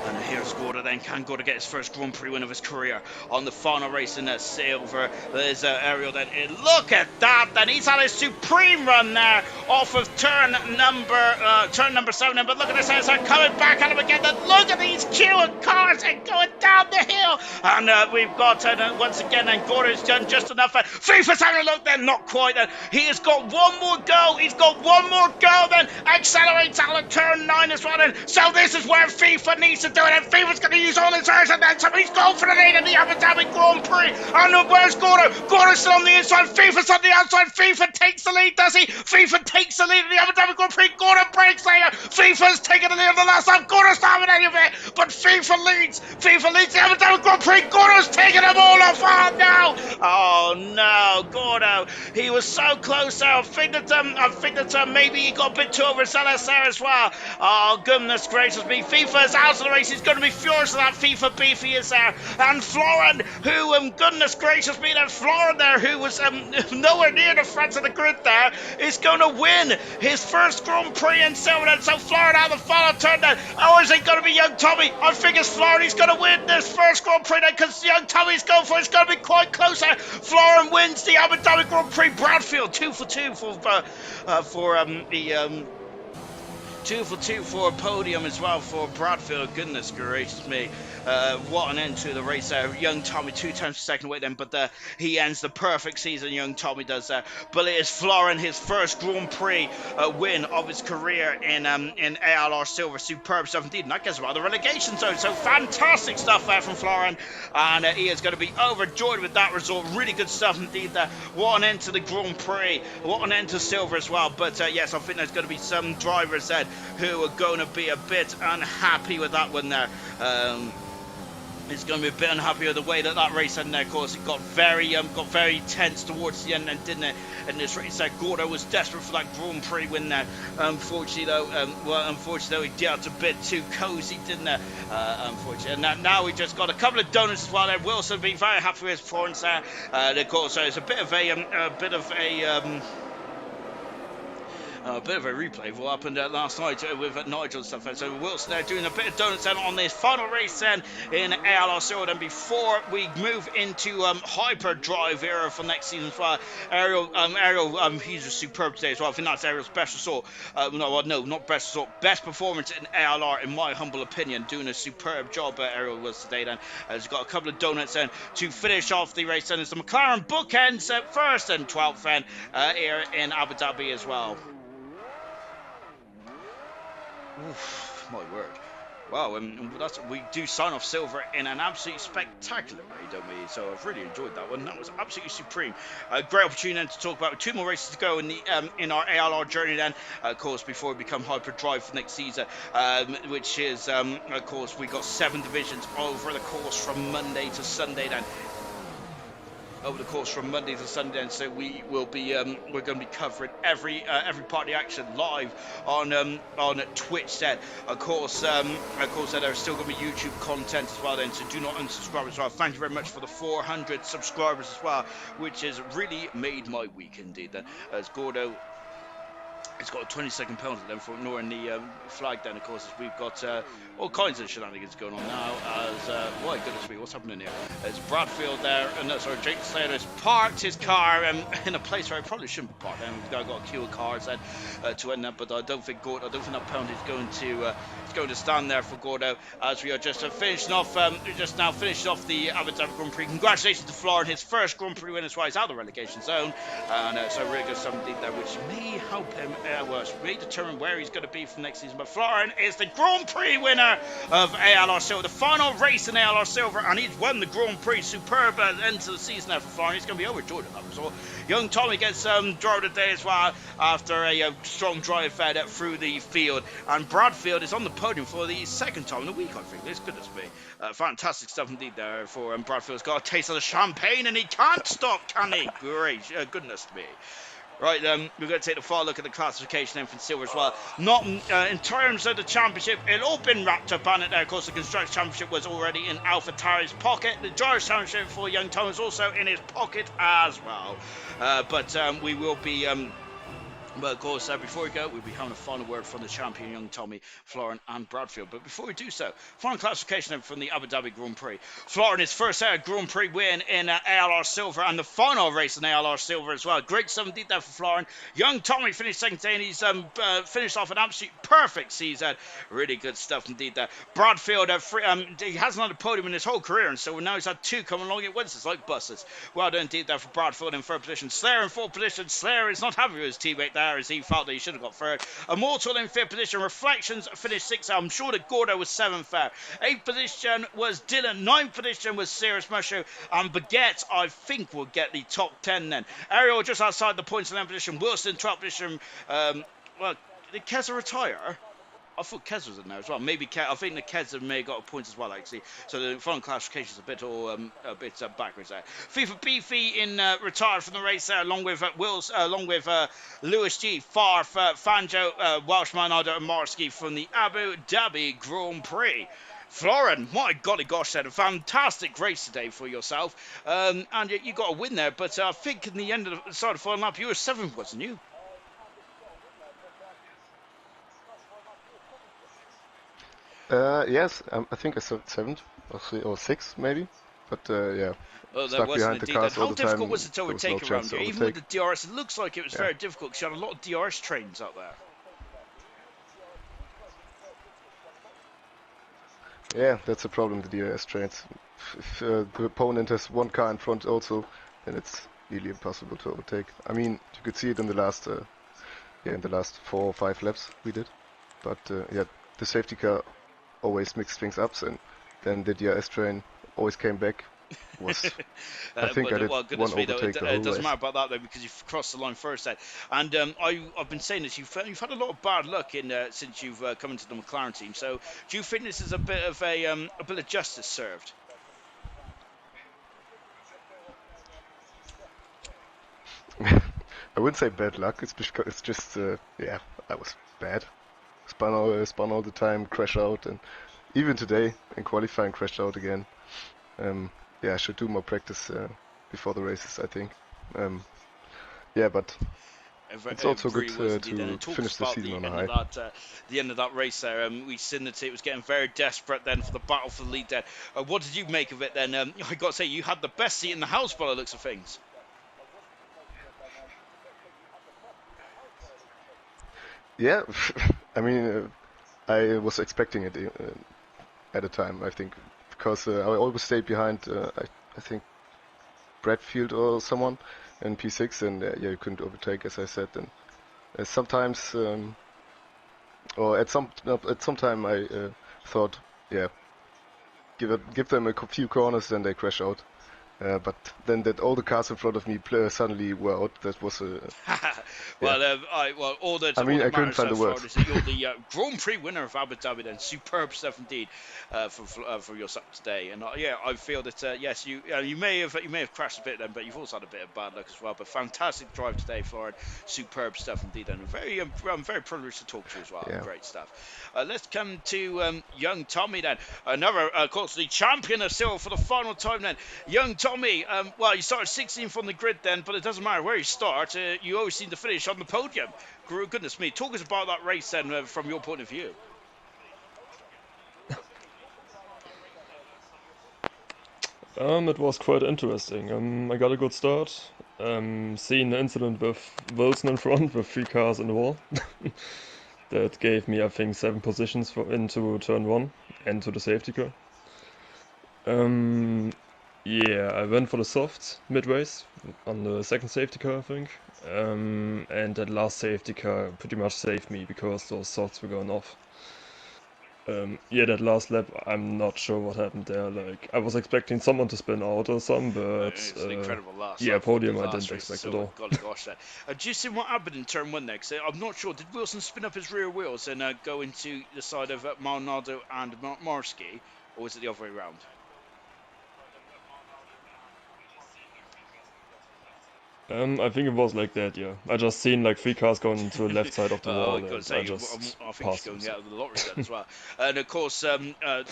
And here's Gordo then. Can Gordo get his first Grand Prix win of his career on the final race in that silver? There's Ariel then. Look at that then. He's had a supreme run there off of turn number 7. But look at this as they're coming back at him again. Then look at these queuing cars and going down the hill. And we've got once again, and Gordo's done just enough. FIFA's having a look then. Not quite then. He has got 1 more go. He's got 1 more go then. Accelerates out of turn 9 as well. And so this is where FIFA needs to do it, and FIFA's going to use all his airs, and then somebody's going for the lead in the Abu Dhabi Grand Prix. And where's Gordo? Gordo's still on the inside. FIFA's on the outside. FIFA takes the lead, does he? FIFA takes the lead in the Abu Dhabi Grand Prix. Gordo breaks later. FIFA's taking the lead on the last lap. Gordo's not having any of it, but FIFA leads the Abu Dhabi Grand Prix. Gordo's taking them all off. Oh no, Gordo. He was so close there. I think that maybe he got a bit too overzealous there as well. Oh goodness gracious me. FIFA's out of the race. He's going to be furious that FIFA Beefy is there. And Florin, who, goodness gracious me, that Florin there, who was nowhere near the front of the grid there, is going to win his first Grand Prix in silver. And so Florin out of the final turn then. Or is it going to be Young Tommy? I think it's Florin. He's going to win this first Grand Prix then, because Young Tommy's going for it. It's going to be quite close there. Florin wins the Abu Dhabi Grand Prix. Bradfield 2 for 2 for a podium as well for Bradfield. Goodness gracious me. What an end to the race there. Young Tommy 2 times per second away then, but he ends the perfect season, Young Tommy does there. But it is Florin, his first Grand Prix win of his career in ALR Silver. Superb stuff indeed, and that gets him out of the relegation zone. So fantastic stuff there from Florin, and he is going to be overjoyed with that result. Really good stuff indeed there. What an end to the Grand Prix. What an end to Silver as well. But yes, I think there's going to be some drivers there who are going to be a bit unhappy with that one there. He's going to be a bit unhappy with the way that race ended there. Of course, it got very tense towards the end, and didn't it? In this race, Gordo was desperate for that Grand Prix win there. Unfortunately, though, he dealt a bit too cozy, didn't it? Unfortunately, and now we just got a couple of donuts as well there. Wilson being very happy with his performance there. Of course, it's a bit of a A bit of a replay of what happened last night with Nigel and stuff. So Wilson there doing a bit of donuts then on this final race then in ALR Silver. And before we move into Hyperdrive era for next season as well, Ariel, he's superb today as well. I think that's Ariel's best result. No, not best result, best performance in ALR in my humble opinion. Doing a superb job Ariel was today then. He's got a couple of donuts then to finish off the race. And it's the McLaren bookends at first and 12th then here in Abu Dhabi as well. Oof, my word. Wow, we do sign off silver in an absolutely spectacular way, don't we? So I've really enjoyed that one. That was absolutely supreme. Great opportunity then to talk about 2 more races to go in our ALR journey then, of course, before we become Hyperdrive for next season, which is, of course, we got 7 divisions over the course from Monday to Sunday then. Over the course from Monday to Sunday, and so we will be we're going to be covering every part of the action live on Twitch. Then, of course, there's still going to be YouTube content as well. Then, so do not unsubscribe as well. Thank you very much for the 400 subscribers as well, which has really made my week indeed. Then, as Gordo. It's got a 20-second penalty then for ignoring the flag then, of course, as we've got all kinds of shenanigans going on now as, my goodness me, what's happening here? As Bradfield there, Jake Slater has parked his car in a place where it probably shouldn't be parked. And we've got a queue of cars then to end up, but I don't think that penalty is going to stand there for Gordo, as we are just finishing off, the Abu Dhabi Grand Prix. Congratulations to Florin, his first Grand Prix win as well. He's out of the relegation zone, and so really good something there, which may help him. May determine where he's going to be for next season. But Florin is the Grand Prix winner of ALR Silver, the final race in ALR Silver, and he's won the Grand Prix. Superb end to the season there for Florin. He's going to be overjoyed at that result. Young Tommy gets draw today as well after a strong drive fed through the field, and Bradfield is on the podium for the second time in a week, I think. This goodness me. Fantastic stuff indeed there for Bradfield's got a taste of the champagne and he can't stop, can he? Great, goodness me. Right, we're going to take a far look at the classification then from silver as well. Not in terms of the championship, it all been wrapped up on it there. Of course, the Constructors' Championship was already in AlphaTauri's pocket. The Drivers' Championship for Young Tom is also in his pocket as well. But we will be... But of course, before we go, we'll be having a final word from the champion, young Tommy, Florin and Bradfield. But before we do so, final classification from the Abu Dhabi Grand Prix. Florin, his first Grand Prix win in ALR Silver and the final race in ALR Silver as well. Great stuff indeed there for Florin. Young Tommy finished second today and he's finished off an absolute perfect season. Really good stuff indeed there. Bradfield, he hasn't had a podium in his whole career, and so now he's had 2 coming along at once. It's like buses. Well done indeed there for Bradfield in third position. Slayer in fourth position. Slayer is not happy with his teammate there, as he felt that he should have got third. Immortal in fifth position. Reflections finished sixth. I'm sure that Gordo was seventh there. Eighth position was Dylan. Ninth position was Serious Mushu. And Baguette, I think, will get the top 10 then. Ariel just outside the points in 11th position. Wilson, 12th position. Well, did Keza retire? I thought Kez was in there as well. Maybe I think the Kez may have got a point as well, actually. So the final classification is a bit backwards there. FIFA Beefy in retired from the race there, along with Lewis G, Farf, Fanjo, Welshman, Ida, and Marsky from the Abu Dhabi Grand Prix. Florin, my golly gosh, said a fantastic race today for yourself, and you got a win there. But I think in the end of the final lap, you were 7th, wasn't you? Yes, I think I said 7th or 6th maybe, but yeah. Oh, stuck behind the cars all the time. How difficult was it to overtake around here? Even with the DRS, it looks like it was very difficult because you had a lot of DRS trains out there. Yeah, that's the problem, the DRS trains. If the opponent has 1 car in front also, then it's really impossible to overtake. I mean, you could see it in the last 4 or 5 laps we did, but yeah, the safety car always mixed things up, and then the DRS train always came back. I think I did one overtake the whole It doesn't race. matter about that though, because you've crossed the line first then. And I've been saying this, you've had a lot of bad luck since you've come into the McLaren team. So do you think this is a bit of justice served? I wouldn't say bad luck. It's just yeah, I was bad. Spun all the time, crash out, and even today in qualifying crashed out again. Yeah, I should do more practice before the races, I think. Yeah, but It's also good Prix was indeed. And to it talks finish the about season on a end high. of the end of that race there. We seen that it was getting very desperate then for the battle for the lead. Then, what did you make of it? Then, I got to say, you had the best seat in the house by the looks of things. Yeah, I mean, I was expecting it at the time, I think, because I always stayed behind, I think, Bradfield or someone in P6, and yeah, you couldn't overtake, as I said. And sometimes, or at some time, I thought, yeah, give them a few corners, then they crash out. But then that all the cars in front of me suddenly were out. That was Well, yeah. all that I matters couldn't find the far words. is that you're the Grand Prix winner of Abu Dhabi. Then superb stuff indeed for your stuff today. And yeah, I feel that yes, you may have crashed a bit then, but you've also had a bit of bad luck as well. But fantastic drive today, Florian. Superb stuff indeed, and I'm very privileged to talk to you as well. Yeah. Great stuff. Let's come to young Tommy then. Another, of course, the champion of silver for the final time then. Young Tommy, well, you started 16th on the grid then, but it doesn't matter where you start. You always seem to finish on the podium. Goodness me. Talk us about that race then from your point of view. It was quite interesting. I got a good start. Seeing the incident with Wilson in front with 3 cars in the wall. That gave me, I think, 7 positions into turn 1 and to the safety car. Yeah, I went for the soft mid-race on the second safety car, I think. And that last safety car pretty much saved me because those softs were going off. Yeah, that last lap, I'm not sure what happened there. Like, I was expecting someone to spin out or something, but It's an incredible last yeah, lap. podium I didn't expect at all. Golly gosh, there. Do you see what happened in turn 1 there? Because I'm not sure. Did Wilson spin up his rear wheels and go into the side of Maldonado and Marsky, or was it the other way around? I think it was like that, yeah. I just seen like 3 cars going to the left side of the wall, I got to and say, I just I think passed you're them. going out of the lottery then as well. And of course,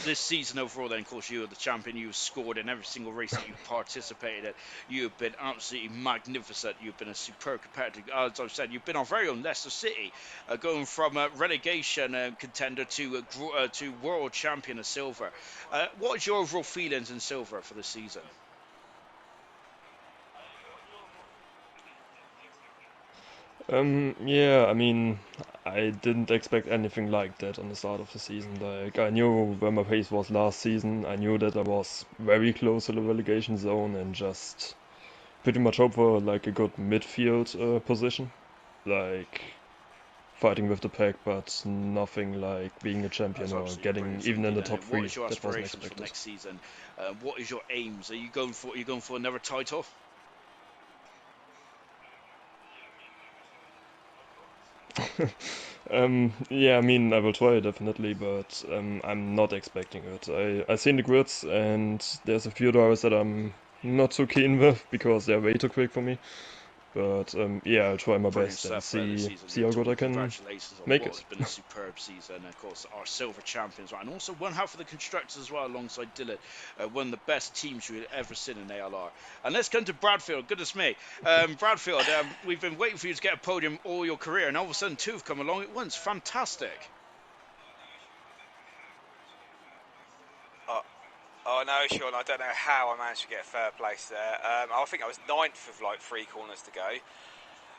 this season overall, then, of course, you are the champion. You've scored in every single race that you've participated in. You've been absolutely magnificent. You've been a superb competitor. As I've said, you've been our very own Leicester City, going from relegation contender to world champion of silver. What is your overall feelings in silver for the season? Yeah, I mean, I didn't expect anything like that on the start of the season. Like, I knew where my pace was last season. I knew that I was very close to the relegation zone and just pretty much hope for like a good midfield position. Like, fighting with the pack, but nothing like being a champion or getting even in the top What 3. is your That wasn't aspirations for expected. next season? What is your aims? Are you going for another title? Yeah, I mean, I will try definitely, but I'm not expecting it. I seen the grids, and there's a few drivers that I'm not so keen with because they're way too quick for me. But yeah, I'll try my Brilliant best and stuff this season. see how good I can Congratulations on make what it. has been a superb season. Of course, our silver champions, right? And also one half of the constructors as well, alongside Dylan. One of the best teams you had ever seen in ALR. And let's come to Bradfield. Goodness me. Bradfield, we've been waiting for you to get a podium all your career, and all of a sudden 2 have come along at once. Fantastic. Oh no, Sean, I don't know how I managed to get a third place there. I think I was 9th with like 3 corners to go.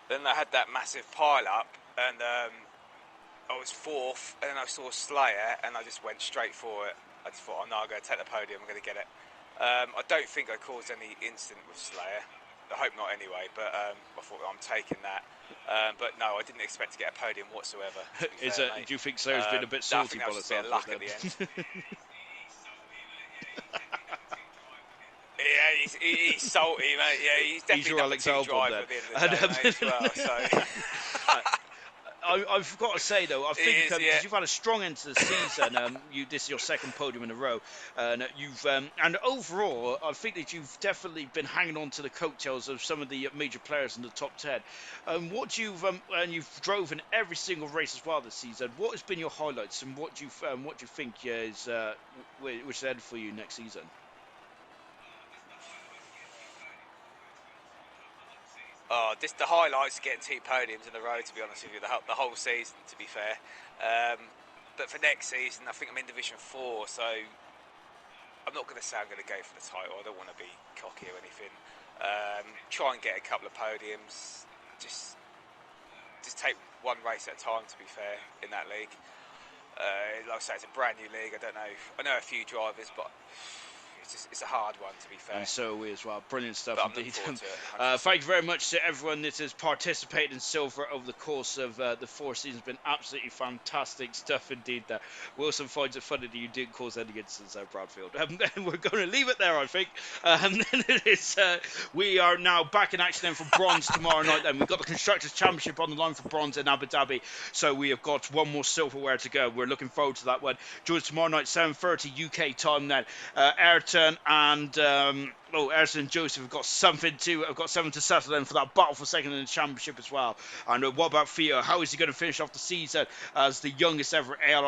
Then I had that massive pile up, and I was 4th, and then I saw Slayer, and I just went straight for it. I just thought, oh no, I'm going to take the podium, I'm going to get it. I don't think I caused any incident with Slayer. I hope not anyway, but I thought I'm taking that. But no, I didn't expect to get a podium whatsoever. Do you think Slayer's been a bit salty by the sounds of it? Luck at the end. Yeah, he's salty, mate. Yeah, he's definitely your Alex Albon at the end of the day, mate, as well. So. I've got to say though, I think because you've had a strong end to the season. This is your second podium in a row, and and overall, I think that you've definitely been hanging on to the coattails of some of the major players in the top 10. And you've drove in every single race as well this season. What has been your highlights, and what do you think is which is ahead for you next season? Oh, just the highlights are getting 2 podiums in a row, to be honest with you, the whole season, to be fair. But for next season, I think I'm in Division 4, so I'm not going to say I'm going to go for the title. I don't want to be cocky or anything. Try and get a couple of podiums. Just take one race at a time, to be fair, in that league. Like I say, it's a brand new league. I don't know. I know a few drivers, but it's a hard one, to be fair. And so are we as well. Brilliant stuff indeed. Thank you very much to everyone that has participated in Silver over the course of the 4 seasons. Been absolutely fantastic stuff indeed there. Wilson finds it funny that you didn't cause any incidents at Bradfield. And we're going to leave it there, I think. We are now back in action then for bronze tomorrow night. Then we've got the Constructors' Championship on the line for bronze in Abu Dhabi. So we have got one more silverware to go. We're looking forward to that one. Join us tomorrow night, 7:30 UK time then. Ayrton and Ayrton and Joseph have got something to settle then for that battle for second in the championship as well. And what about Theo? How is he going to finish off the season as the youngest ever ALR